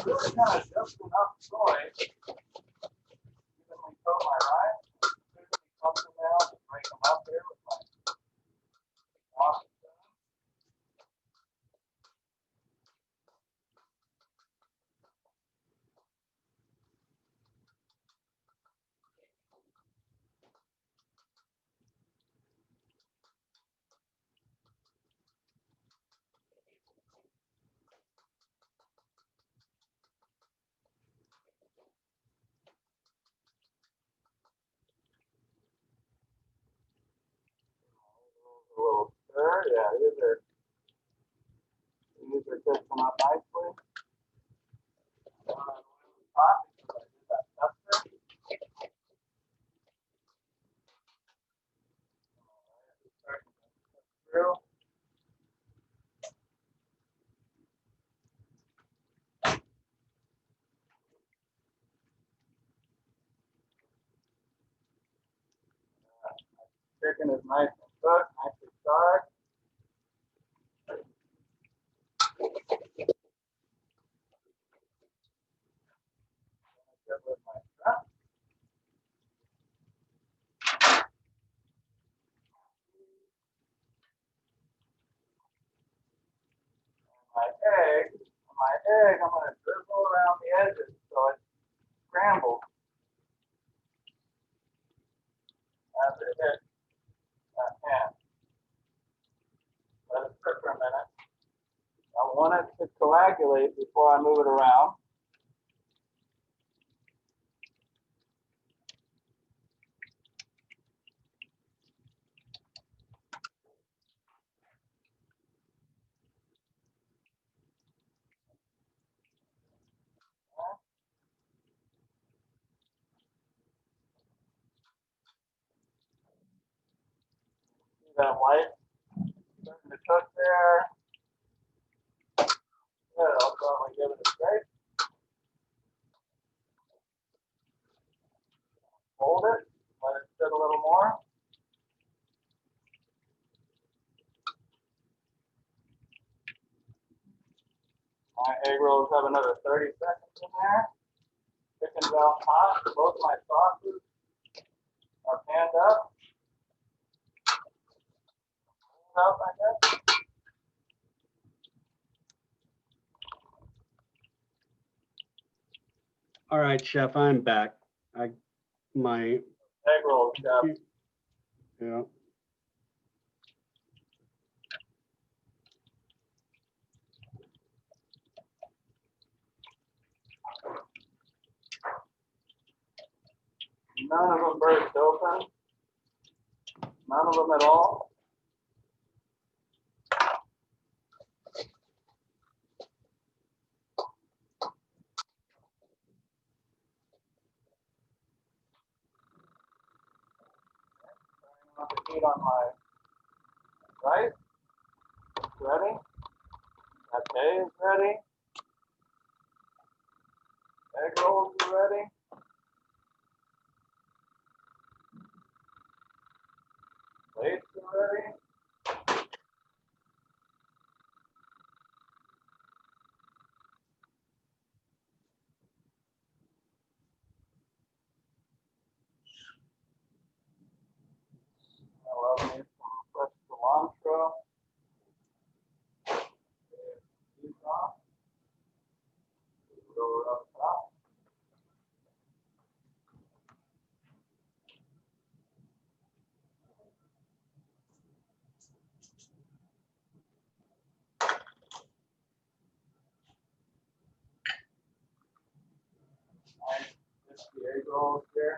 Really kind of just enough soy. Evenly coat my rice. Evenly coat them down and break them up there with my wash. A little stir. Yeah, these are cooking up nicely. Hot because I did that pepper. Through. Chicken is nice and cooked, nicely charred. With my shrimp. egg, I'm gonna drizzle around the edges so it's scrambled. As it hits that pan. Let it cook for a minute. I want it to coagulate before I move it around. See that white starting to cook there. Good, I'll probably give it a shake. Hold it, let it sit a little more. My egg rolls have another 30 seconds in there. Chicken's out hot. Both my sauces are panned up. Up, I guess. All right, Chef, I'm back. My egg rolls, Chef. Yeah. None of them burst open. None of them at all. Turning on the heat on my rice. It's ready. Pate is ready. Egg rolls are ready. Plates are ready. I love me some fresh cilantro. Go up top. Just the egg rolls here.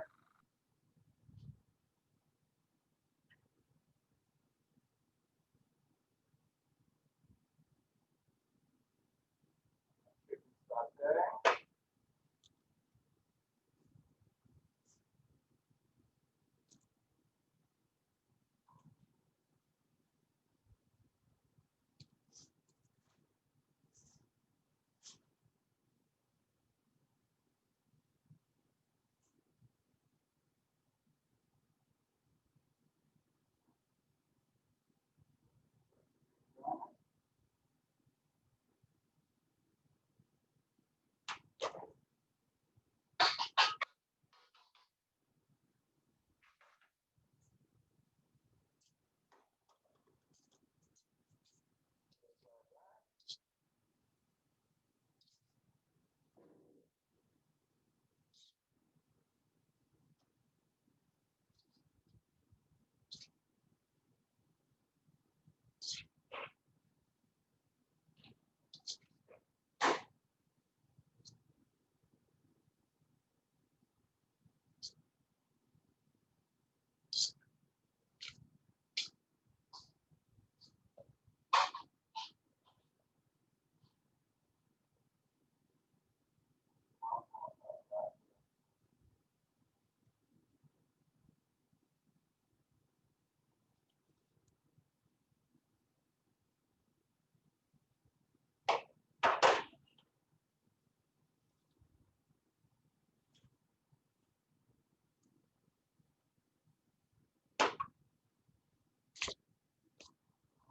Saute.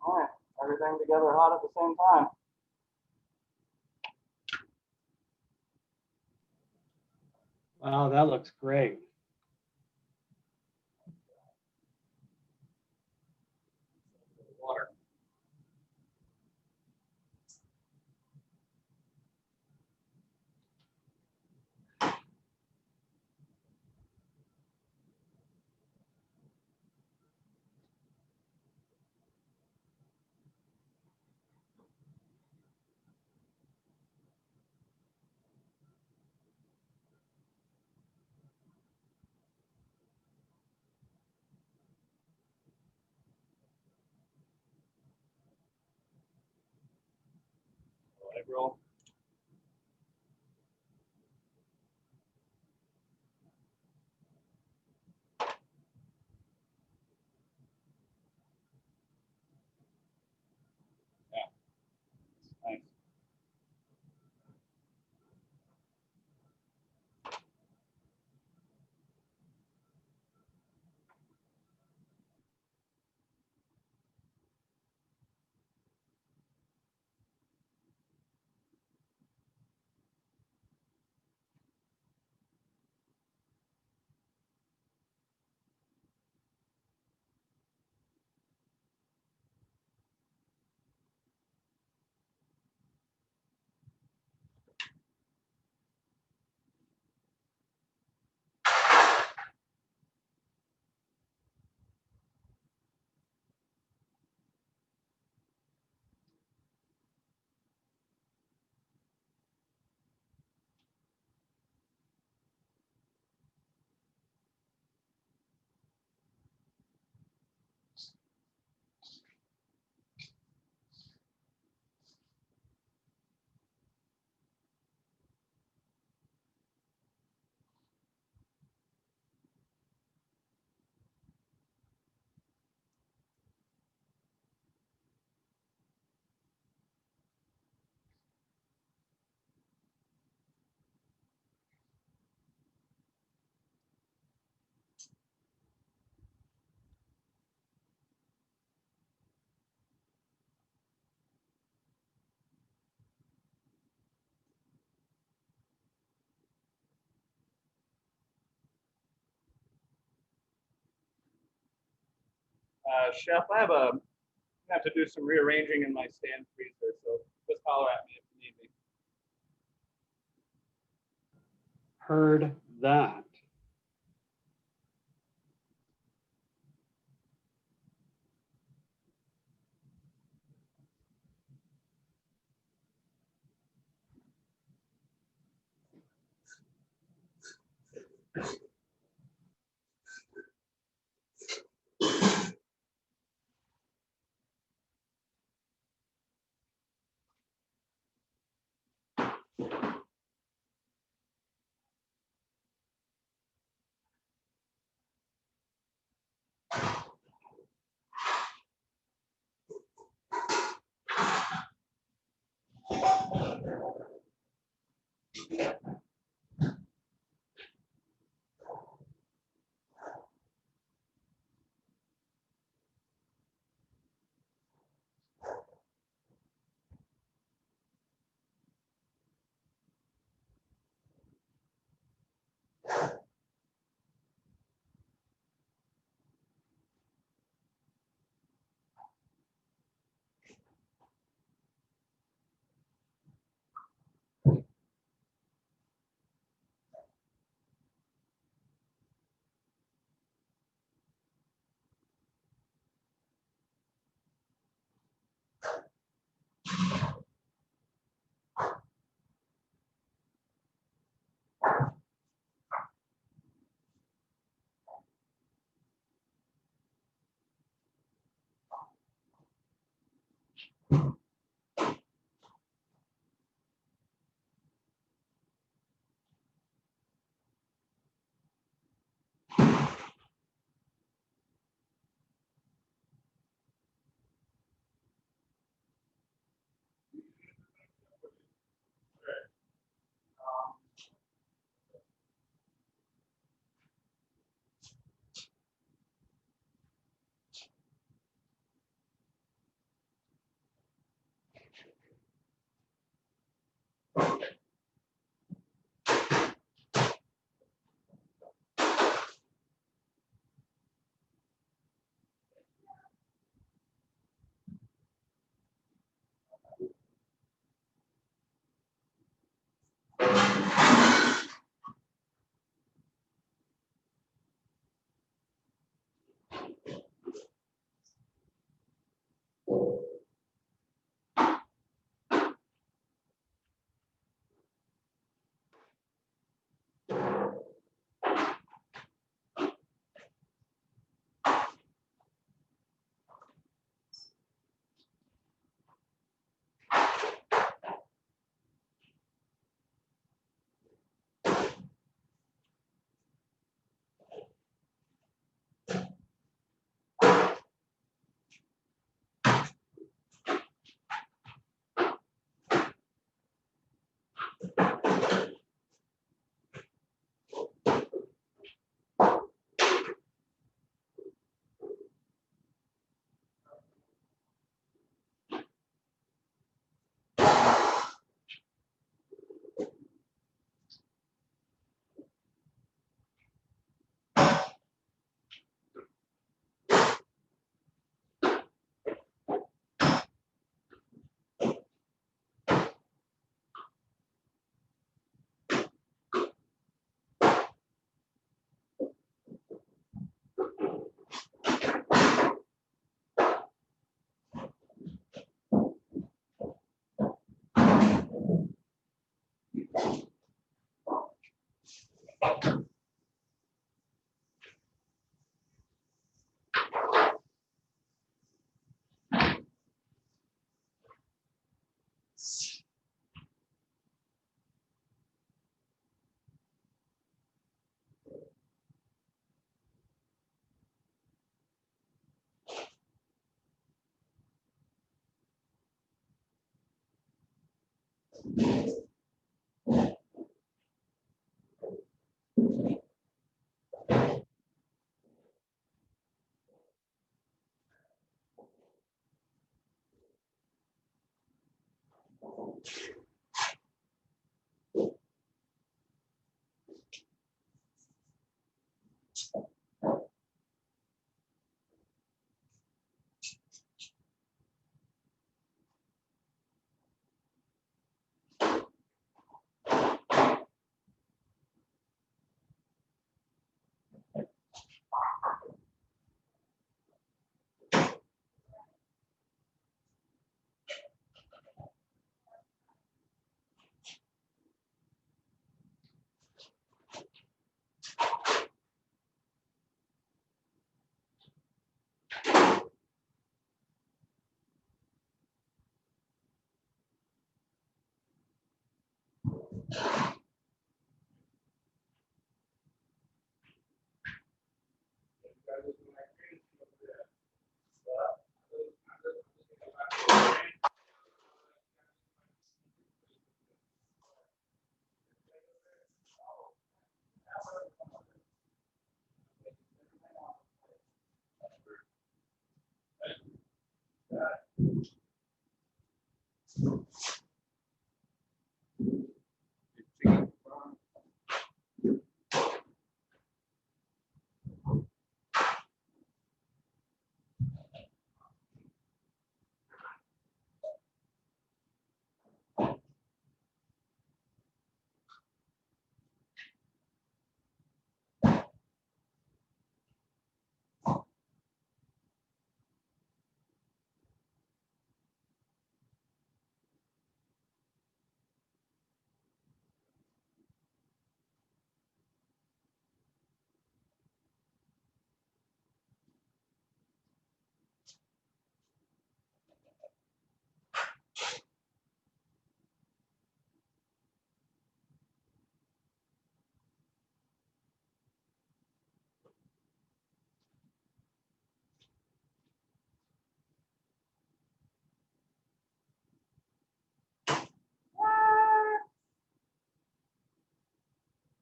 All right, everything together hot at the same time. Wow, that looks great. Water. egg roll. Yeah, nice. Chef, I have to do some rearranging in my stand freezer, so just holler at me if you need me. Heard that.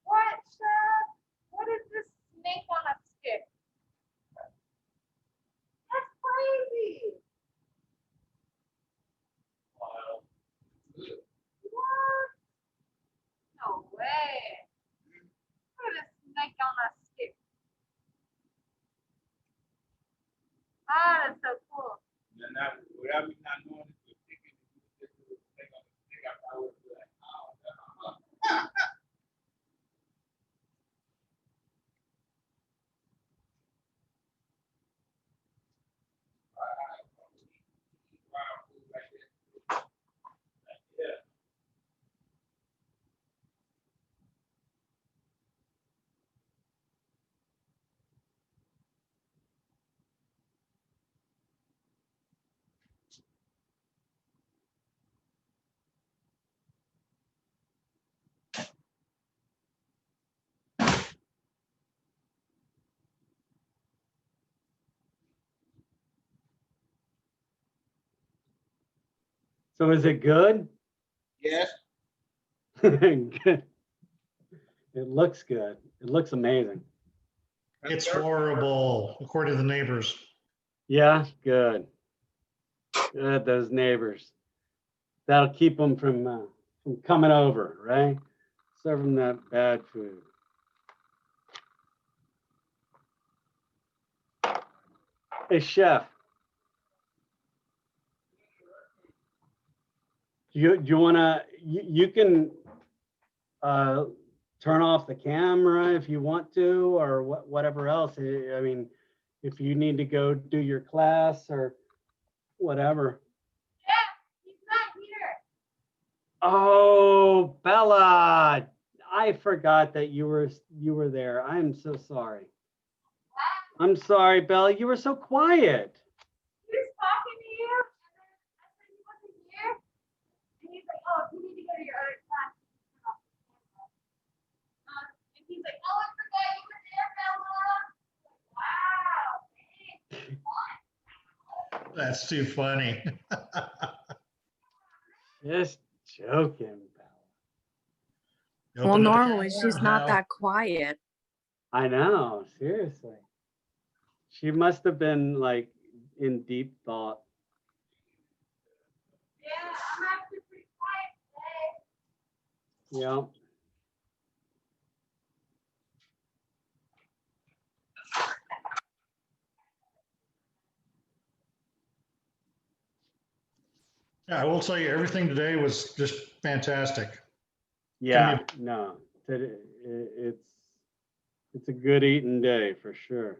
What, Chef? What is this snake on a stick? That's crazy. What? No way. What is a snake on a stick? Ah, that's so cool. So is it good? Yes. Good. It looks good. It looks amazing. It's horrible, according to the neighbors. Yeah, good. Good, those neighbors. That'll keep them from coming over, right? Serve them that bad food. Hey, chef. Do you wanna? You can turn off the camera if you want to, or whatever else. I mean, if you need to go do your class or whatever. He's not here. Oh, Bella, I forgot that you were there. I'm so sorry. I'm sorry, Bella. You were so quiet. He was talking to you, and then I said he wasn't here. And he's like, oh, you need to go to your other class. And he's like, oh, I forgot you were there, Bella. Wow. That's too funny. Just joking. Well, normally she's not that quiet. I know, seriously. She must have been like in deep thought. Yeah, I'm actually pretty quiet today. Yeah. Yeah, I will tell you, everything today was just fantastic. Yeah, no, it's a good eating day for sure.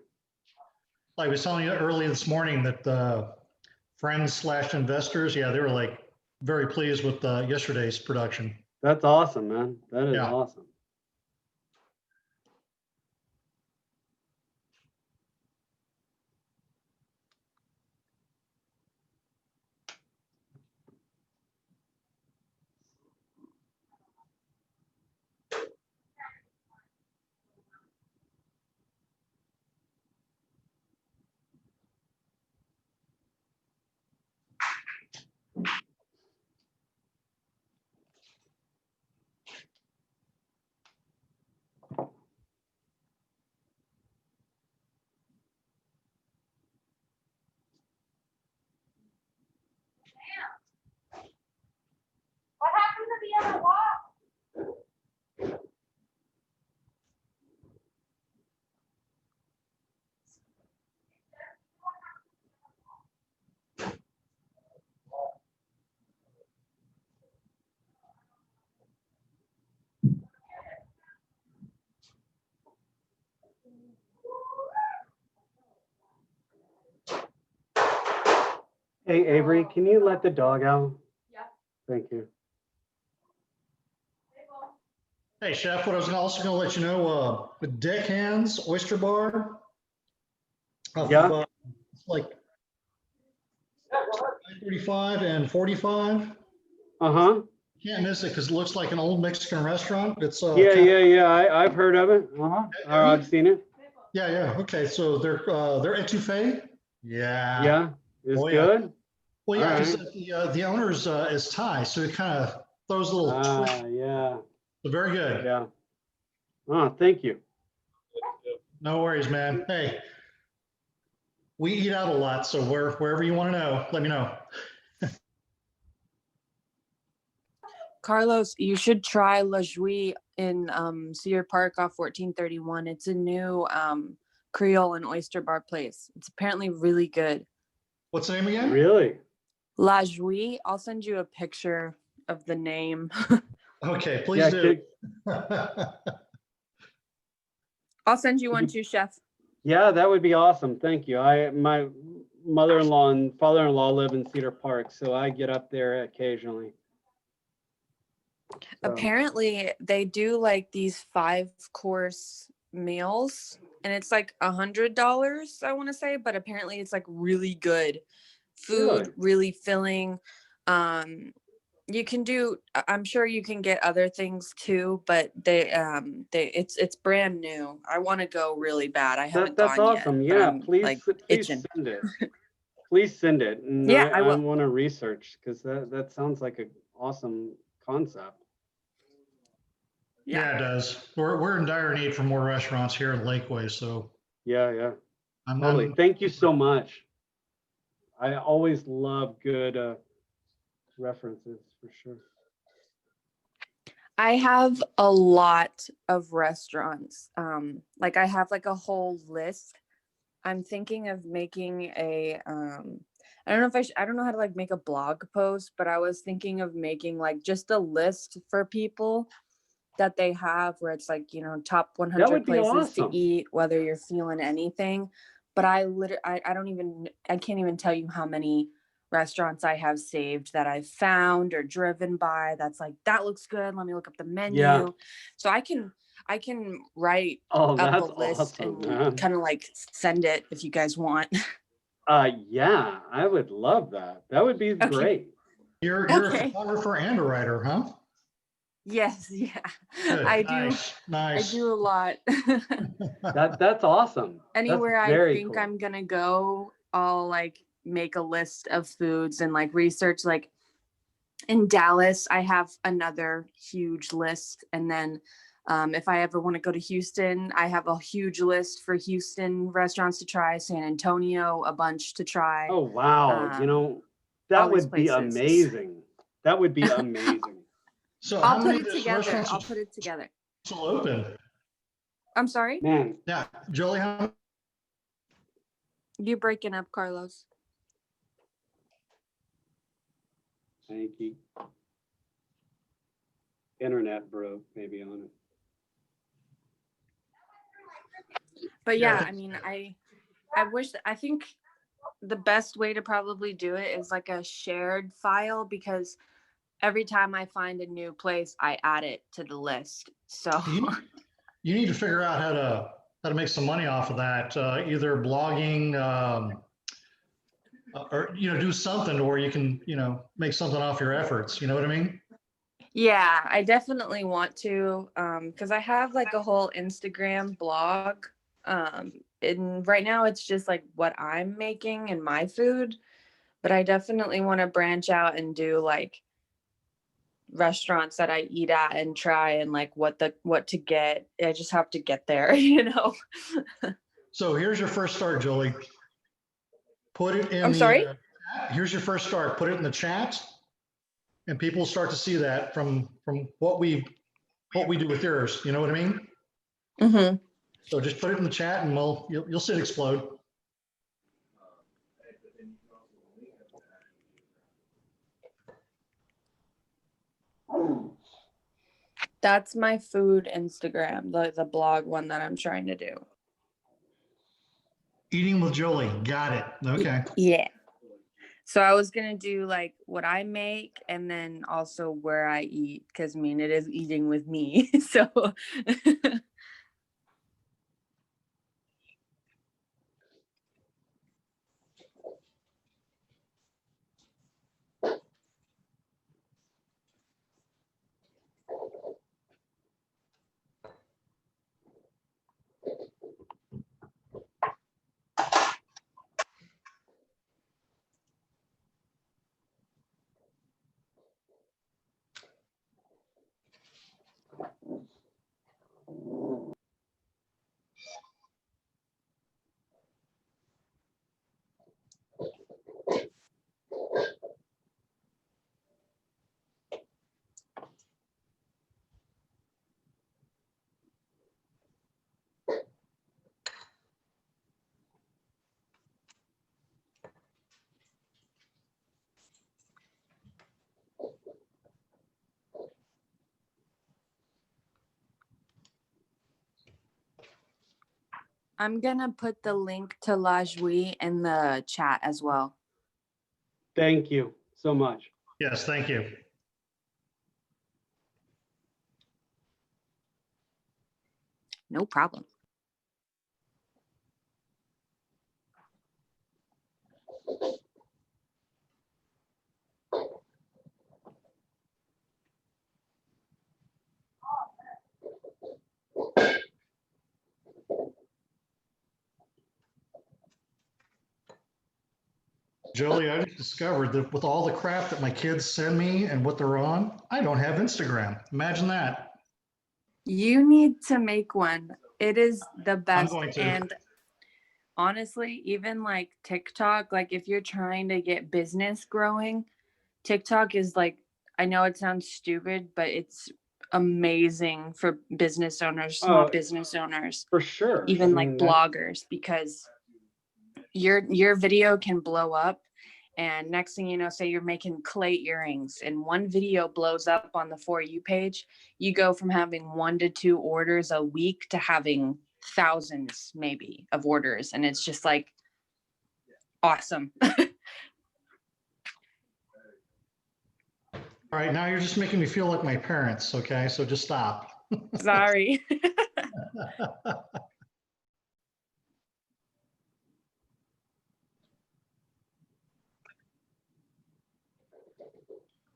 I was telling you earlier this morning that friends/investors, yeah, they were like very pleased with yesterday's production. That's awesome, man. That is awesome. What happened to the other wall? Hey, Avery, can you let the dog out? Yeah. Thank you. Hey, Chef, what I was also going to let you know, the Deckhands Oyster Bar. Yeah. Like 35 and 45. Uh-huh. Can't miss it because it looks like an old Mexican restaurant. It's Yeah. I've heard of it. Uh-huh. I've seen it. Yeah. Okay, so they're etouffee. Yeah. Yeah. It's Oh, yeah. good. Well, yeah, All because right. the owner's is Thai, so it kind of throws a little twist. Yeah. So very good. Yeah. Oh, thank you. No worries, man. Hey, we eat out a lot, so wherever you want to know, let me know. Carlos, you should try La Joie in Cedar Park off 1431. It's a new Creole and oyster bar place. It's apparently really good. What's the name again? Really? La Joie. I'll send you a picture of the name. Okay, please do. I'll send you one too, Chef. Yeah, that would be awesome. Thank you. My mother-in-law and father-in-law live in Cedar Park, so I get up there occasionally. So. Apparently, they do like these 5-course meals, and it's like $100, I want to say, but apparently it's like really good food, really filling. You can do, I'm sure you can get other things too, but it's brand new. I want to go really bad. I haven't That's gone awesome. yet. Yeah, I'm, please like, send it. Please send it. And yeah, I will. want to research because that sounds like an awesome concept. Yeah, it does. We're in dire need for more restaurants here in Lakeway, so. Yeah. Totally. Thank you so much. I always love good references for sure. I have a lot of restaurants. Like I have like a whole list. I'm thinking of making a I don't know if I don't know how to like make a blog post, but I was thinking of making like just a list for people that they have where it's like, you know, top 100 places to eat, whether you're feeling anything. But I can't even tell you how many restaurants I have saved that I've found or driven by. That's like, that looks good. Let me look up the menu. Yeah. So I can write up a list and kind of like send it if you guys want. Yeah, I would love that. That would be great. You're a photographer and a writer, huh? Yes, yeah. Good. I do. Nice. I do a lot. That's awesome. Anywhere that's I think cool. I'm gonna go, I'll like make a list of foods and like research like In Dallas, I have another huge list. And then if I ever want to go to Houston, I have a huge list for Houston restaurants to try, San Antonio, a bunch to try. Oh, wow. You know, that would be amazing. That would be amazing. So I'll how put many it together. restaurants I'll put it together. still open? I'm sorry? Man. Yeah, Jolie, how You breaking up, Carlos. Thank you. Internet broke maybe on it. But yeah, I mean, I think the best way to probably do it is like a shared file, because every time I find a new place, I add it to the list. So you need to figure out how to make some money off of that, either blogging, or do something to where you can make something off your efforts. You know what I mean? yeah, I definitely want to, because I have like a whole Instagram blog. And right now it's just like what I'm making and my food, but I definitely want to branch out and do like restaurants that I eat at and try and like what to get. I just have to get there, So here's your first start, Jolie. Put it in I'm sorry? Here's your first start. Put it in the chat, and people start to see that from what we do with yours. You know what I mean? Mm-hmm. So just put it in the chat, and you'll see it explode. That's my food Instagram, the blog one that I'm trying to do. Eating with Jolie. Got it. Okay. Yeah. So I was gonna do like what I make and then also where I eat, because I mean it is eating with me. So I'm gonna put the link to La Joie in the chat as well. Thank you so much. Yes, thank you. No problem. Jolie, I just discovered that with all the crap that my kids send me and what they're on, I don't have Instagram. Imagine that. You need to make one. It is the best. going to. And honestly, even like TikTok, like if you're trying to get business growing, TikTok is like, I know it sounds stupid, but it's amazing for business owners, small business owners, for sure, even like bloggers, because your video can blow up. And next thing you know, say you're making clay earrings and one video blows up on the For You page, you go from having 1 to 2 orders a week to having thousands maybe of orders. And it's just like awesome. All right, now you're just making me feel like my parents, okay? So just stop. Sorry.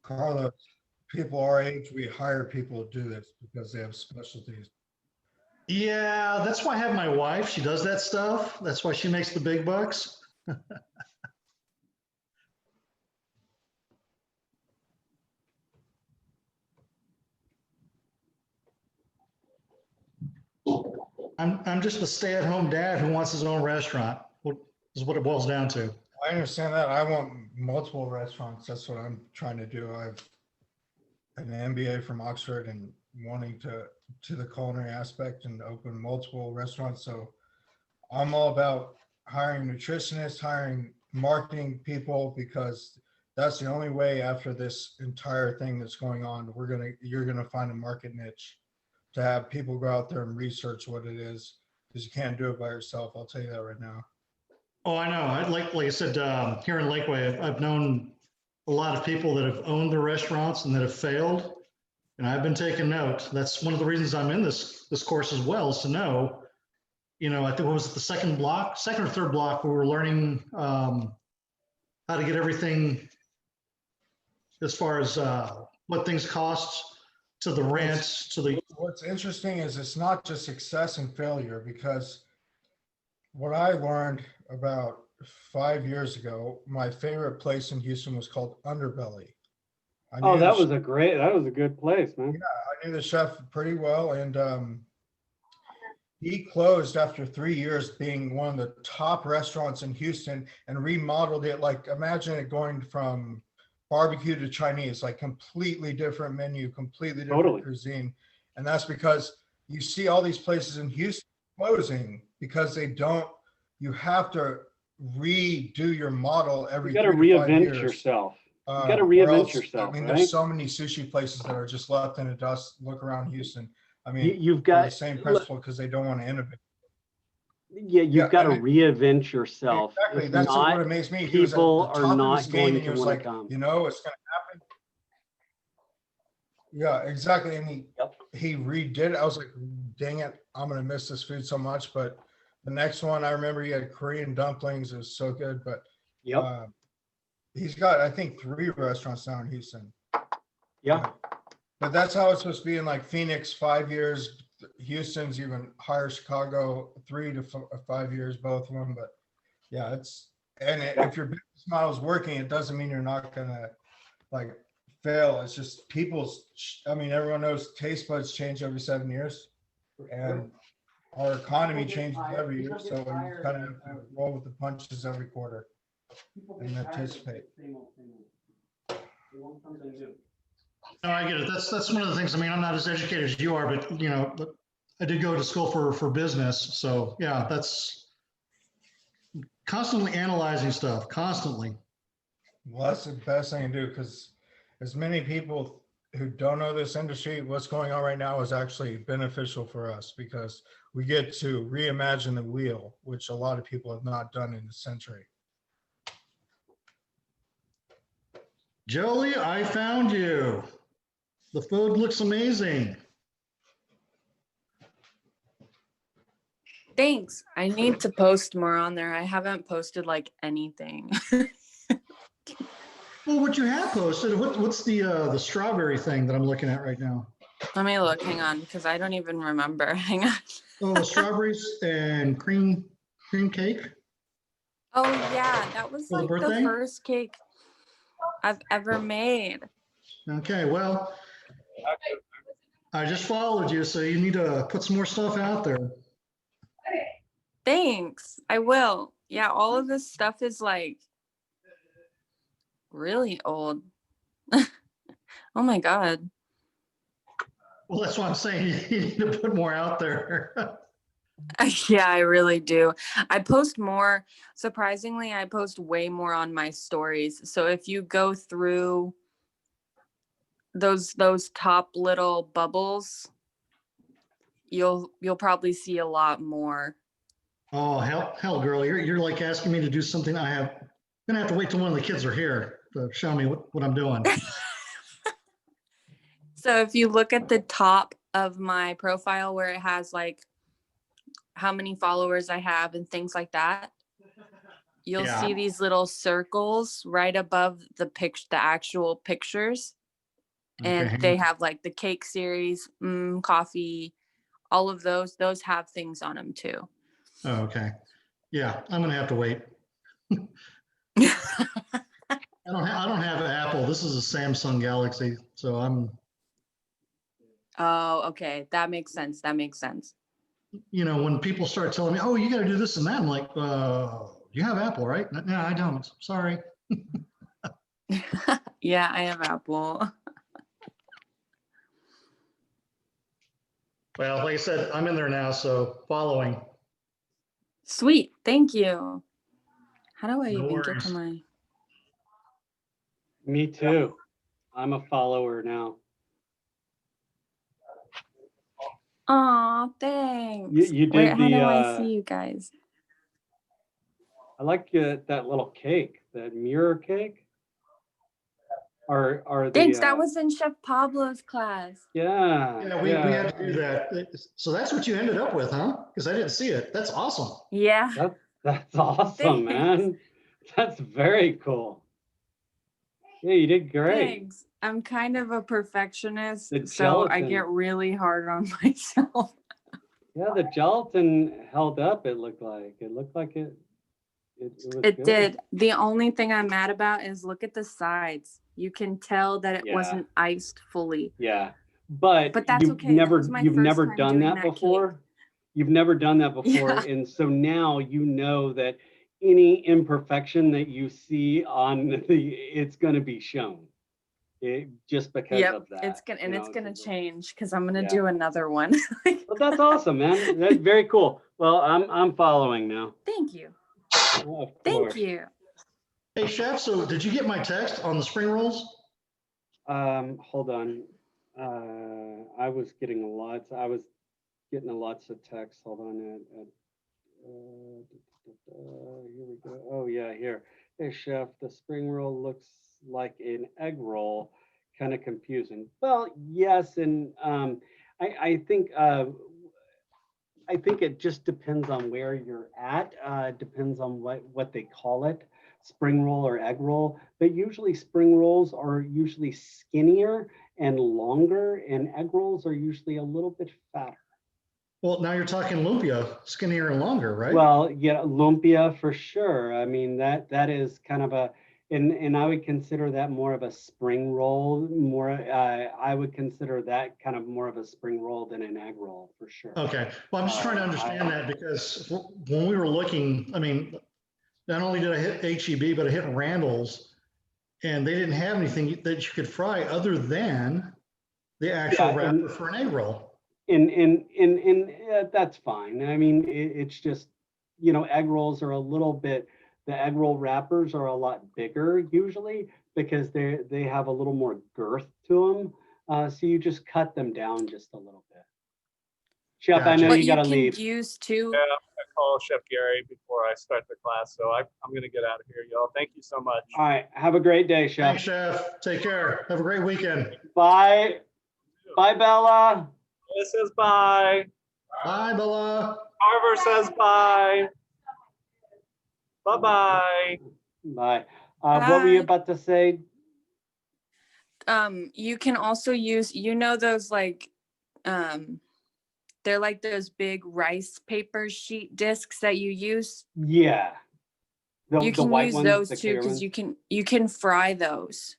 Carlos, people our age, we hire people to do this because they have specialties. Yeah, that's why I have my wife. She does that stuff. That's why she makes the big bucks. I'm just a stay-at-home dad who wants his own restaurant. Is what it boils down to. I understand that. I want multiple restaurants. That's what I'm trying to do. I have an MBA from Oxford and wanting to the culinary aspect and open multiple restaurants. So I'm all about hiring nutritionists, hiring marketing people, because that's the only way after this entire thing that's going on, you're gonna find a market niche to have people go out there and research what it is, because you can't do it by yourself. I'll tell you that right now. Oh, I know. Like I said, here in Lakeway, I've known a lot of people that have owned their restaurants and that have failed. And I've been taking note. That's one of the reasons I'm in this course as well, is to know, I think it was the second or third block, we were learning how to get everything as far as what things cost, to the rent, to the. What's interesting is it's not just success and failure, because what I learned about 5 years ago, my favorite place in Houston was called Underbelly. Oh, that was a good place, man. Yeah, I knew the chef pretty well, and he closed after 3 years being one of the top restaurants in Houston, and remodeled it. Like, imagine it going from barbecue to Chinese, like completely different menu, completely different cuisine. And that's because you see all these places in Houston closing because you have to redo your model every 3 to 5 years. You got to reinvent yourself. You got to reinvent yourself. I mean, right? there's so many sushi places that are just left in the dust. Look around Houston. I mean, you've got the same principle, because they don't want to innovate. Yeah, you've got to reinvent yourself. Exactly. If That's not, what amazed me. People He was at the top are of not his game, going and he to was want like, to come. it's going to happen. Yeah, exactly. And he redid it. I was like, dang it, I'm going to miss this food so much. But the next one, I remember he had Korean dumplings. It was so good. But he's got, I think, 3 restaurants now in Houston. Yeah. But that's how it's supposed to be in like Phoenix, 5 years. Houston's even higher, Chicago, 3 to 5 years, both of them. But yeah, if your business model is working, it doesn't mean you're not going to like fail. It's just everyone knows taste buds change every 7 years, and our economy changes every year. So you kind of have to roll with the punches every quarter and anticipate. No, I get it. That's one of the things. I mean, I'm not as educated as you are, but I did go to school for business. So yeah, that's constantly analyzing stuff, constantly. Well, that's the best thing to do, because as many people who don't know this industry, what's going on right now is actually beneficial for us, because we get to reimagine the wheel, which a lot of people have not done in the century. Jolie, I found you. The food looks amazing. Thanks. I need to post more on there. I haven't posted like anything. Well, what you have posted, what's the strawberry thing that I'm looking at right now? Let me look. Hang on, because I don't even remember. Hang on. Oh, strawberries and cream cake. Oh yeah, that was like the first cake I've ever made. Okay, well, I just followed you, so you need to put some more stuff out there. Thanks. I will. Yeah, all of this stuff is like really old. Oh my God. Well, that's what I'm saying. You need to put more out there. Yeah, I really do. I post more. Surprisingly, I post way more on my stories. So if you go through those top little bubbles, you'll probably see a lot more. Oh, hell, girl, you're like asking me to do something I'm gonna have to wait till one of the kids are here to show me what I'm doing. So if you look at the top of my profile where it has like how many followers I have and things like that, you'll see these little circles right above the actual pictures. And they have like the cake series, coffee, all of those have things on them too. Oh, okay. Yeah, I'm gonna have to wait. I don't have an Apple. This is a Samsung Galaxy, so I'm. Oh, okay. That makes sense. you know, when people start telling me, oh, you got to do this and that, I'm like, you have Apple, right? No, I don't. Sorry. Yeah, I have Apple. Well, like I said, I'm in there now, so following. Sweet. Thank you. How do I No even get worries. to my? Me too. I'm a follower now. Aw, thanks. You Where? did How do the. I see you guys? I like that little cake, that mirror cake. Or the. Thanks. That was in Chef Pablo's class. Yeah. Yeah, we had to do that. So that's what you ended up with, huh? Because I didn't see it. That's awesome. Yeah. That's awesome, man. That's very cool. Yeah, you did great. Thanks. I'm kind of a perfectionist, The so I gelatin. get really hard on myself. Yeah, the gelatin held up. It looked like it was It good. did. The only thing I'm mad about is look at the sides. You can tell that it wasn't iced fully. Yeah, but that's you've okay. That was my you've first never time done doing that that before. You've never done that before, Yeah. and so now you know that any imperfection that you see on it's going to be shown. Just because of that. It's gonna change because I'm gonna Yeah. do another one. Well, that's awesome, man. That's very cool. Well, I'm following now. Thank you. Oh, of Thank course. you. Hey, Chef, so did you get my text on the spring rolls? Hold on. I was getting lots of text. Hold on. Here we go. Oh yeah, here. Hey Chef, the spring roll looks like an egg roll. Kind of confusing. Well, yes, and I think it just depends on where you're at. Depends on what they call it, spring roll or egg roll. But usually spring rolls are usually skinnier and longer, and egg rolls are usually a little bit fatter. Well, now you're talking lumpia, skinnier and longer, right? Well, yeah, lumpia for sure. I mean, that is kind of and I would consider that more of a spring roll. I would consider that kind of more of a spring roll than an egg roll for sure. Okay. Well, I'm just trying to understand that because when we were looking, I mean, not only did I hit HEB, but I hit Randall's, and they didn't have anything that you could fry other than the actual wrapper for an egg roll. And that's fine. I mean, it's just, egg rolls are a little bit, the egg roll wrappers are a lot bigger usually because they have a little more girth to them. So you just cut them down just a little bit. Chef, I know you gotta leave. Use too. Yeah, I call Chef Gary before I start the class, so I'm gonna get out of here, y'all. Thank you so much. All right, have a great day, Chef. Thanks, Chef. Take care. Have a great weekend. Bye. Bye, Bella. This says bye. Bye, Bella. Carver says bye. Bye-bye. Bye. What were you about to say? You can also use, those like, they're like those big rice paper sheet discs that you use. Yeah. You can use those too because you can fry those.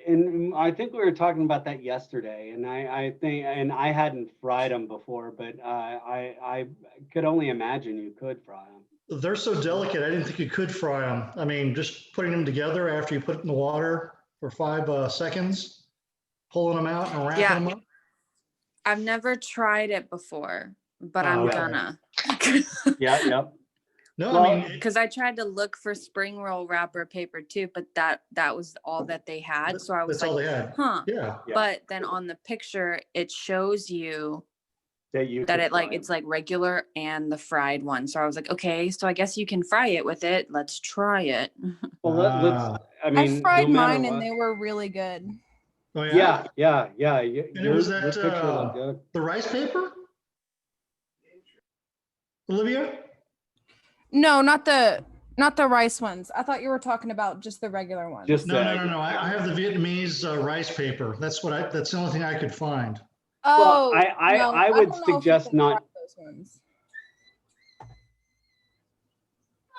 And I think we were talking about that yesterday, and I think I hadn't fried them before, but I could only imagine you could fry them. They're so delicate, I didn't think you could fry them. I mean, just putting them together after you put it in the water for 5 seconds, pulling them out and wrapping them up. I've never tried it before, but I'm gonna. Yeah. No, well, I mean, because I tried to look for spring roll wrapper paper too, but that was all that they had. So I was that's all like, they had. huh. Yeah. But then on the picture, it shows you that it's like regular and the fried one. So I was like, okay, so I guess you can fry it with it. Let's try it. Well, let's. I fried mine and they were really good. Oh yeah. Yeah. And it was that the rice paper, Olivia. No, not the rice ones. I thought you were talking about just the regular ones. No. I have the Vietnamese rice paper. That's the only thing I could find. Oh, well, I would suggest not. Those ones.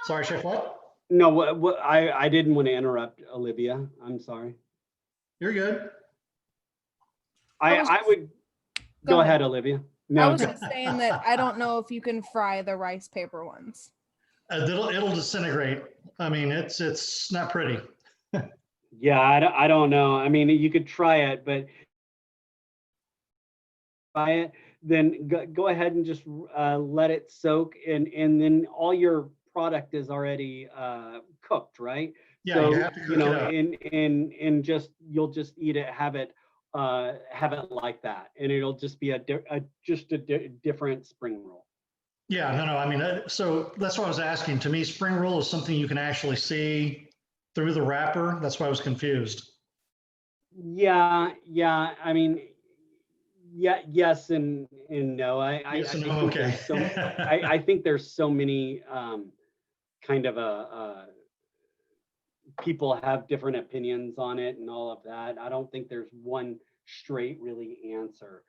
Sorry, Chef. What? No, I didn't want to interrupt Olivia. I'm sorry. You're good. I would go ahead, Olivia. I was just saying that I don't know if you can fry the rice paper ones. It'll disintegrate. I mean, it's not pretty. Yeah, I don't know. I mean, you could try it, but try it, then go ahead and just let it soak, and then all your product is already cooked, right? Yeah, so you have to cook it up. and just you'll just eat it, have it like that, and it'll just be a different spring roll. Yeah, no. I mean, so that's what I was asking. To me, spring roll is something you can actually see through the wrapper. That's why I was confused. Yeah. I mean, yeah, yes and no. Yes and no, think okay. I think there's so many kind of people have different opinions on it and all of that. I don't think there's one straight really answer.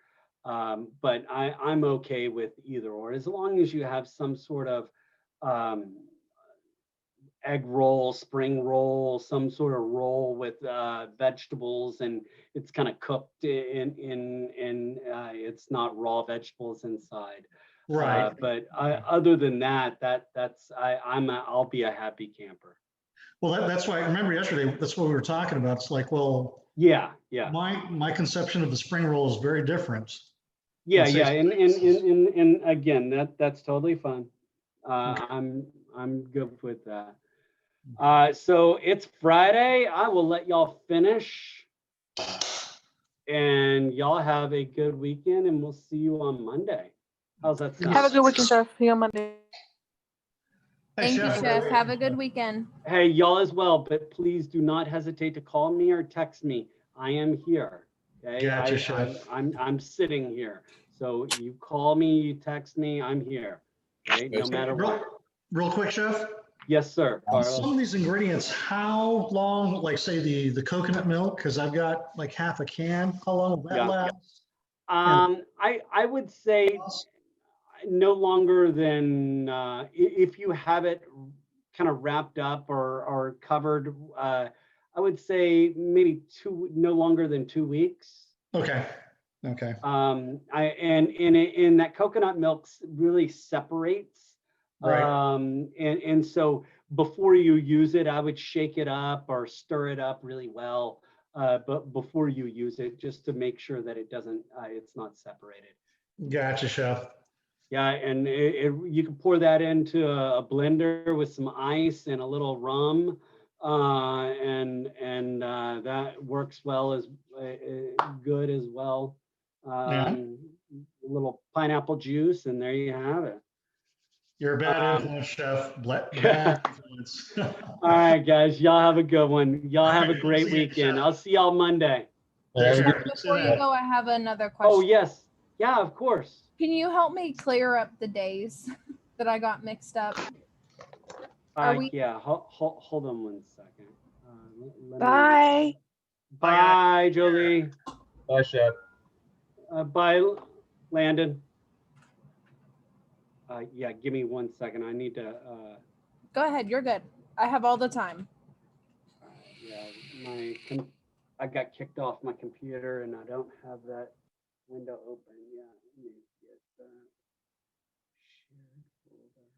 But I'm okay with either or, as long as you have some sort of egg roll, spring roll, some sort of roll with vegetables, and it's kind of cooked in it's not raw vegetables inside. Right. But other than that, I'll be a happy camper. Well, that's why I remember yesterday, that's what we were talking about. It's like, well, yeah. My conception of the spring roll is very different. Yeah. And again, that's totally fine. Okay. I'm good with that. So it's Friday. I will let y'all finish, and y'all have a good weekend, and we'll see you on Monday. How's that sound? Have a good weekend, Chef. See you on Monday. Thank you, Chef. Have a good weekend. Hey, y'all as well, but please do not hesitate to call me or text me. I am here. Okay. Gotcha, Chef. I'm sitting here. So you call me, you text me, I'm here. Okay, no matter what. Real quick, Chef. Yes, sir. Some of these ingredients, how long, like say the coconut milk, because I've got like half a can, how long will that last? I would say no longer than if you have it kind of wrapped up or covered, I would say maybe no longer than 2 weeks. Okay. And that coconut milk really separates. Right. And so before you use it, I would shake it up or stir it up really well. But before you use it, just to make sure that it doesn't, it's not separated. Gotcha, Chef. Yeah, and you can pour that into a blender with some ice and a little rum, and that works well as good as well. A little pineapple juice, and there you have it. You're a bad influence, Chef. Bad influence. All right, guys, y'all have a good one. Y'all have a great weekend. I'll see y'all Monday. Before you go, I have another question. Oh, yes. Yeah, of course. Can you help me clear up the days that I got mixed up? Yeah, hold on 1 second. Bye. Bye, Jolie. Bye, Chef. Bye, Landon. Yeah, give me 1 second. I need to. Go ahead. You're good. I have all the time. Yeah, I got kicked off my computer, and I don't have that window open. Yeah, let me get that. Shared folder.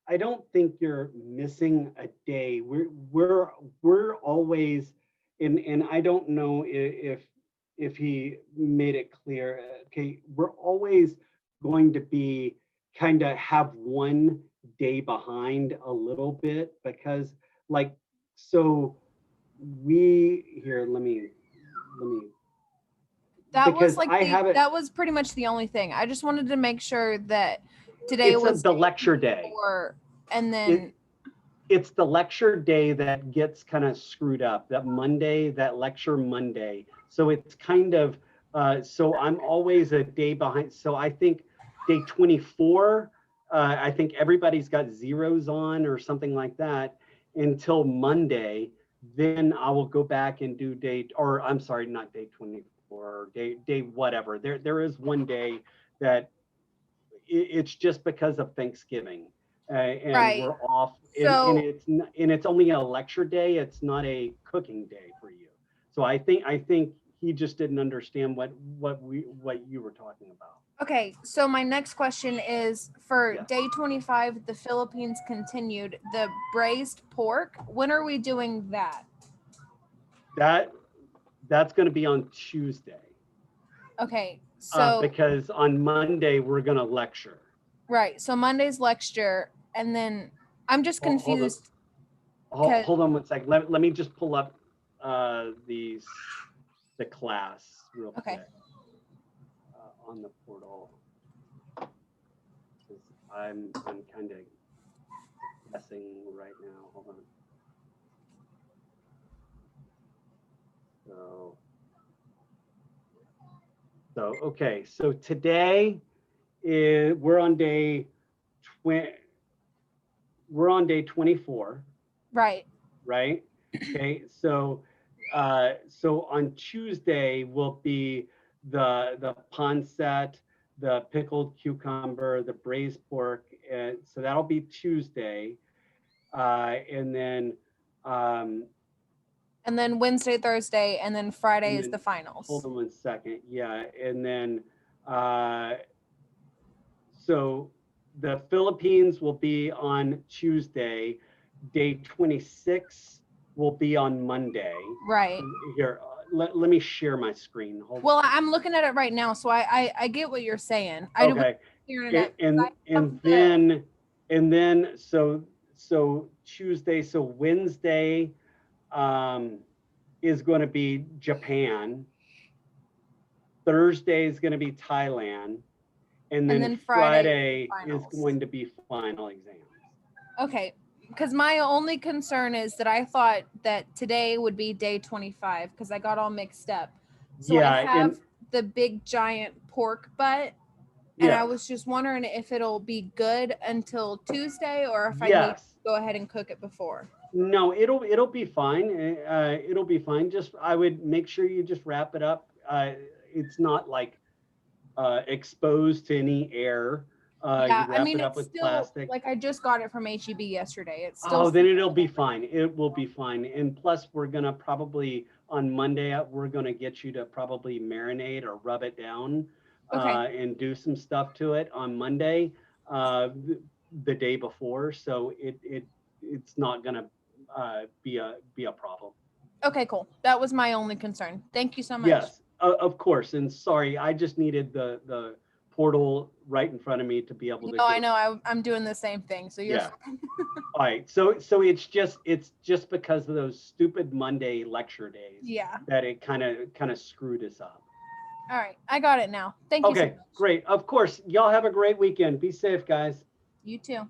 I don't think you're missing a day. We're always, and I don't know if he made it clear. Okay, we're always going to be kind of have one day behind a little bit, because like, so let me that was like that was pretty much the only thing. I just wanted to make sure that today was the lecture day. And then it's the lecture day that gets kind of screwed up. That Monday, that lecture Monday. So it's kind of so I'm always a day behind. So I think day 24 I think everybody's got zeros on or something like that until Monday. Then I will go back and do or I'm sorry, not day 24, or day whatever. There is one day that it's just because of Thanksgiving, and Right. we're off. So And it's only a lecture day. It's not a cooking day for you. So I think he just didn't understand what you were talking about. okay, so my next question is for Yes. day 25, the Philippines continued, the braised pork. When are we doing that? That's going to be on Tuesday. Okay, so Because on Monday we're going to lecture. right, so Monday's lecture, and then I'm just confused. Hold on one second. Let me just pull up the class real quick on the portal. I'm kind of guessing right now. Hold on. So okay. So today we're on day 24. Right. Right. Okay. So on Tuesday will be the pancit, the pickled cucumber, the braised pork, and so that'll be Tuesday, and then Wednesday, Thursday, and then Friday is the finals. Hold on one second. Yeah, and then so the Philippines will be on Tuesday. Day 26 will be on Monday. Right. Here, let me share my screen. Hold Well, on. I'm looking at it right now, so I get what you're saying. Okay. And then so Tuesday, so Wednesday is going to be Japan. Thursday is going to be Thailand, and then Friday is going to be final exams. Okay, because my only concern is that I thought that today would be day 25 because I got all mixed up. So Yeah, I have the big giant pork butt, and I was just wondering if it'll be good until Tuesday or if I need to go ahead and cook it before. No, it'll be fine. It'll be fine. Just I would make sure you just wrap it up. It's not like exposed to any air. Yeah, you wrap I mean, it up it's with still plastic. like I just got it from HEB yesterday. It's still Then it'll be fine. It will be fine. And plus, we're gonna probably on Monday we're gonna get you to probably marinate or rub it down, and do some stuff to it on Monday, the day before. So it's not gonna be a problem. Okay, cool. That was my only concern. Thank you so much. Yes, of course. And sorry, I just needed the portal right in front of me to be able to. No, I know. I'm doing the same thing. So you're fine. All right. So it's just because of those stupid Monday lecture days. Yeah. That it kind of screwed us up. All right. I got it now. Thank you so much. Okay, great. Of course. Y'all have a great weekend. Be safe, guys. You too.